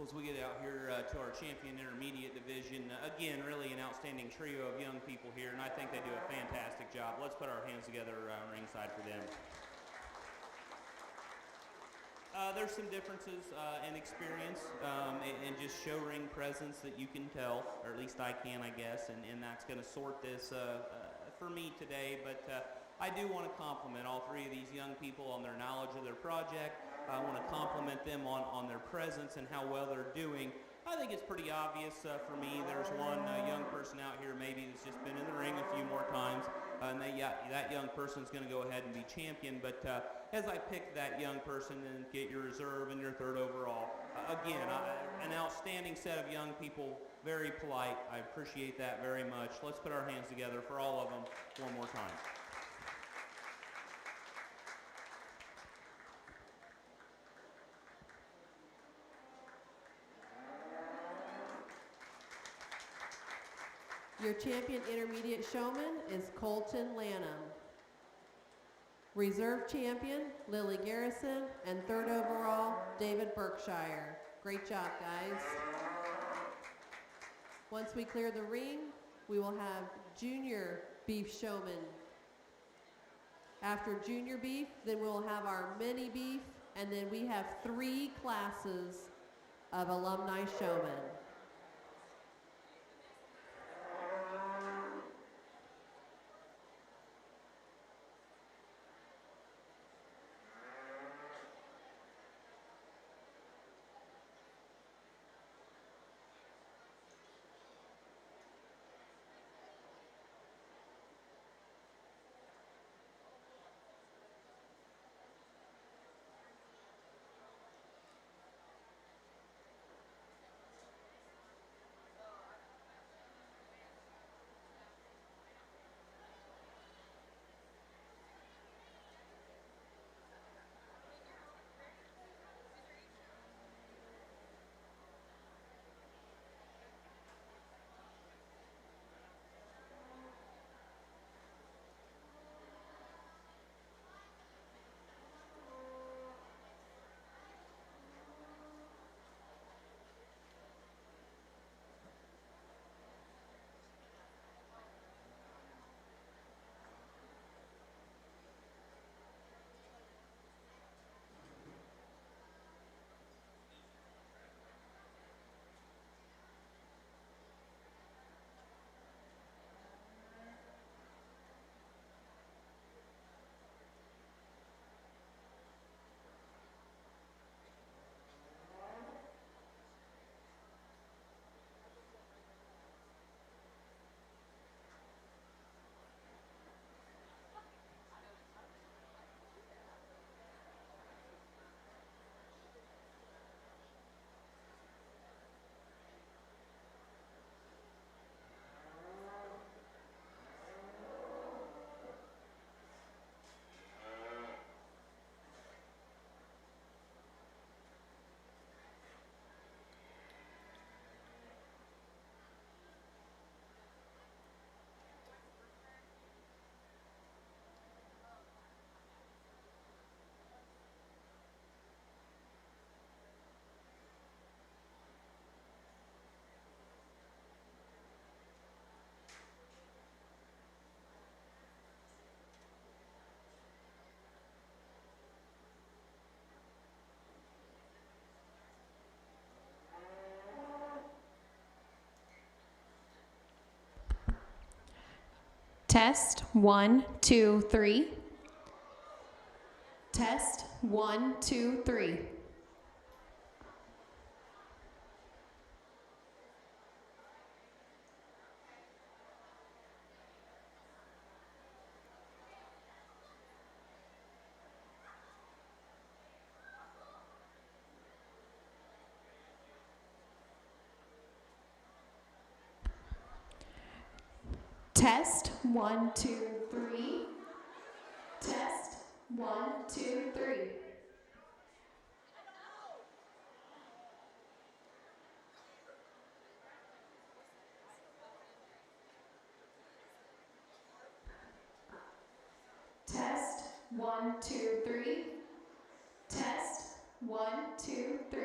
Speaker 2: Well, as we get out here to our champion intermediate division, again, really an outstanding trio of young people here, and I think they do a fantastic job. Let's put our hands together ringside for them. There's some differences in experience and just show ring presence that you can tell, or at least I can, I guess, and that's going to sort this for me today. But I do want to compliment all three of these young people on their knowledge of their project. I want to compliment them on their presence and how well they're doing. I think it's pretty obvious for me. There's one young person out here maybe that's just been in the ring a few more times, and that young person's going to go ahead and be champion. But as I pick that young person and get your reserve and your third overall, again, an outstanding set of young people, very polite. I appreciate that very much. Let's put our hands together for all of them one more time.
Speaker 1: Your champion intermediate showman is Colton Lanham. Reserve champion, Lily Garrison, and third overall, David Berkshire. Great job, guys. Once we clear the ring, we will have junior beef showman. After junior beef, then we'll have our mini beef, and then we have 3 classes of alumni showmen.
Speaker 4: Test 1, 2, 3. Test 1, 2, 3. Test 1, 2, 3. Test 1, 2, 3. Test 1, 2, 3. Test 1, 2, 3.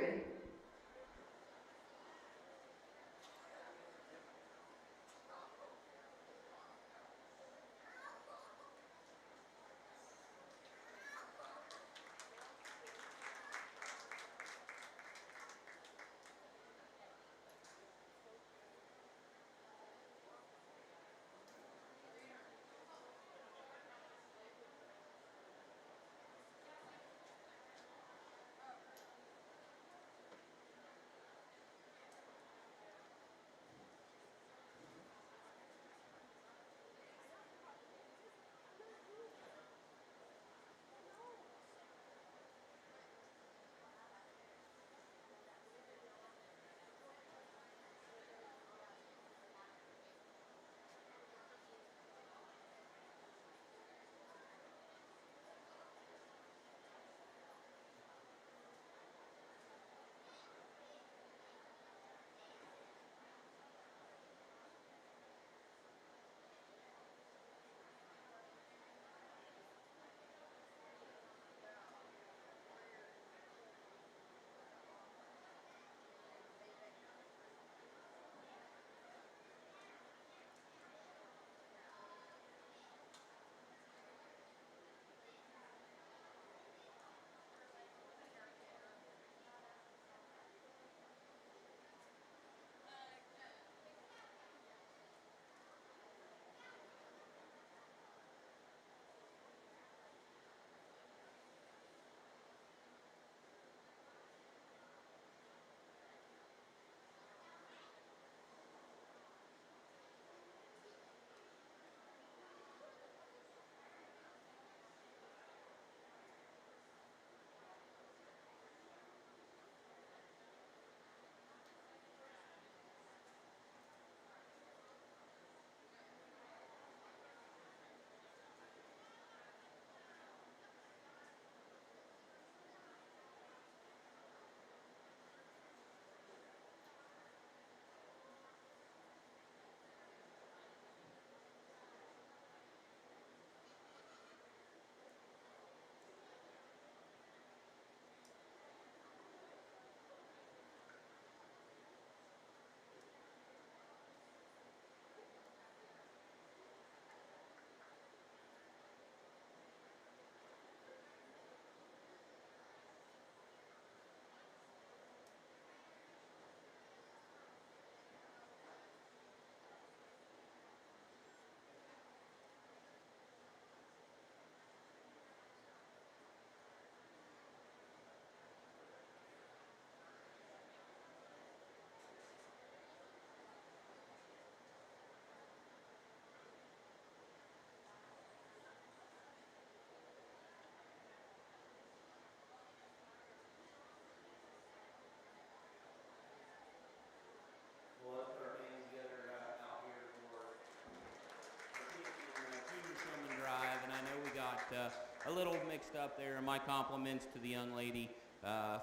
Speaker 2: a little mixed up there, and my compliments to the young lady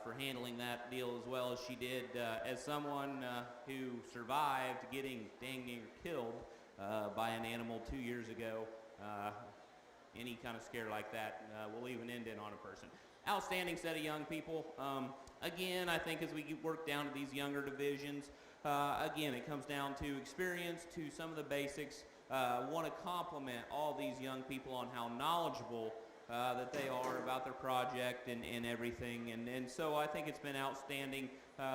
Speaker 2: for handling that deal as well as she did. As someone who survived getting dang near killed by an animal 2 years ago, any kind of scare like that will leave an indent on a person. Outstanding set of young people. Again, I think as we work down to these younger divisions, again, it comes down to experience, to some of the basics. Want to compliment all these young people on how knowledgeable that they are about their project and everything. And so I think it's been outstanding.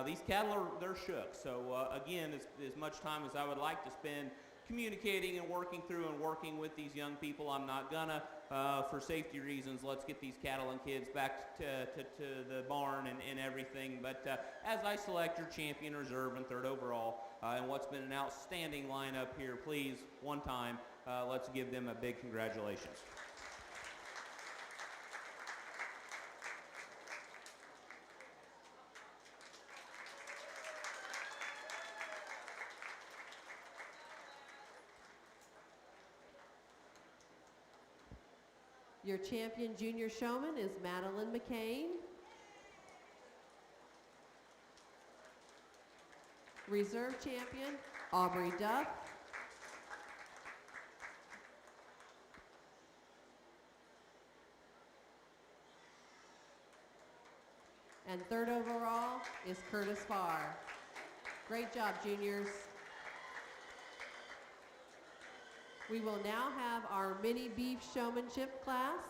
Speaker 2: These cattle they're shook. So again, as much time as I would like to spend communicating and working through and working with these young people, I'm not gonna. For safety reasons, let's get these cattle and kids back to the barn and everything. But as I select your champion reserve and third overall, and what's been an outstanding lineup here, please, one time, let's give them a big congratulations.
Speaker 1: Your champion junior showman is Madeline McCain. Reserve champion, Aubrey Duff. And third overall is Curtis Farr. Great job, juniors. We will now have our mini beef showmanship class.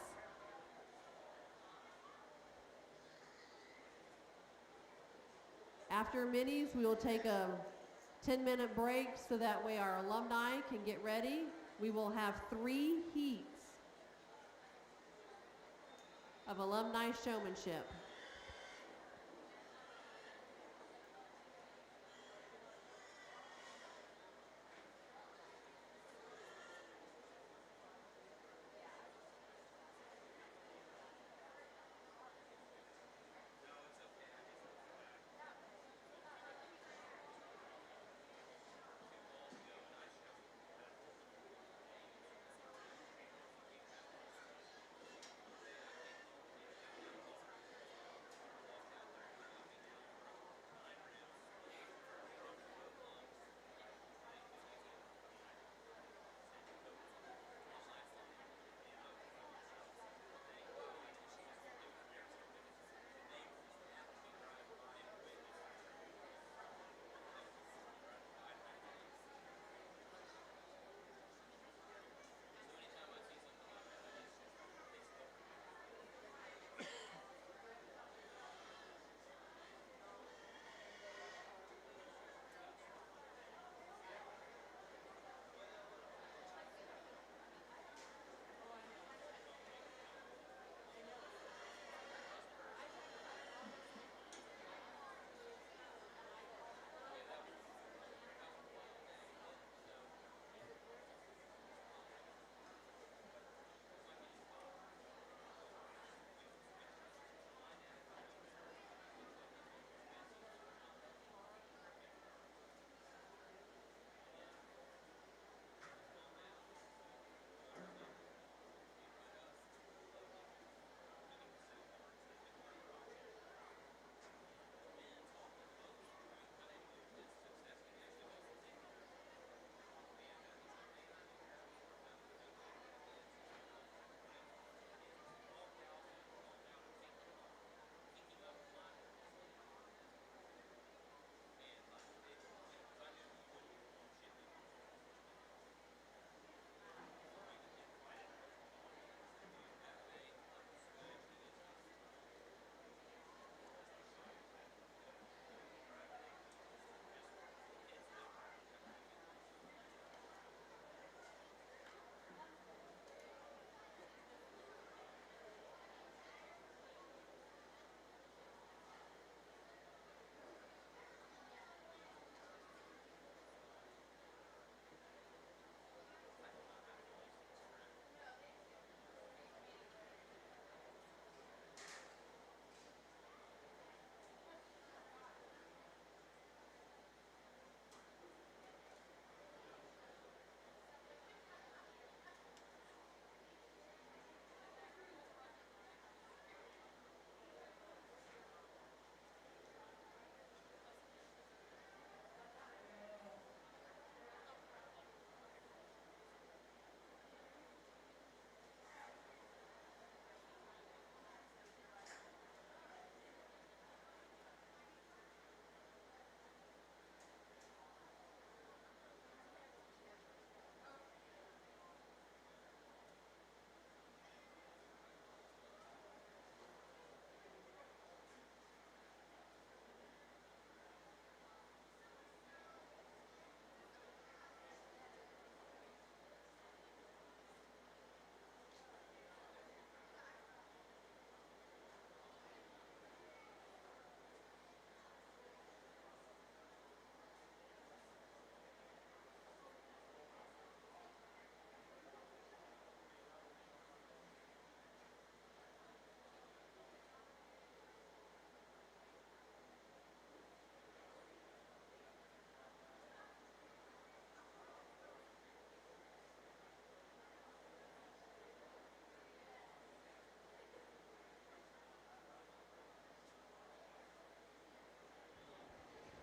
Speaker 1: After minis, we will take a 10-minute break so that way our alumni can get ready. We will have 3 heats of alumni showmanship.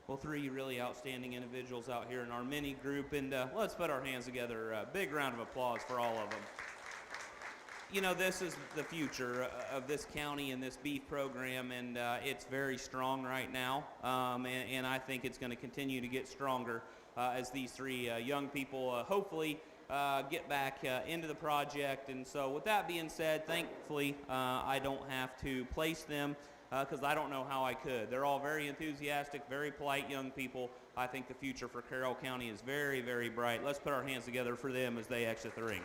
Speaker 2: well, three really outstanding individuals out here in our mini group, and let's put our hands together. Big round of applause for all of them. You know, this is the future of this county and this beef program, and it's very strong right now, and I think it's going to continue to get stronger as these three young people hopefully get back into the project. And so with that being said, thankfully I don't have to place them because I don't know how I could. They're all very enthusiastic, very polite young people. I think the future for Carroll County is very, very bright. Let's put our hands together for them as they exit the ring.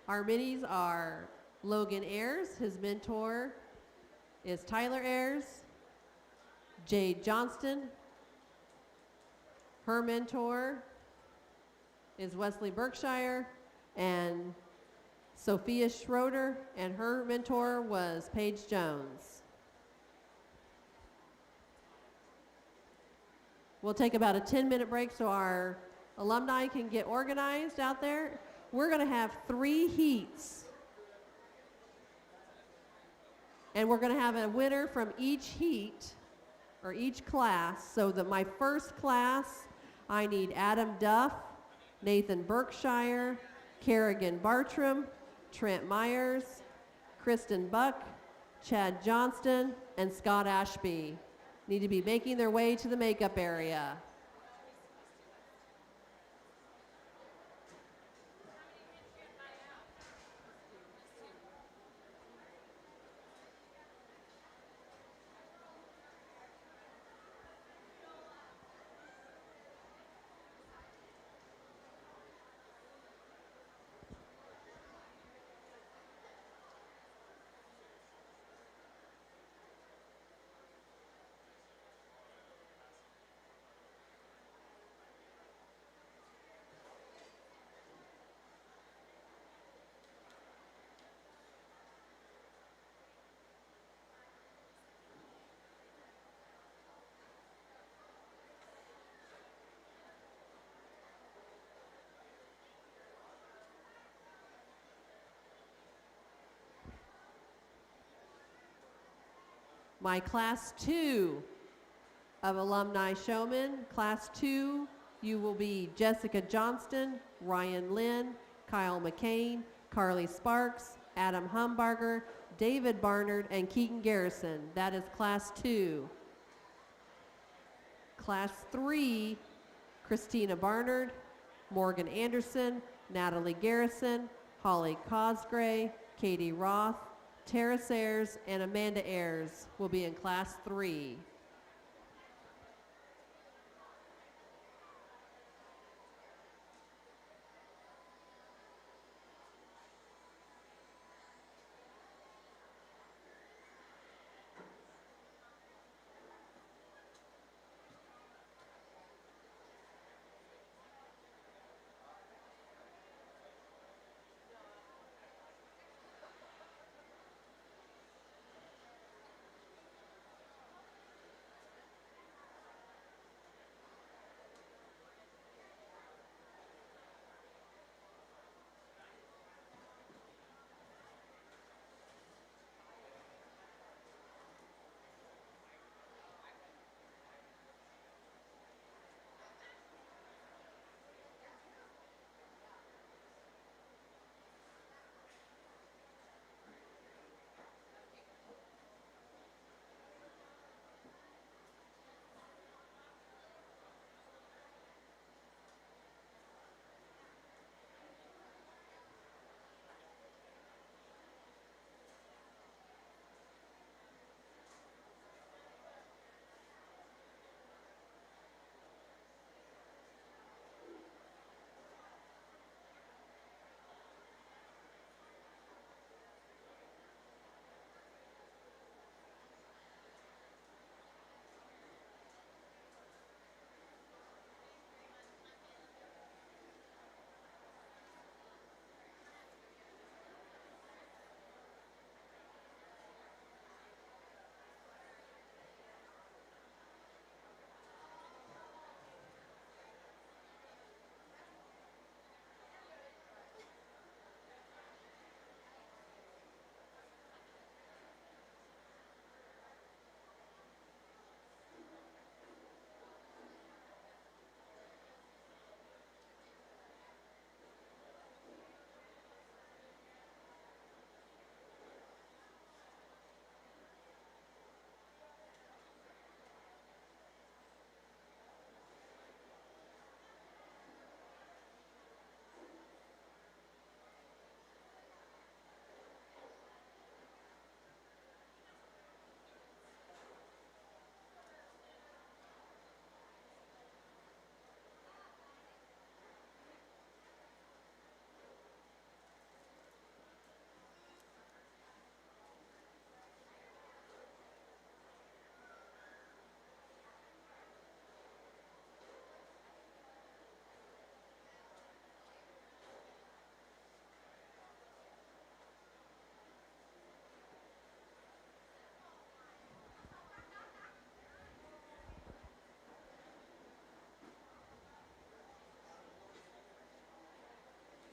Speaker 1: Our minis are Logan Ayers. His mentor is Tyler Ayers. Jade Johnston. Her mentor is Wesley Berkshire. And Sophia Schroeder, and her mentor was Paige Jones. We'll take about a 10-minute break so our alumni can get organized out there. We're going to have 3 heats. And we're going to have a winner from each heat, or each class. So that my first class, I need Adam Duff, Nathan Berkshire, Kerrigan Bartram, Trent Myers, Kristen Buck, Chad Johnston, and Scott Ashby. Need to be making their way to the makeup area. My class 2 of alumni showmen. Class 2, you will be Jessica Johnston, Ryan Lynn, Kyle McCain, Carly Sparks, Adam Humbarger, David Barnard, and Keaton Garrison. That is class 2. Class 3, Christina Barnard, Morgan Anderson, Natalie Garrison, Holly Cosgray, Katie Roth, Tara Sayers, and Amanda Ayers will be in class 3.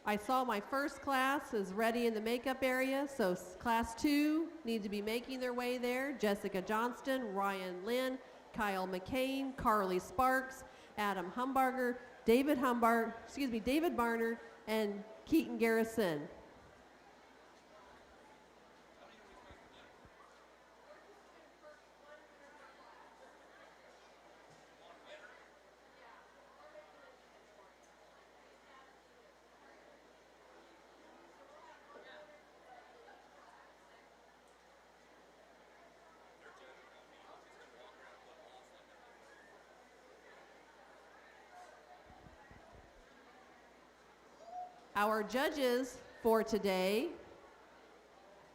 Speaker 1: I saw my first class is ready in the makeup area, so class 2 need to be making their way there. Jessica Johnston, Ryan Lynn, Kyle McCain, Carly Sparks, Adam Humbarger, David Barnard, and Keaton Garrison. Our judges for today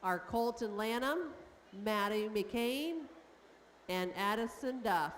Speaker 1: are Colton Lanham, Maddie McCain, and Addison Duff.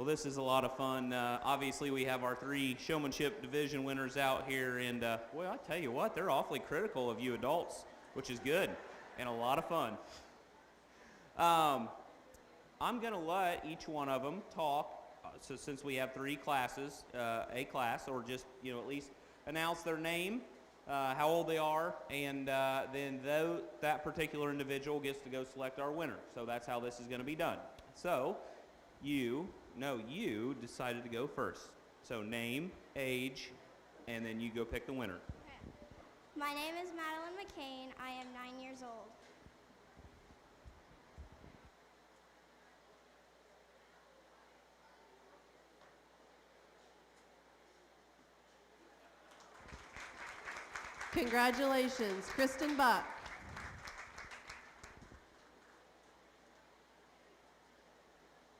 Speaker 2: Well, this is a lot of fun. Obviously, we have our 3 showmanship division winners out here, and boy, I tell you what, they're awfully critical of you adults, which is good and a lot of fun. I'm going to let each one of them talk. So since we have 3 classes, a class, or just at least announce their name, how old they are, and then that particular individual gets to go select our winner. So that's how this is going to be done. So you decided to go first. So name, age, and then you go pick the winner.
Speaker 5: Okay. My name is Madeline McCain. I am 9 years old.
Speaker 1: Congratulations, Kristen Buck.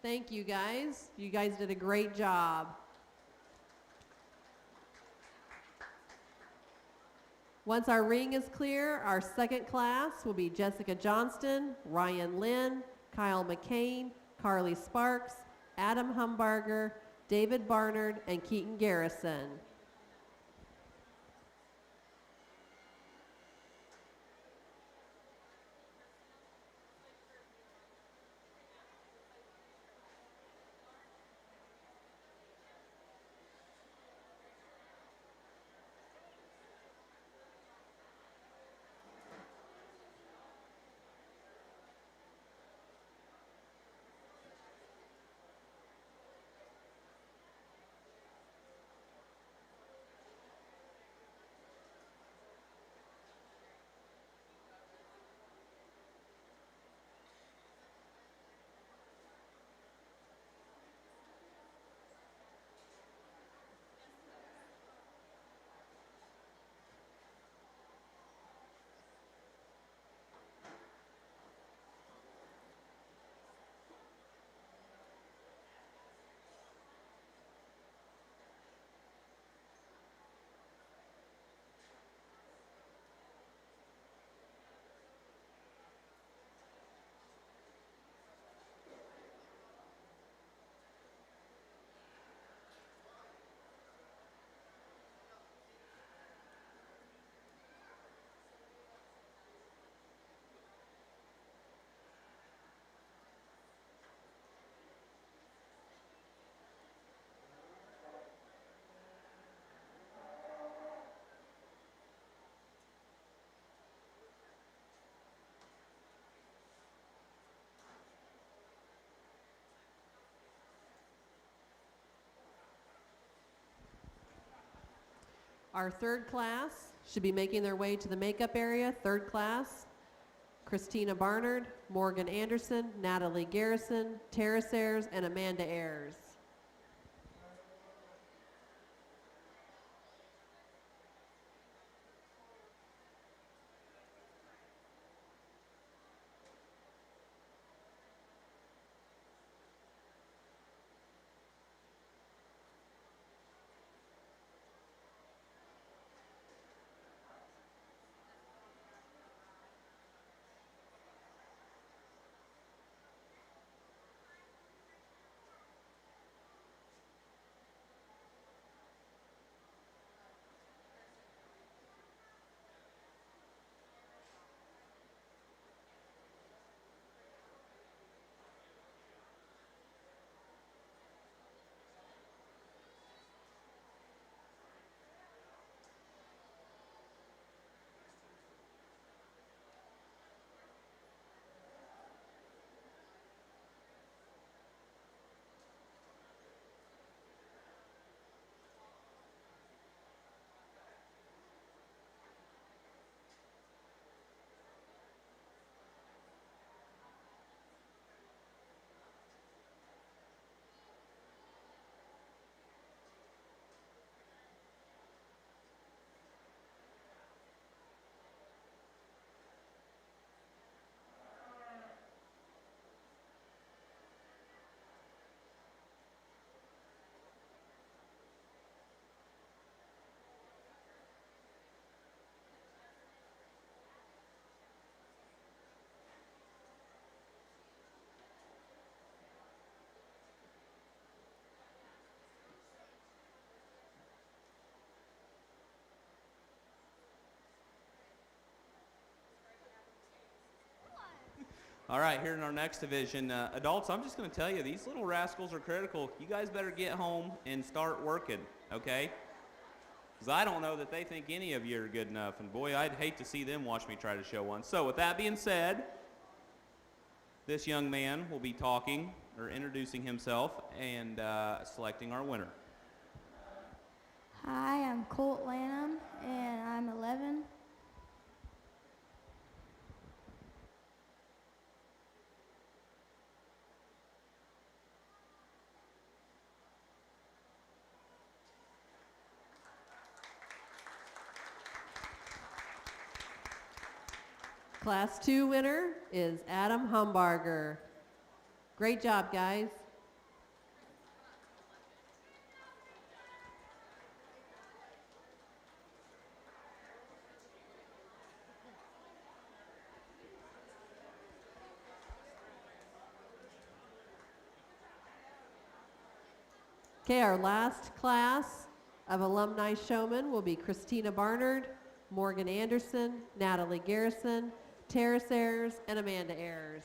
Speaker 1: Thank you, guys. You guys did a great job. Once our ring is clear, our second class will be Jessica Johnston, Ryan Lynn, Kyle McCain, Carly Sparks, Adam Humbarger, David Barnard, and Keaton Garrison. Our third class should be making their way to the makeup area. Third class, Christina Barnard, Morgan Anderson, Natalie Garrison, Tara Sayers, and Amanda Ayers.
Speaker 2: All right, here in our next division, adults, I'm just going to tell you, these little rascals are critical. You guys better get home and start working, okay? Because I don't know that they think any of you are good enough. And boy, I'd hate to see them watch me try to show one. So with that being said, this young man will be talking or introducing himself and selecting our winner.
Speaker 5: Hi, I'm Colt Lanham, and I'm 11.
Speaker 1: Class 2 winner is Adam Humbarger. Great job, guys. Okay, our last class of alumni showmen will be Christina Barnard, Morgan Anderson, Natalie Garrison, Terrace Ayers, and Amanda Ayers.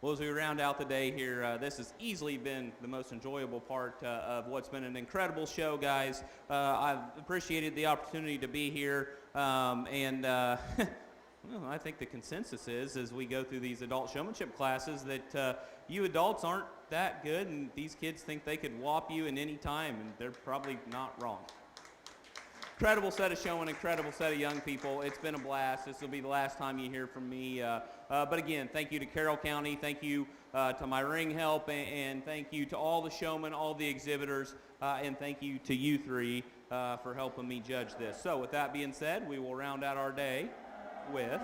Speaker 2: Well, as we round out the day here, this has easily been the most enjoyable part of what's been an incredible show, guys. I've appreciated the opportunity to be here, and well, I think the consensus is, as we go through these adult showmanship classes, that you adults aren't that good, and these kids think they could whop you in any time, and they're probably not wrong. Incredible set of showing, incredible set of young people. It's been a blast. This will be the last time you hear from me. But again, thank you to Carroll County. Thank you to my ring help, and thank you to all the showmen, all the exhibitors, and thank you to you three for helping me judge this. So with that being said, we will round out our day with...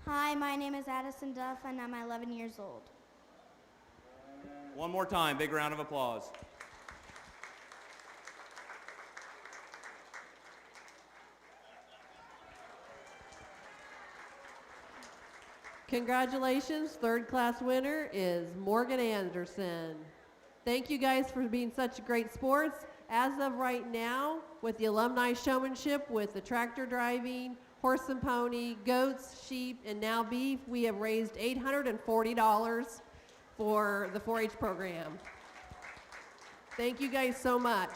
Speaker 5: Hi, my name is Addison Duff, and I'm 11 years old.
Speaker 2: One more time, big round of applause.
Speaker 1: Congratulations, third class winner is Morgan Anderson. Thank you guys for being such great sports. As of right now, with the alumni showmanship, with the tractor driving, horse and pony, goats, sheep, and now beef, we have raised $840 for the 4-H program. Thank you guys so much.